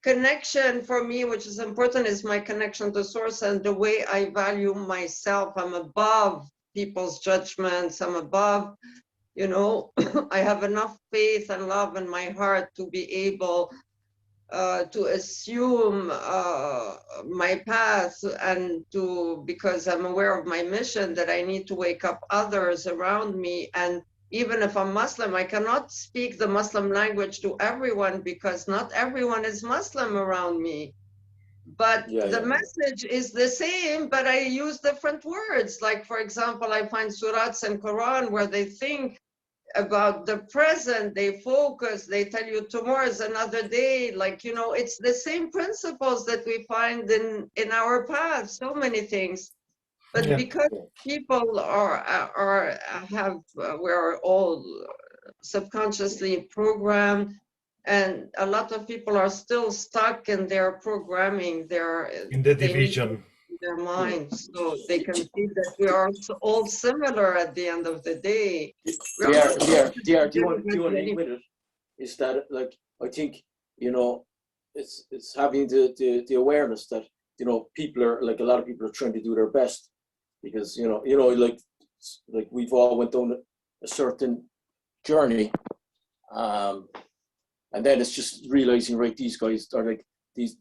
connection for me, which is important, is my connection to source and the way I value myself. I'm above people's judgments. I'm above, I have enough faith and love in my heart to be able to assume my path, and because I'm aware of my mission, that I need to wake up others around me. And even if I'm Muslim, I cannot speak the Muslim language to everyone, because not everyone is Muslim around me. But the message is the same, but I use different words. Like, for example, I find surahs in Quran where they think about the present, they focus, they tell you tomorrow is another day. Like, it's the same principles that we find in our path, so many things. But because people we're all subconsciously programmed, and a lot of people are still stuck in their programming, in the division. Their minds, so they can see that we are all similar at the end of the day. Do you want to link with it? Is that, like, I think, you know, it's having the awareness that, you know, people are, like, a lot of people are trying to do their best, because, you know, like we've all went down a certain journey, and then it's just realizing, right, these guys are like, these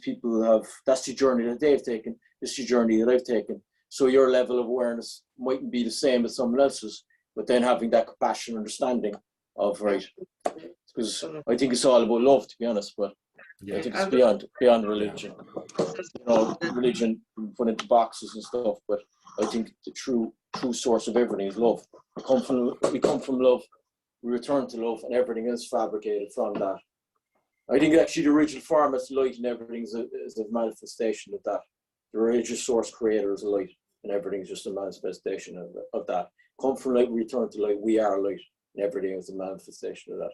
people have, that's the journey that they've taken, this is the journey that I've taken. So your level of awareness mightn't be the same as someone else's, but then having that compassion, understanding of, right, because I think it's all about love, to be honest, but I think it's beyond religion. You know, religion put into boxes and stuff, but I think the true source of everything is love. We come from love, we return to love, and everything is fabricated from that. I think actually the original form is light, and everything is a manifestation of that. The religious source creator is light, and everything is just a manifestation of that. Come from light, we return to light. We are light, and everything is a manifestation of that.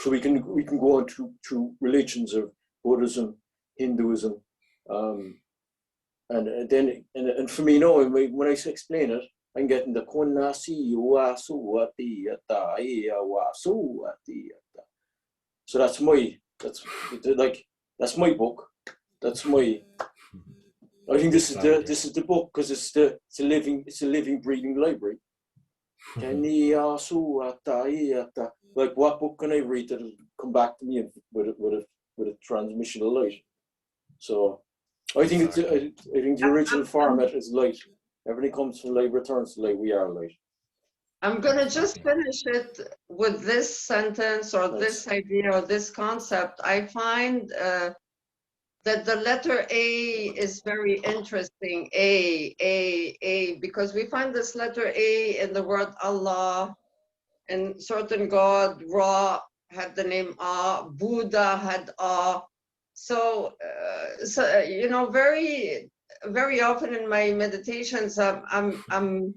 So we can go on through religions of Buddhism, Hinduism, and then for me, no, when I explain it, I'm getting the kunasi wa suati yata iya wa suati yata. So that's my book. That's my. I think this is the book, because it's a living, breathing library. Like, what book can I read that'll come back to me with a transmission of light? So I think I think the original format is light. Everything comes from light, returns to light. We are light. I'm gonna just finish it with this sentence, or this idea, or this concept. I find that the letter A is very interesting. A, because we find this letter A in the word Allah, and certain God, Ra, had the name Ah, Buddha had Ah. So, you know, very, very often in my meditations, I'm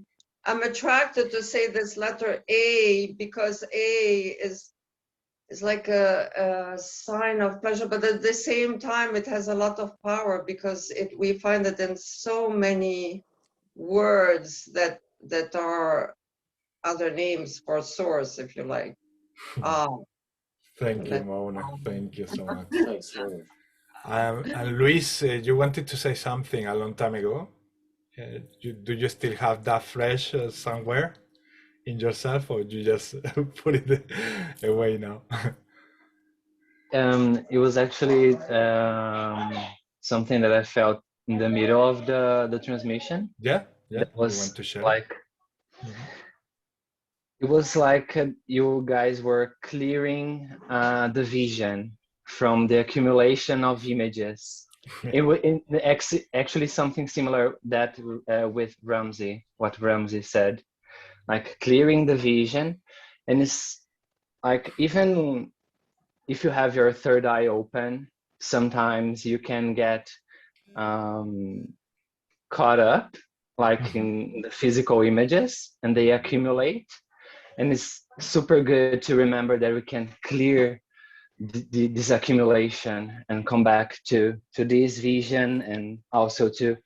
attracted to say this letter A, because A is like a sign of pleasure, but at the same time, it has a lot of power, because we find it in so many words that are other names for source, if you like. Thank you, Mona. Thank you so much. Thanks, Mona. And Luis, you wanted to say something a long time ago. Do you still have that fresh somewhere in yourself, or you just put it away now? It was actually something that I felt in the middle of the transmission. Yeah. That You was want to share? like, it was like you guys were clearing the vision from the accumulation of images. Actually something similar that with Ramsey, what Ramsey said, like clearing the vision. And it's like, even if you have your third eye open, sometimes you can get caught up, like in the physical images, and they accumulate. And it's super good to remember that we can clear this accumulation and come back to this vision, and also to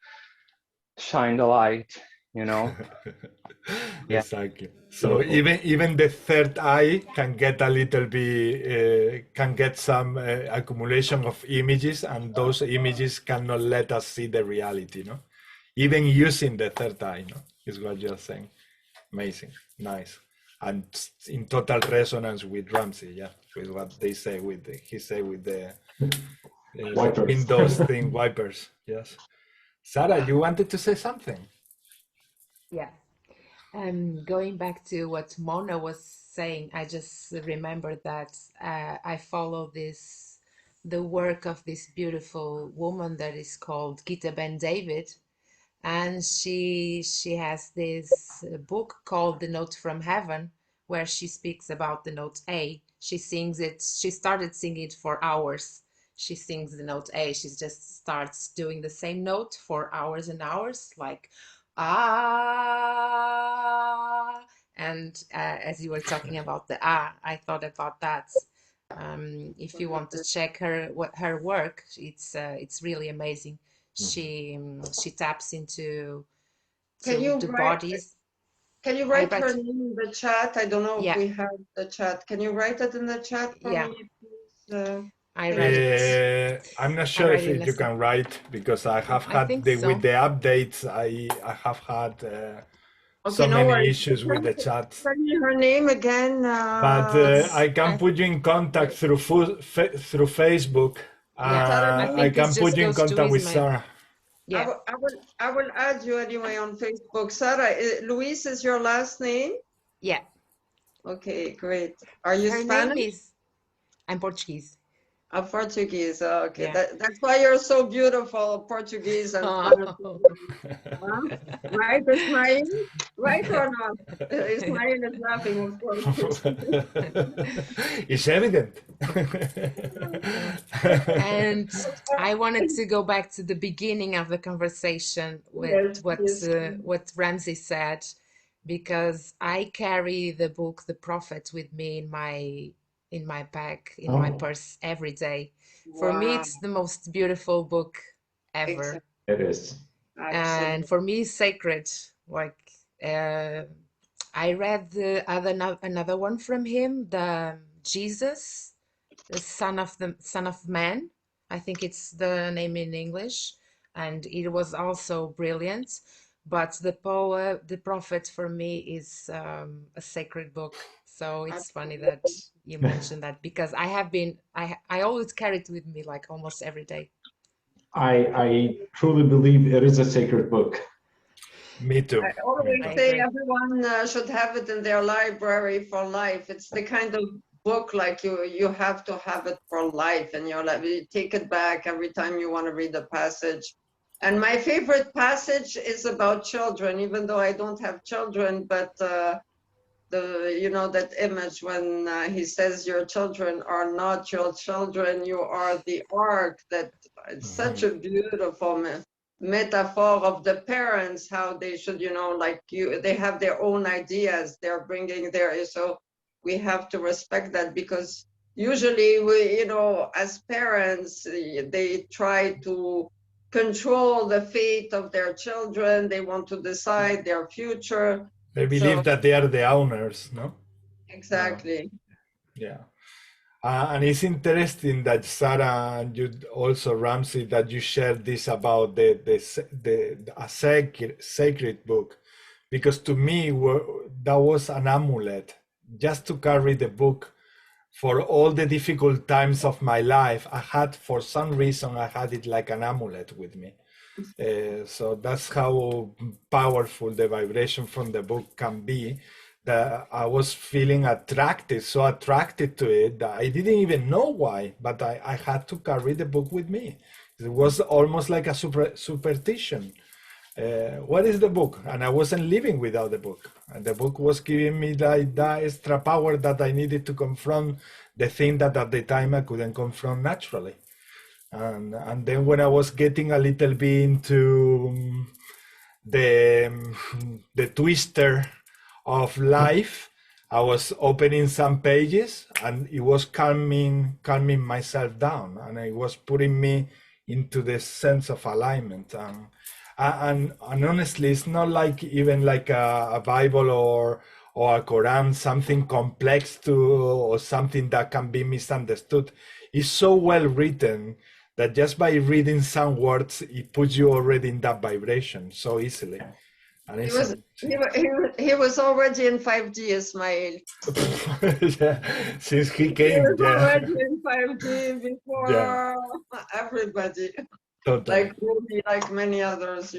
shine the light, you know. Exactly. So even the third eye can get a little bit, can get some accumulation of images, and those images cannot let us see the reality, no? Even using the third eye, no? Is what you're saying. Amazing, nice, and in total resonance with Ramsey, yeah, with what they say with the Windows thing, wipers. Yes. Sarah, you wanted to say something? Yeah. Going back to what Mona was saying, I just remembered that I follow the work of this beautiful woman that is called Gita Ben David, and she has this book called The Note from Heaven, where she speaks about the note A. She sings it. She started singing it for hours. She sings the note A. She just starts doing the same note for hours and hours, like ah. And as you were talking about the ah, I thought about that. If you want to check her work, it's really amazing. She taps into the bodies. Can you write her name in the chat? I don't know if we have the chat. Can you write it in the chat for me, please? I read it. I'm not sure read if it you can write, because I have I had think with so. the updates. I have had Okay, so no many worries. issues with the chat. Tell me her name again. But I can put you in contact through Facebook. I I think can it put just you in goes to contact with Ismail. Sarah. Yeah. I will add you anyway on Facebook. Sarah, Luis is your last name? Yeah. Okay, great. Are you Her Spanish? name is, I'm Portuguese. Portuguese. Okay, Yeah. that's why you're so beautiful, Portuguese and Spanish. Huh? Right, Ismail? Right or not? Ismail is laughing, of course. It's evident. And I wanted to go back to the beginning of the conversation with what Ramsey said, because I carry the book The Prophet with me in my bag, in my purse every day. For me, it's the most beautiful book ever. Exactly. It is. Absolutely. And for me, it's sacred. Like I read another one from him, the Jesus, the Son of Man. I think it's the name in English, and it was also brilliant. But the Prophet for me is a sacred book. So it's funny that you mentioned that, because I always carry it with me, like almost every day. I truly believe it is a sacred book. Me too. I always I say agree. everyone should have it in their library for life. It's the kind of book like you have to have it for life in your life. You take it back every time you want to read a passage. And my favorite passage is about children, even though I don't have children, but that image when he says your children are not your children, you are the ark. That it's such a beautiful metaphor of the parents, how they should, they have their own ideas, they're bringing so we have to respect that, because usually we, as parents, they try to control the fate of their children. They want to decide their future. They believe that they are the owners, no? Exactly. Yeah. And it's interesting that Sarah, and you also, Ramsey, that you shared this about a sacred book, because to me that was an amulet, just to carry the book for all the difficult times of my life. For some reason, I had it like an amulet with me. So that's how powerful the vibration from the book can be, that I was feeling so attracted to it, that I didn't even know why, but I had to carry the book with me. It was almost like a superstition. What is the book? And I wasn't living without the book. And the book was giving me that extra power that I needed to confront the thing that at the time I couldn't confront naturally. And then when I was getting a little bit into the twister of life, I was opening some pages, and it was calming myself down, and it was putting me into this sense of alignment. And honestly, it's not like even like a Bible or a Quran, something complex or something that can be misunderstood. It's so well written that just by reading some words, it puts you already in that vibration so easily. And he was already in 5D, Ismail. Yeah, since he came, he was already in 5D before everybody. Totally. Like Ruby, like many others,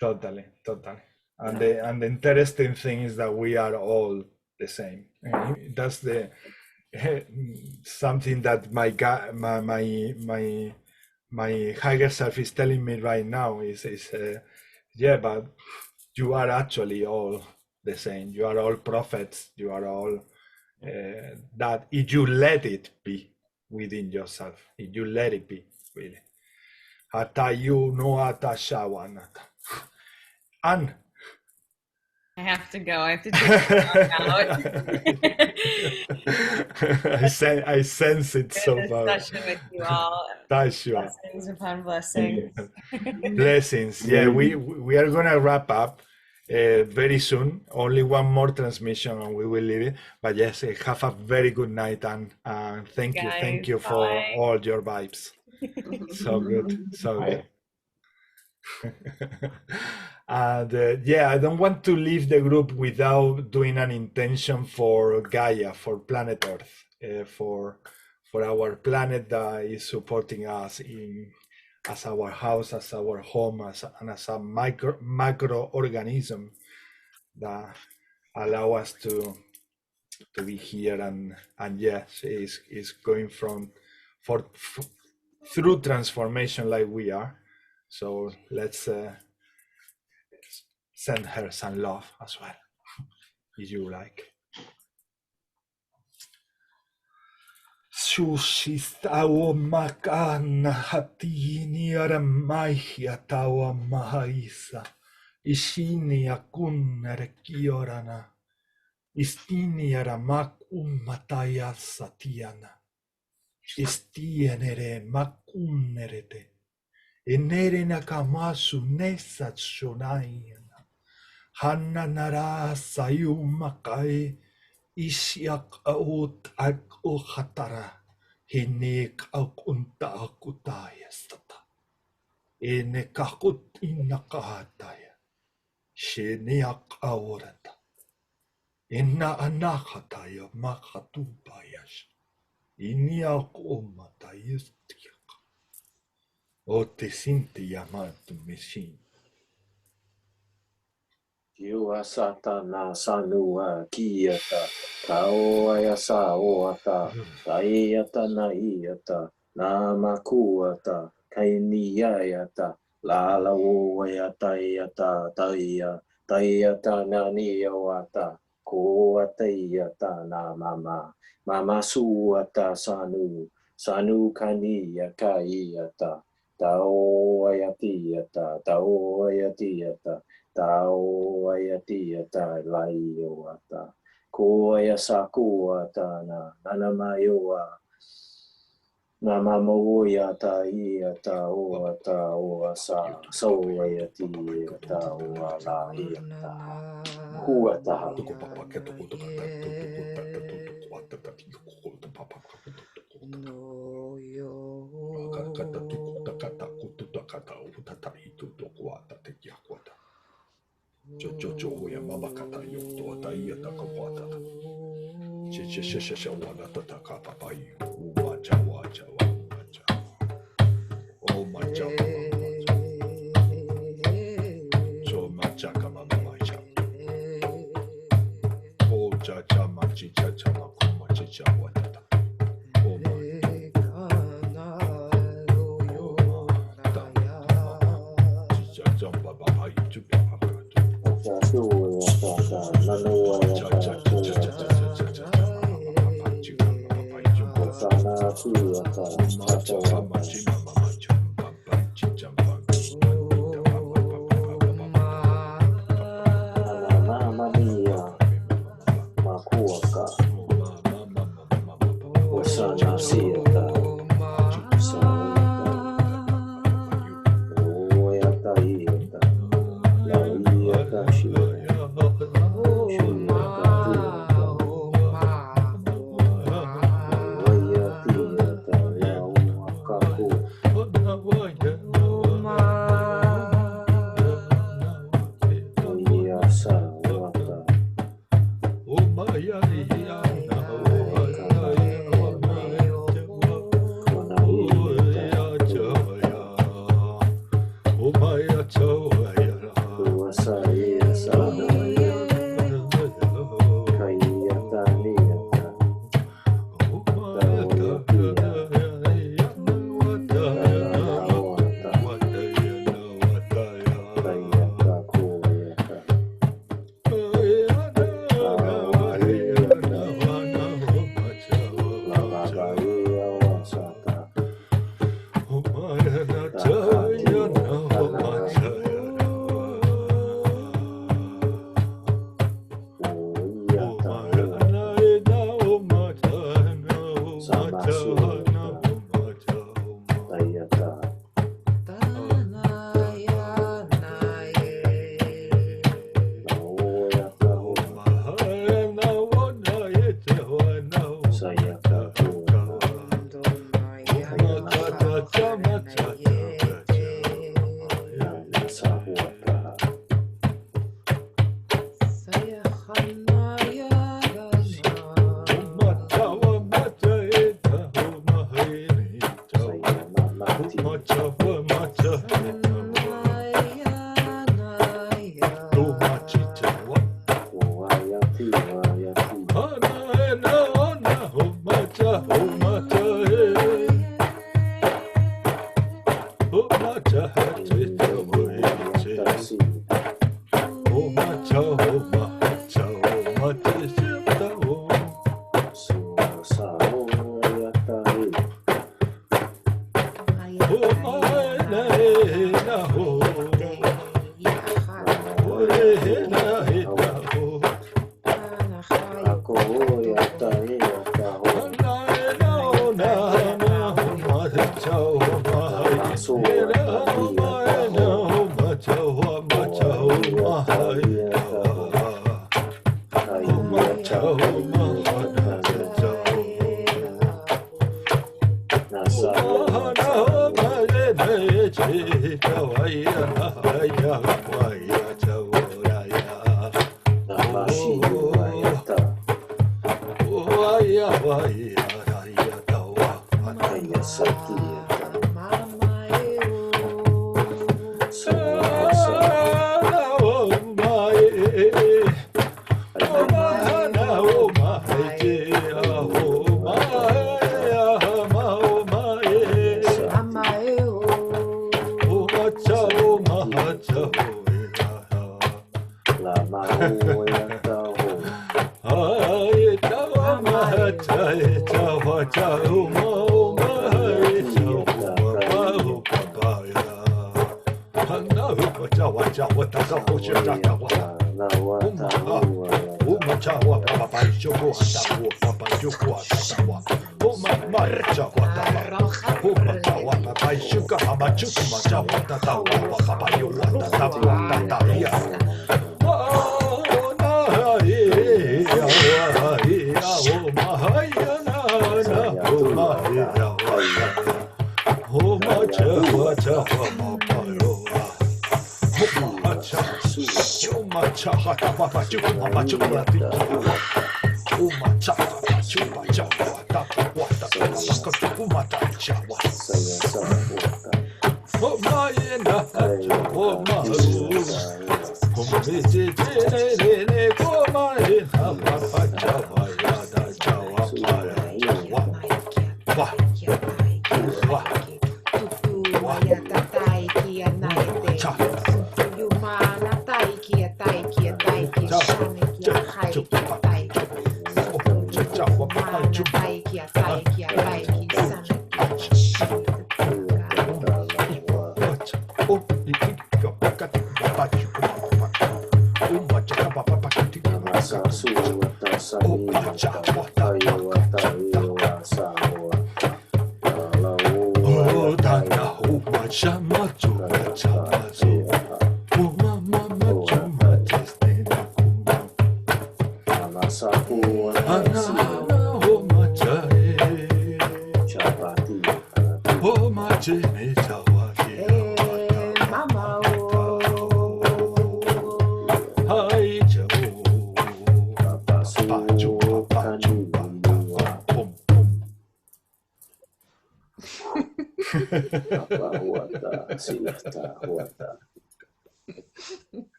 Totally. And the interesting thing is that we are all the same. That's something that my higher self is telling me right now is but you are actually all the same. You are all prophets. You are all that, if you let it be within yourself, if you let it be, really. Hata you no hata shawanata. And I have to go. I have to take out. I sense it so far. Discussion with you all. Blessings upon blessings. Blessings. Yeah, we are gonna wrap up. very soon. Only one more transmission and we will leave it. But yes, have a very good night, and thank you for all your vibes. So good, so good. And yeah, I don't want to leave the group without doing an intention for Gaia, for planet Earth, for our planet that is supporting us as our house, as our home, as a macro organism that allow us to be here, and yes, is going through transformation like we are. So let's send her some love as well, if you like. Sushistao makana hatini aramaihi atawa mahaisa. Ishini akunere kiorana. Istini aramak mataya satiana. Istienere makunerete. Enere nakamasu nesat shonayana. Hanna nara sayumakai. Isyak aut ak uhatara. Hinik ak unta akutaya stata. Ene kakut inakahataya. Sheniak aurata. Inna anakhataya makatupayash. Iniak umatayustiak. O te sinti yamatu meshin. Yua satana sanua kiata, kaoaya saoata, taiata na iata, namakuata, kainiayata, lalaoayata iata, taiata na nioata, koataiata na mama suata sanu kania kaiata, taoayatiata, Tao ayatiata laiota, koya sakuata na nanamayoa, namamoyata iata oata oasa, soayatiata oala iata, kuata. Jojo ya mama kata yo to tai ta ko wata. She wala ta ka papa yu ma jawa. Oh ma jawa. So ma jaka mama ma ja. Oh ja ma chi cha ma ko ma chi cha wata. Oh ma.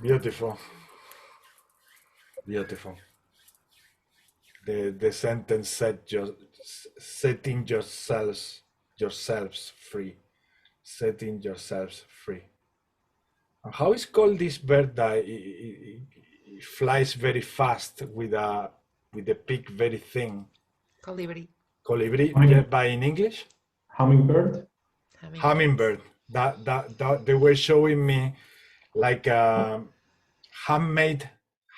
Beautiful, beautiful. The sentence said, just setting yourselves free, setting yourselves free. And how is called this bird that it flies very fast with the beak very thin? Colibri. Colibri, yeah, by in English? Hummingbird. Hummingbird. That they were showing me like a handmade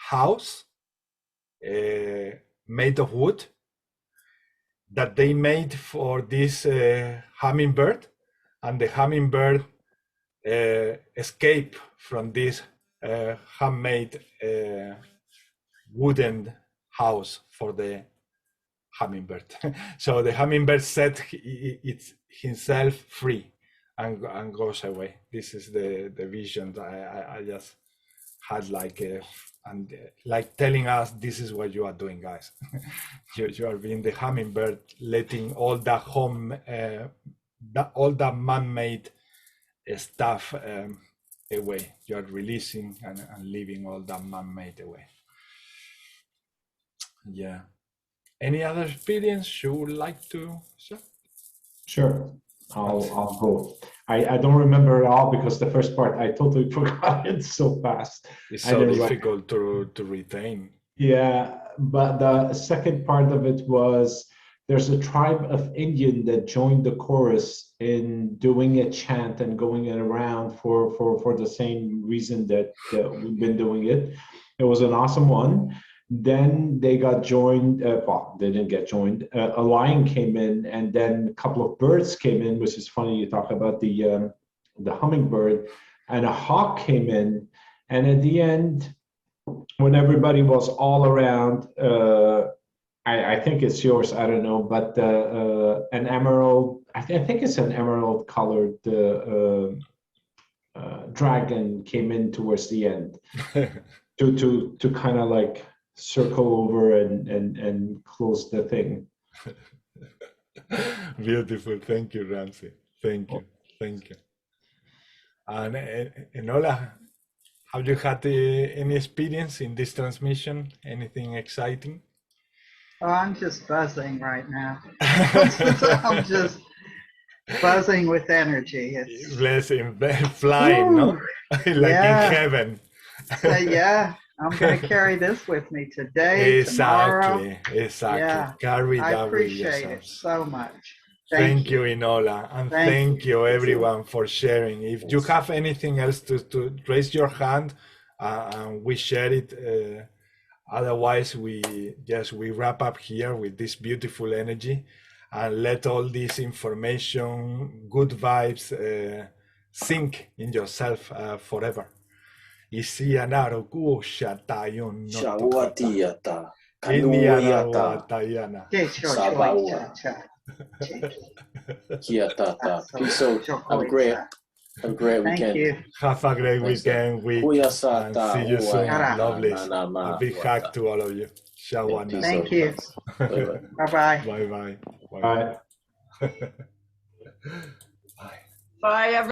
house made of wood that they made for this hummingbird, and the hummingbird escape from this handmade wooden house for the hummingbird. So the hummingbird set it's himself free and goes away. This is the vision that I just had, like like telling us, this is what you are doing, guys. you are being the hummingbird, letting all that all that man-made stuff away. You are releasing and leaving all that man-made away. Yeah. Any other experience you would like to share? Sure, I'll go. I don't remember it all because the first part I totally forgot it so fast. It's so difficult to retain. Yeah, but the second part of it was there's a tribe of Indian that joined the chorus in doing a chant and going around for the same reason that we've been doing it. It was an awesome one. Then they got joined, well, they didn't get joined. A lion came in, and then a couple of birds came in, which is funny. You talk about the hummingbird, and a hawk came in. And at the end, when everybody was all around, I think it's yours, I don't know, but an emerald, I think it's an emerald colored dragon came in towards the end to kind of like circle over and close the thing. Beautiful. Thank you, Ramsey. Thank you. And Enola, have you had any experience in this transmission? Anything exciting? Oh, I'm just buzzing right now. I'm just buzzing with energy. It's blessing, flying, no? Like in heaven. Yeah, I'm going to carry this with me today, tomorrow. Exactly. Yeah, Carry that I appreciate with it so much. Thank you, Enola, and thank you everyone for sharing. If you have anything else to raise your hand, and we share it. Otherwise, we wrap up here with this beautiful energy, and let all this information, good vibes, sink in yourself forever. Isianaro kushatayon Shawatiyata. Kanuayata. Kiatata. Peace out. Have a great weekend. Thank you. Have a great weekend, and see you soon. Lovely. A big hug to all of you. Shawana. Thank you. Bye-bye. Bye-bye. Bye. Bye, everyone.